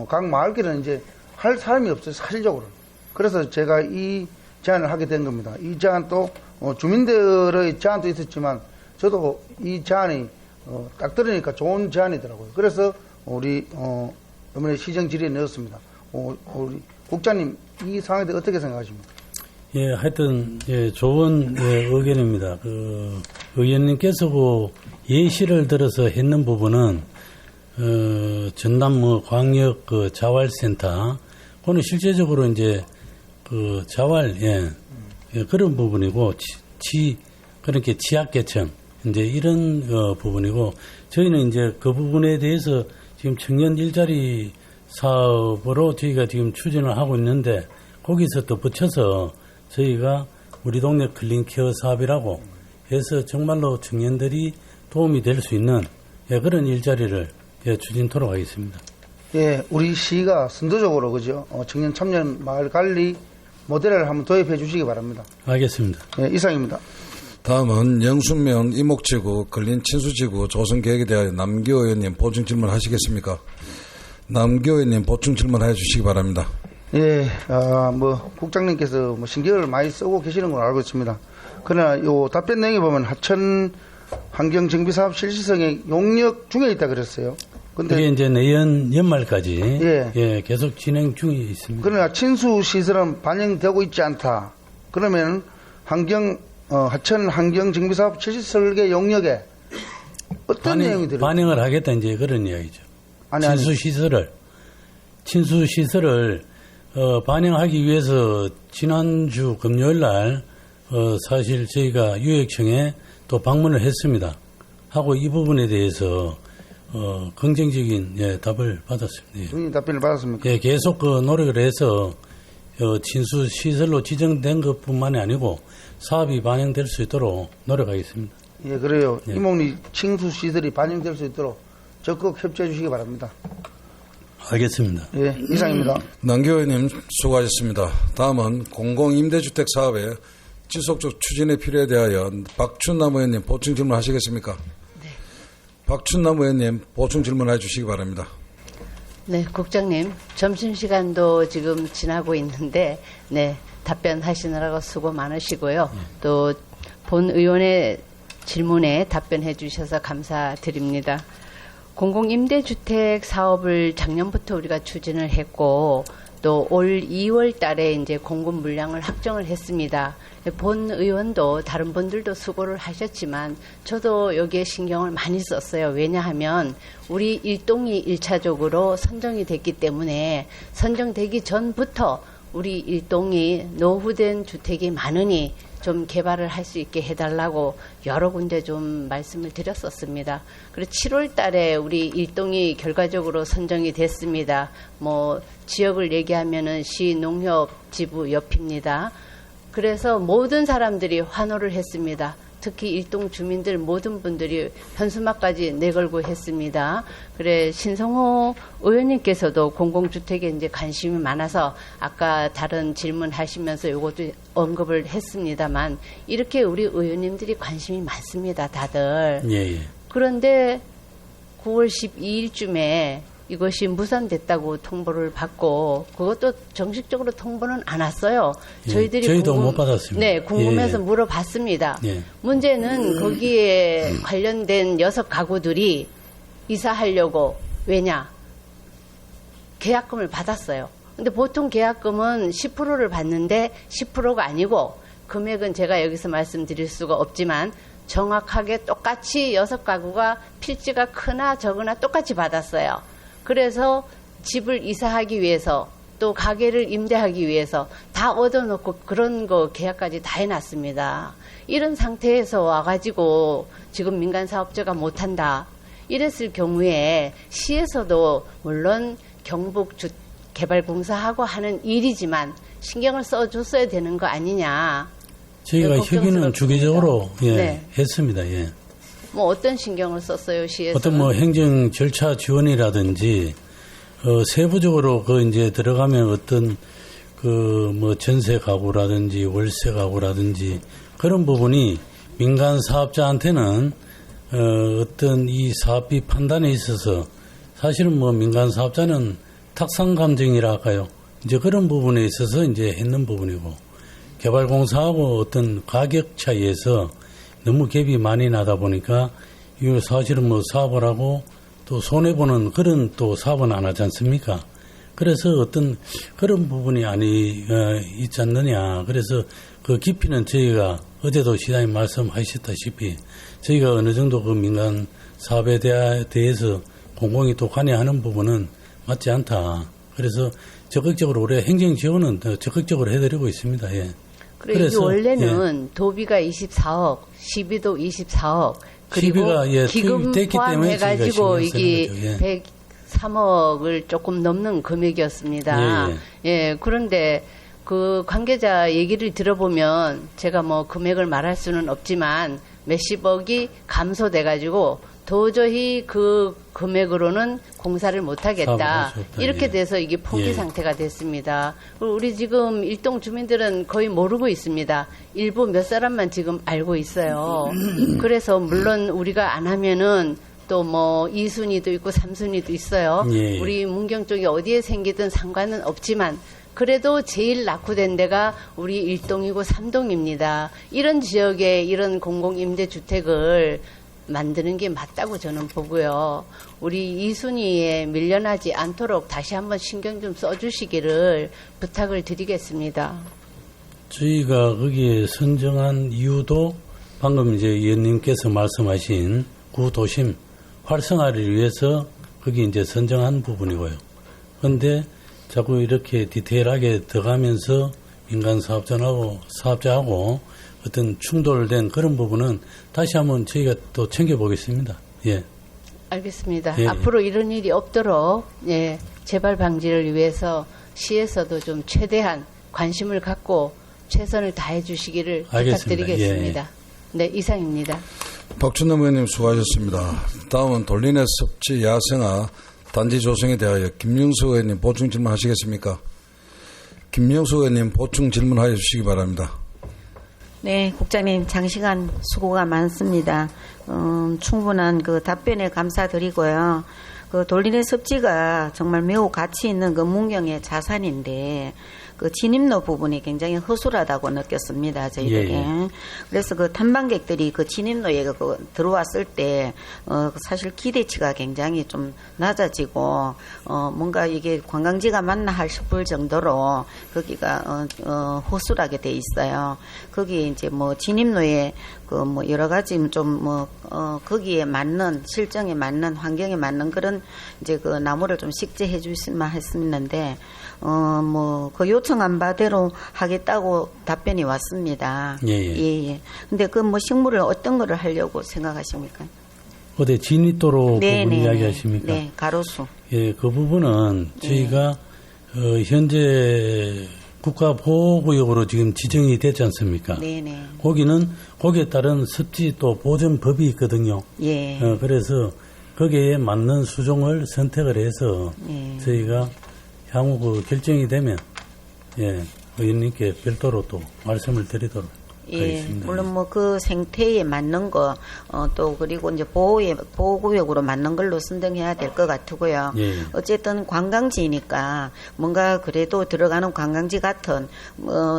각 마을길은 이제 할 사람이 없어요. 사실적으로. 그래서 제가 이 제안을 하게 된 겁니다. 이 제안도 주민들의 제안도 있었지만 저도 이 제안이 딱 들으니까 좋은 제안이더라고요. 그래서 우리 이번에 시정 질의에 넣었습니다. 우리 국장님 이 상황에 대해 어떻게 생각하십니까? 예, 하여튼 좋은 의견입니다. 의원님께서 예시를 들어서 했는 부분은 전남 광역 자활센터 그거는 실제적으로 이제 자활 그런 부분이고 그렇게 취약계층 이제 이런 부분이고 저희는 이제 그 부분에 대해서 지금 청년 일자리 사업으로 저희가 지금 추진을 하고 있는데 거기서 또 붙여서 저희가 우리 동네 클린케어 사업이라고 해서 정말로 청년들이 도움이 될 수 있는 그런 일자리를 추진토록 하겠습니다. 예, 우리 시가 선도적으로 그죠? 청년 참여 마을 관리 모델을 한번 도입해 주시기 바랍니다. 알겠습니다. 예, 이상입니다. 다음은 영순면 이목지구 근린 친수지구 조성 계획에 대하여 남기호 의원님 보충 질문 하시겠습니까? 남기호 의원님 보충 질문해 주시기 바랍니다. 예, 국장님께서 신경을 많이 쓰고 계시는 걸 알고 있습니다. 그러나 요 답변 내용에 보면 하천 환경정비사업 실시성의 용역 중에 있다 그랬어요. 근데 그게 이제 내년 연말까지 계속 진행 중에 있습니다. 그러나 친수 시설은 반영되고 있지 않다. 그러면 하천 환경정비사업 실시 설계 용역에 어떤 내용이 들어요? 반영을 하겠다 이제 그런 이야기죠. 친수 시설을 반영하기 위해서 지난주 금요일 날 사실 저희가 유역청에 또 방문을 했습니다. 하고 이 부분에 대해서 긍정적인 답을 받았습니다. 예. 답변을 받았습니까? 예, 계속 노력을 해서 친수 시설로 지정된 것뿐만이 아니고 사업이 반영될 수 있도록 노력하겠습니다. 예, 그래요. 이목리 친수 시설이 반영될 수 있도록 적극 협조해 주시기 바랍니다. 알겠습니다. 예, 이상입니다. 남기호 의원님 수고하셨습니다. 다음은 공공임대주택 사업의 지속적 추진의 필요에 대하여 박춘남 의원님 보충 질문 하시겠습니까? 네. 박춘남 의원님 보충 질문해 주시기 바랍니다. 네, 국장님. 점심시간도 지금 지나고 있는데, 네, 답변하시느라고 수고 많으시고요. 또 본 의원의 질문에 답변해 주셔서 감사드립니다. 공공임대주택 사업을 작년부터 우리가 추진을 했고, 또 올 2월 달에 이제 공급 물량을 확정을 했습니다. 본 의원도 다른 분들도 수고를 하셨지만 저도 여기에 신경을 많이 썼어요. 왜냐하면 우리 일동이 1차적으로 선정이 됐기 때문에 선정되기 전부터 우리 일동이 노후된 주택이 많으니 좀 개발을 할 수 있게 해달라고 여러 군데 좀 말씀을 드렸었습니다. 그리고 7월 달에 우리 일동이 결과적으로 선정이 됐습니다. 지역을 얘기하면은 시 농협지부 옆입니다. 그래서 모든 사람들이 환호를 했습니다. 특히 일동 주민들 모든 분들이 현수막까지 내걸고 했습니다. 그래 신성호 의원님께서도 공공주택에 이제 관심이 많아서 아까 다른 질문하시면서 이것도 언급을 했습니다만 이렇게 우리 의원님들이 관심이 많습니다. 다들. 예. 그런데 9월 12일쯤에 이것이 무산됐다고 통보를 받고 그것도 정식적으로 통보는 안 왔어요. 저희도 못 받았습니다. 네, 궁금해서 물어봤습니다. 문제는 거기에 관련된 6가구들이 이사하려고 왜냐? 계약금을 받았어요. 근데 보통 계약금은 10%를 받는데 10%가 아니고 금액은 제가 여기서 말씀드릴 수가 없지만 정확하게 똑같이 6가구가 필지가 크나 적으나 똑같이 받았어요. 그래서 집을 이사하기 위해서 또 가게를 임대하기 위해서 다 얻어놓고 그런 거 계약까지 다 해놨습니다. 이런 상태에서 와가지고 지금 민간 사업자가 못한다. 이랬을 경우에 시에서도 물론 경북개발공사하고 하는 일이지만 신경을 써줬어야 되는 거 아니냐. 저희가 협의는 주기적으로 예, 네. 했습니다. 예. 뭐 어떤 신경을 썼어요, 시에서? 어떤 뭐 행정 절차 지원이라든지 세부적으로 그 이제 들어가면 어떤 그 뭐 전세 가구라든지 월세 가구라든지 그런 부분이 민간 사업자한테는 어떤 이 사업비 판단에 있어서 사실은 뭐 민간 사업자는 탁상 감정이라 할까요? 이제 그런 부분에 있어서 이제 했는 부분이고 개발공사하고 어떤 가격 차이에서 너무 갭이 많이 나다 보니까 이거 사실은 뭐 사업을 하고 또 손해보는 그런 또 사업은 안 하지 않습니까? 그래서 어떤 그런 부분이 있지 않느냐. 그래서 그 깊이는 저희가 어제도 시장님 말씀하셨다시피 저희가 어느 정도 그 민간 사업에 대해서 공공이 또 관여하는 부분은 맞지 않다. 그래서 적극적으로 올해 행정 지원은 더 적극적으로 해드리고 있습니다. 예. 그래서 원래는 도비가 24억, 시비도 24억, 그리고 시비가, 예, 기금 투입됐기 때문에 포함해가지고 저희가 이게 신경 쓰는 거죠. 103억을 조금 넘는 금액이었습니다. 예, 그런데 그 관계자 얘기를 들어보면 제가 뭐 금액을 말할 수는 없지만 몇십억이 감소돼가지고 도저히 그 금액으로는 공사를 못하겠다. 이렇게 돼서 이게 포기 상태가 됐습니다. 우리 지금 일동 주민들은 거의 모르고 있습니다. 일부 몇 사람만 지금 알고 있어요. 그래서 물론 우리가 안 하면은 또 뭐 2순위도 있고 3순위도 있어요. 우리 문경 쪽이 어디에 생기든 상관은 없지만 그래도 제일 낙후된 데가 우리 1동이고 3동입니다. 이런 지역에 이런 공공임대주택을 만드는 게 맞다고 저는 보고요. 우리 2순위에 밀려나지 않도록 다시 한번 신경 좀 써주시기를 부탁을 드리겠습니다. 저희가 거기에 선정한 이유도 방금 이제 의원님께서 말씀하신 구도심 활성화를 위해서 거기 이제 선정한 부분이고요. 그런데 자꾸 이렇게 디테일하게 들어가면서 민간 사업자하고 어떤 충돌된 그런 부분은 다시 한번 저희가 또 챙겨보겠습니다. 예. 알겠습니다. 예. 앞으로 이런 일이 없도록 재발 방지를 위해서 시에서도 좀 최대한 관심을 갖고 최선을 다해 주시기를 부탁드리겠습니다. 예. 네, 이상입니다. 박춘남 의원님 수고하셨습니다. 다음은 돌린의 섭지 야생화 단지 조성에 대하여 김영수 의원님 보충 질문하시겠습니까? 김영수 의원님 보충 질문하여 주시기 바랍니다. 네, 국장님 장시간 수고가 많습니다. 충분한 그 답변에 감사드리고요. 그 돌린의 섭지가 정말 매우 가치 있는 그 문경의 자산인데 그 진입로 부분이 굉장히 허술하다고 느꼈습니다. 저희들이. 예. 그래서 그 탐방객들이 그 진입로에 들어왔을 때 사실 기대치가 굉장히 좀 낮아지고 뭔가 이게 관광지가 맞나 싶을 정도로 거기가 허술하게 돼 있어요. 거기 이제 뭐 진입로에 그 뭐 여러 가지 좀 뭐 거기에 맞는 실정에 맞는 환경에 맞는 그런 이제 그 나무를 좀 식재해 주시면 했었는데 뭐 그 요청한 바대로 하겠다고 답변이 왔습니다. 예. 근데 그 뭐 식물을 어떤 거를 하려고 생각하십니까? 어디 진입도로 부분 이야기하십니까? 네, 가로수. 예, 그 부분은 저희가 현재 국가보호구역으로 지금 지정이 됐지 않습니까? 네네. 거기에 따른 습지 또 보존법이 있거든요. 예. 그래서 거기에 맞는 수종을 선택을 해서 저희가 향후 그 결정이 되면 의원님께 별도로 또 말씀을 드리도록 하겠습니다. 물론 뭐 그 생태에 맞는 거 또 그리고 이제 보호구역으로 맞는 걸로 선정해야 될 것 같고요. 어쨌든 관광지니까 뭔가 그래도 들어가는 관광지 같은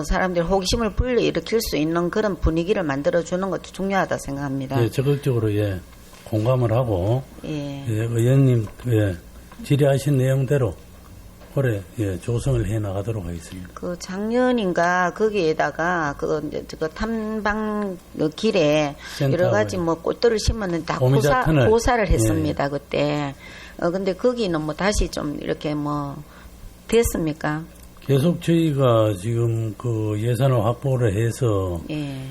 사람들 호기심을 불러일으킬 수 있는 그런 분위기를 만들어주는 것도 중요하다 생각합니다. 예, 적극적으로 공감을 하고 의원님 질의하신 내용대로 올해 조성을 해 나가도록 하겠습니다. 그 작년인가 거기에다가 그 탐방 길에 여러 가지 뭐 꽃들을 심었는데 다 고사를 했습니다. 그때. 근데 거기는 뭐 다시 좀 이렇게 뭐 됐습니까? 계속 저희가 지금 그 예산을 확보를 해서 예.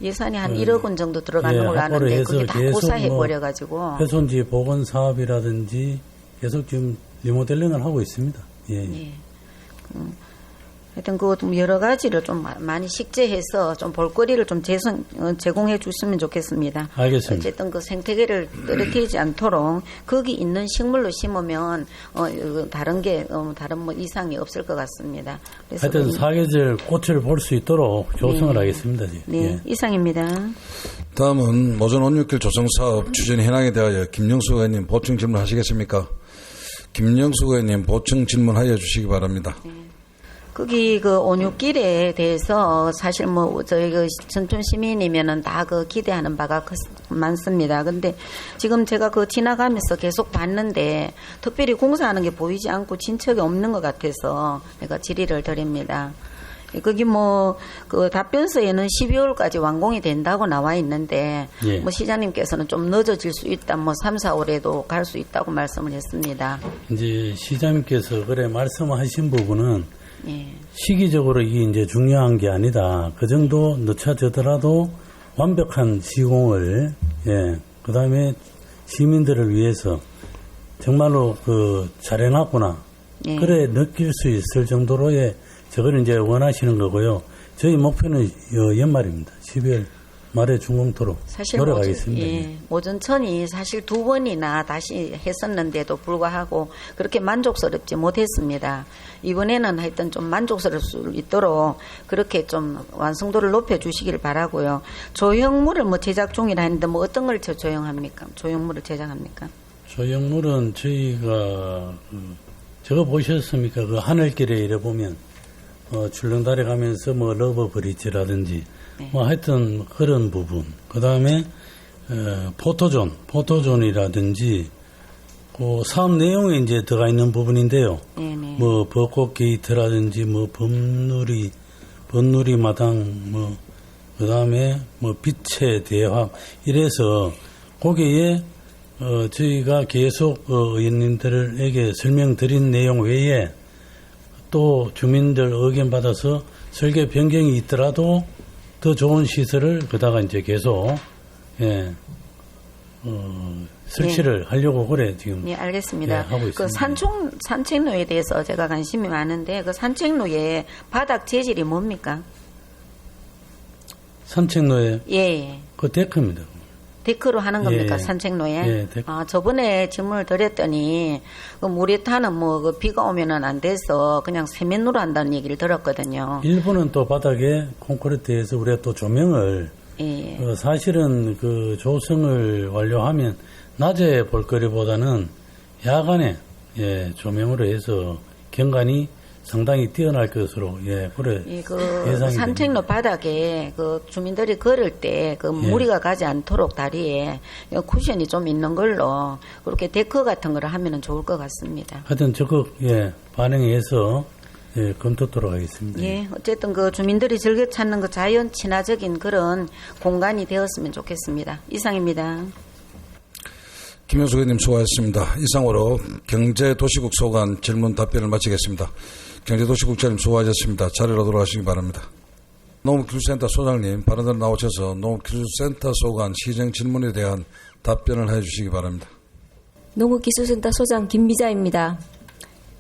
예산이 한 네. 1억 원 정도 들어가는 예, 걸로 확보를 아는데 해서 그게 다 계속 고사해 뭐 버려가지고 훼손지 복원 사업이라든지 계속 지금 리모델링을 하고 있습니다. 예. 예. 하여튼 그 좀 여러 가지를 좀 많이 식재해서 좀 볼거리를 좀 제공해 주시면 좋겠습니다. 알겠습니다. 어쨌든 그 생태계를 떨어뜨리지 않도록 거기 있는 식물로 심으면 다른 게 다른 뭐 이상이 없을 것 같습니다. 그래서 하여튼 사계절 꽃을 볼 수 있도록 조성을 하겠습니다. 지금. 네, 예. 이상입니다. 다음은 모전 온육길 조성사업 추진 현황에 대하여 김영수 의원님 보충 질문하시겠습니까? 김영수 의원님 보충 질문하여 주시기 바랍니다. 거기 그 온육길에 대해서 사실 뭐 저희 그 전촌 시민이면은 다 그 기대하는 바가 많습니다. 근데 지금 제가 그 지나가면서 계속 봤는데 특별히 공사하는 게 보이지 않고 진척이 없는 것 같아서 내가 질의를 드립니다. 거기 뭐 그 답변서에는 12월까지 완공이 된다고 나와 있는데 예. 뭐 시장님께서는 좀 늦어질 수 있다, 뭐 3, 4월에도 갈 수 있다고 말씀을 했습니다. 이제 시장님께서 그래 말씀하신 부분은 예. 시기적으로 이게 이제 중요한 게 아니다. 그 정도 늦춰지더라도 완벽한 시공을, 예, 그 다음에 시민들을 위해서 정말로 잘해놨구나. 예. 그래 느낄 수 있을 정도로의 저걸 이제 원하시는 거고요. 저희 목표는 연말입니다. 12월 말에 준공토록 노력하겠습니다. 모전천이 사실 2번이나 다시 했었는데도 불구하고 그렇게 만족스럽지 못했습니다. 이번에는 하여튼 좀 만족스러울 수 있도록 그렇게 좀 완성도를 높여주시길 바라고요. 조형물을 뭐 제작 중이라 했는데 뭐 어떤 걸 조형합니까? 조형물을 제작합니까? 조형물은 저희가 저거 보셨습니까? 그 하늘길에 이래 보면 출렁다리 가면서 뭐 러버 브릿지라든지 뭐 하여튼 그런 부분. 그 다음에 포토존이라든지 그 사업 내용에 이제 들어가 있는 부분인데요. 네네. 뭐 벚꽃 게이트라든지 뭐 벚누리 마당 뭐 그 다음에 뭐 빛의 대화 이래서 거기에 저희가 계속 의원님들에게 설명드린 내용 외에 또 주민들 의견 받아서 설계 변경이 있더라도 더 좋은 시설을 그다가 이제 계속 설치를 하려고 그래 지금. 네, 알겠습니다. 하고 있습니다. 그 산책로에 대해서 제가 관심이 많은데 그 산책로의 바닥 재질이 뭡니까? 산책로에 예. 그 데크입니다. 데크로 하는 겁니까? 예. 산책로에? 예, 데크. 저번에 질문을 드렸더니 그 우레탄은 뭐 그 비가 오면은 안 돼서 그냥 세면으로 한다는 얘기를 들었거든요. 일부는 또 바닥에 콘크리트에서 우리가 또 조명을 예. 사실은 그 조성을 완료하면 낮에 볼거리보다는 야간에 조명으로 해서 경관이 상당히 뛰어날 것으로 그래 예상이 산책로 됩니다. 바닥에 그 주민들이 걸을 때 그 무리가 가지 않도록 다리에 쿠션이 좀 있는 걸로 그렇게 데크 같은 거를 하면은 좋을 것 같습니다. 하여튼 적극 반영해서 검토토록 하겠습니다. 예, 어쨌든 그 주민들이 즐겨 찾는 그 자연 친화적인 그런 공간이 되었으면 좋겠습니다. 이상입니다. 김영수 의원님 수고하셨습니다. 이상으로 경제도시국 소관 질문 답변을 마치겠습니다. 경제도시국장님 수고하셨습니다. 자리로 돌아가시기 바랍니다. 농업기술센터 소장님 발언대로 나오셔서 농업기술센터 소관 시정 질문에 대한 답변을 해주시기 바랍니다. 농업기술센터 소장 김미자입니다.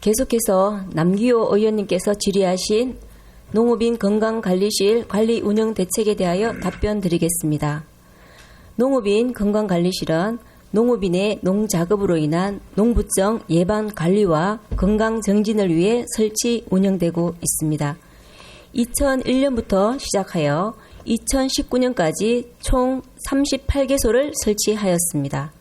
계속해서 남기호 의원님께서 질의하신 농업인 건강관리실 관리 운영 대책에 대하여 답변 드리겠습니다. 농업인 건강관리실은 농업인의 농작업으로 인한 농부정 예방 관리와 건강 정진을 위해 설치 운영되고 있습니다. 2001년부터 시작하여 2019년까지 총 38개소를 설치하였습니다.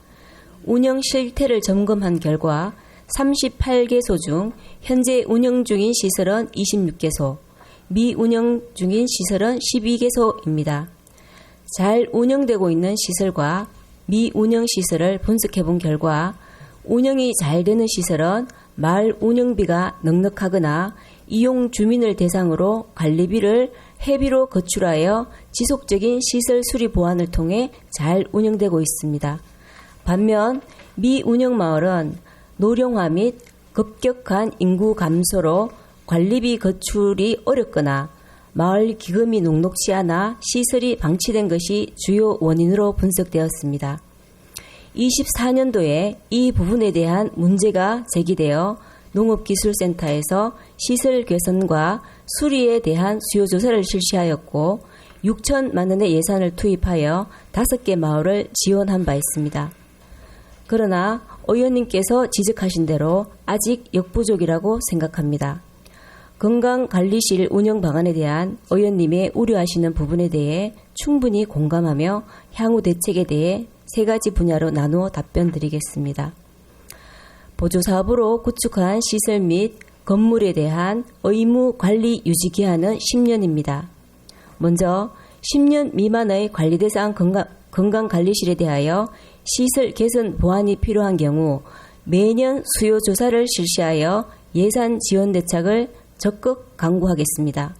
운영 실태를 점검한 결과 38개소 중 현재 운영 중인 시설은 26개소, 미운영 중인 시설은 12개소입니다. 잘 운영되고 있는 시설과 미운영 시설을 분석해 본 결과 운영이 잘 되는 시설은 마을 운영비가 넉넉하거나 이용 주민을 대상으로 관리비를 회비로 거출하여 지속적인 시설 수리 보완을 통해 잘 운영되고 있습니다. 반면 미운영 마을은 노령화 및 급격한 인구 감소로 관리비 거출이 어렵거나 마을 기금이 녹록치 않아 시설이 방치된 것이 주요 원인으로 분석되었습니다. 24년도에 이 부분에 대한 문제가 제기되어 농업기술센터에서 시설 개선과 수리에 대한 수요조사를 실시하였고 6천만 원의 예산을 투입하여 5개 마을을 지원한 바 있습니다. 그러나 의원님께서 지적하신 대로 아직 역부족이라고 생각합니다. 건강관리실 운영 방안에 대한 의원님의 우려하시는 부분에 대해 충분히 공감하며 향후 대책에 대해 3가지 분야로 나누어 답변드리겠습니다. 보조사업으로 구축한 시설 및 건물에 대한 의무 관리 유지 기한은 10년입니다. 먼저 10년 미만의 관리 대상 건강관리실에 대하여 시설 개선 보완이 필요한 경우 매년 수요 조사를 실시하여 예산 지원 대책을 적극 강구하겠습니다.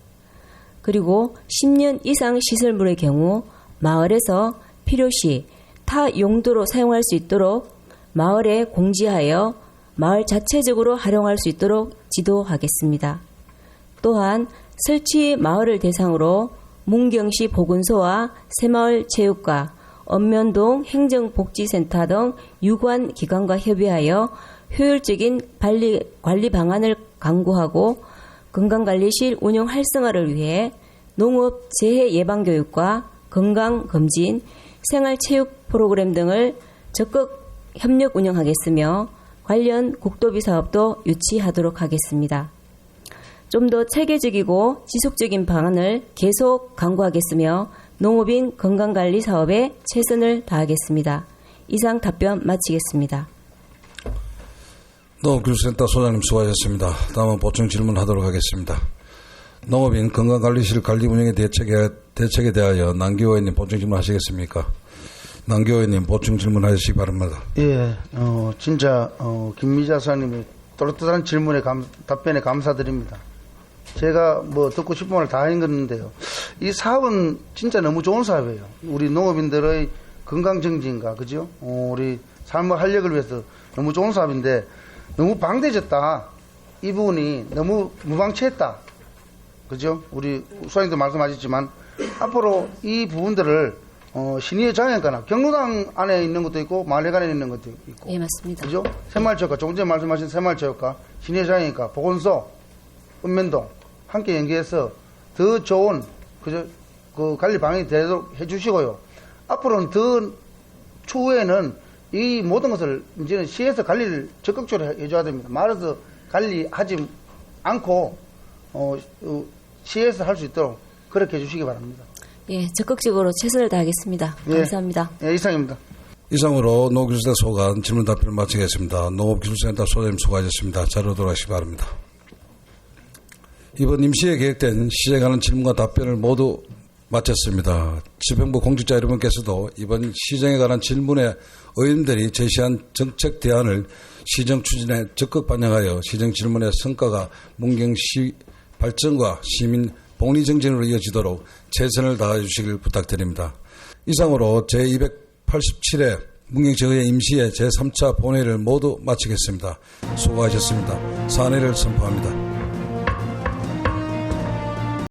그리고 10년 이상 시설물의 경우 마을에서 필요시 타 용도로 사용할 수 있도록 마을에 공지하여 마을 자체적으로 활용할 수 있도록 지도하겠습니다. 또한 설치 마을을 대상으로 문경시 보건소와 새마을 체육과 읍면동 행정복지센터 등 유관 기관과 협의하여 효율적인 관리 방안을 강구하고 건강관리실 운영 활성화를 위해 농업 재해 예방 교육과 건강검진, 생활체육 프로그램 등을 적극 협력 운영하겠으며 관련 국도비 사업도 유치하도록 하겠습니다. 좀 더 체계적이고 지속적인 방안을 계속 강구하겠으며 농업인 건강관리 사업에 최선을 다하겠습니다. 이상 답변 마치겠습니다. 농업기술센터 소장님 수고하셨습니다. 다음은 보충 질문하도록 하겠습니다. 농업인 건강관리실 관리 운영의 대책에 대하여 남기호 의원님 보충 질문하시겠습니까? 남기호 의원님 보충 질문하시기 바랍니다. 예, 진짜 김미자 사장님의 또렷한 질문에 답변에 감사드립니다. 제가 뭐 듣고 싶은 말 다 했는데요. 이 사업은 진짜 너무 좋은 사업이에요. 우리 농업인들의 건강 정진과 그죠? 우리 삶의 활력을 위해서 너무 좋은 사업인데 너무 방대해졌다. 이 부분이 너무 무방치했다. 그죠? 우리 수장님도 말씀하셨지만 앞으로 이 부분들을 신의의 장애인과나 경로당 안에 있는 것도 있고 마을회관에 있는 것도 있고. 예, 맞습니다. 그죠? 새마을체육과 조금 전에 말씀하신 새마을체육과 신의의 장애인과 보건소, 읍면동 함께 연계해서 더 좋은 그죠? 그 관리 방향이 되도록 해주시고요. 앞으로는 더 추후에는 이 모든 것을 이제는 시에서 관리를 적극적으로 해줘야 됩니다. 마을에서 관리하지 않고 시에서 할 수 있도록 그렇게 해주시기 바랍니다. 예, 적극적으로 최선을 다하겠습니다. 감사합니다. 예, 이상입니다. 이상으로 농업기술센터 소관 질문 답변을 마치겠습니다. 농업기술센터 소장님 수고하셨습니다. 자료로 돌아가시기 바랍니다. 이번 임시에 계획된 시에 관한 질문과 답변을 모두 마쳤습니다. 지방부 공직자 여러분께서도 이번 시정에 관한 질문에 의원들이 제시한 정책 대안을 시정 추진에 적극 반영하여 시정 질문의 성과가 문경시 발전과 시민 복리 정진으로 이어지도록 최선을 다해 주시길 부탁드립니다. 이상으로 제287회 문경시의회 임시회 제3차 본회의를 모두 마치겠습니다. 수고하셨습니다. 산회를 선포합니다.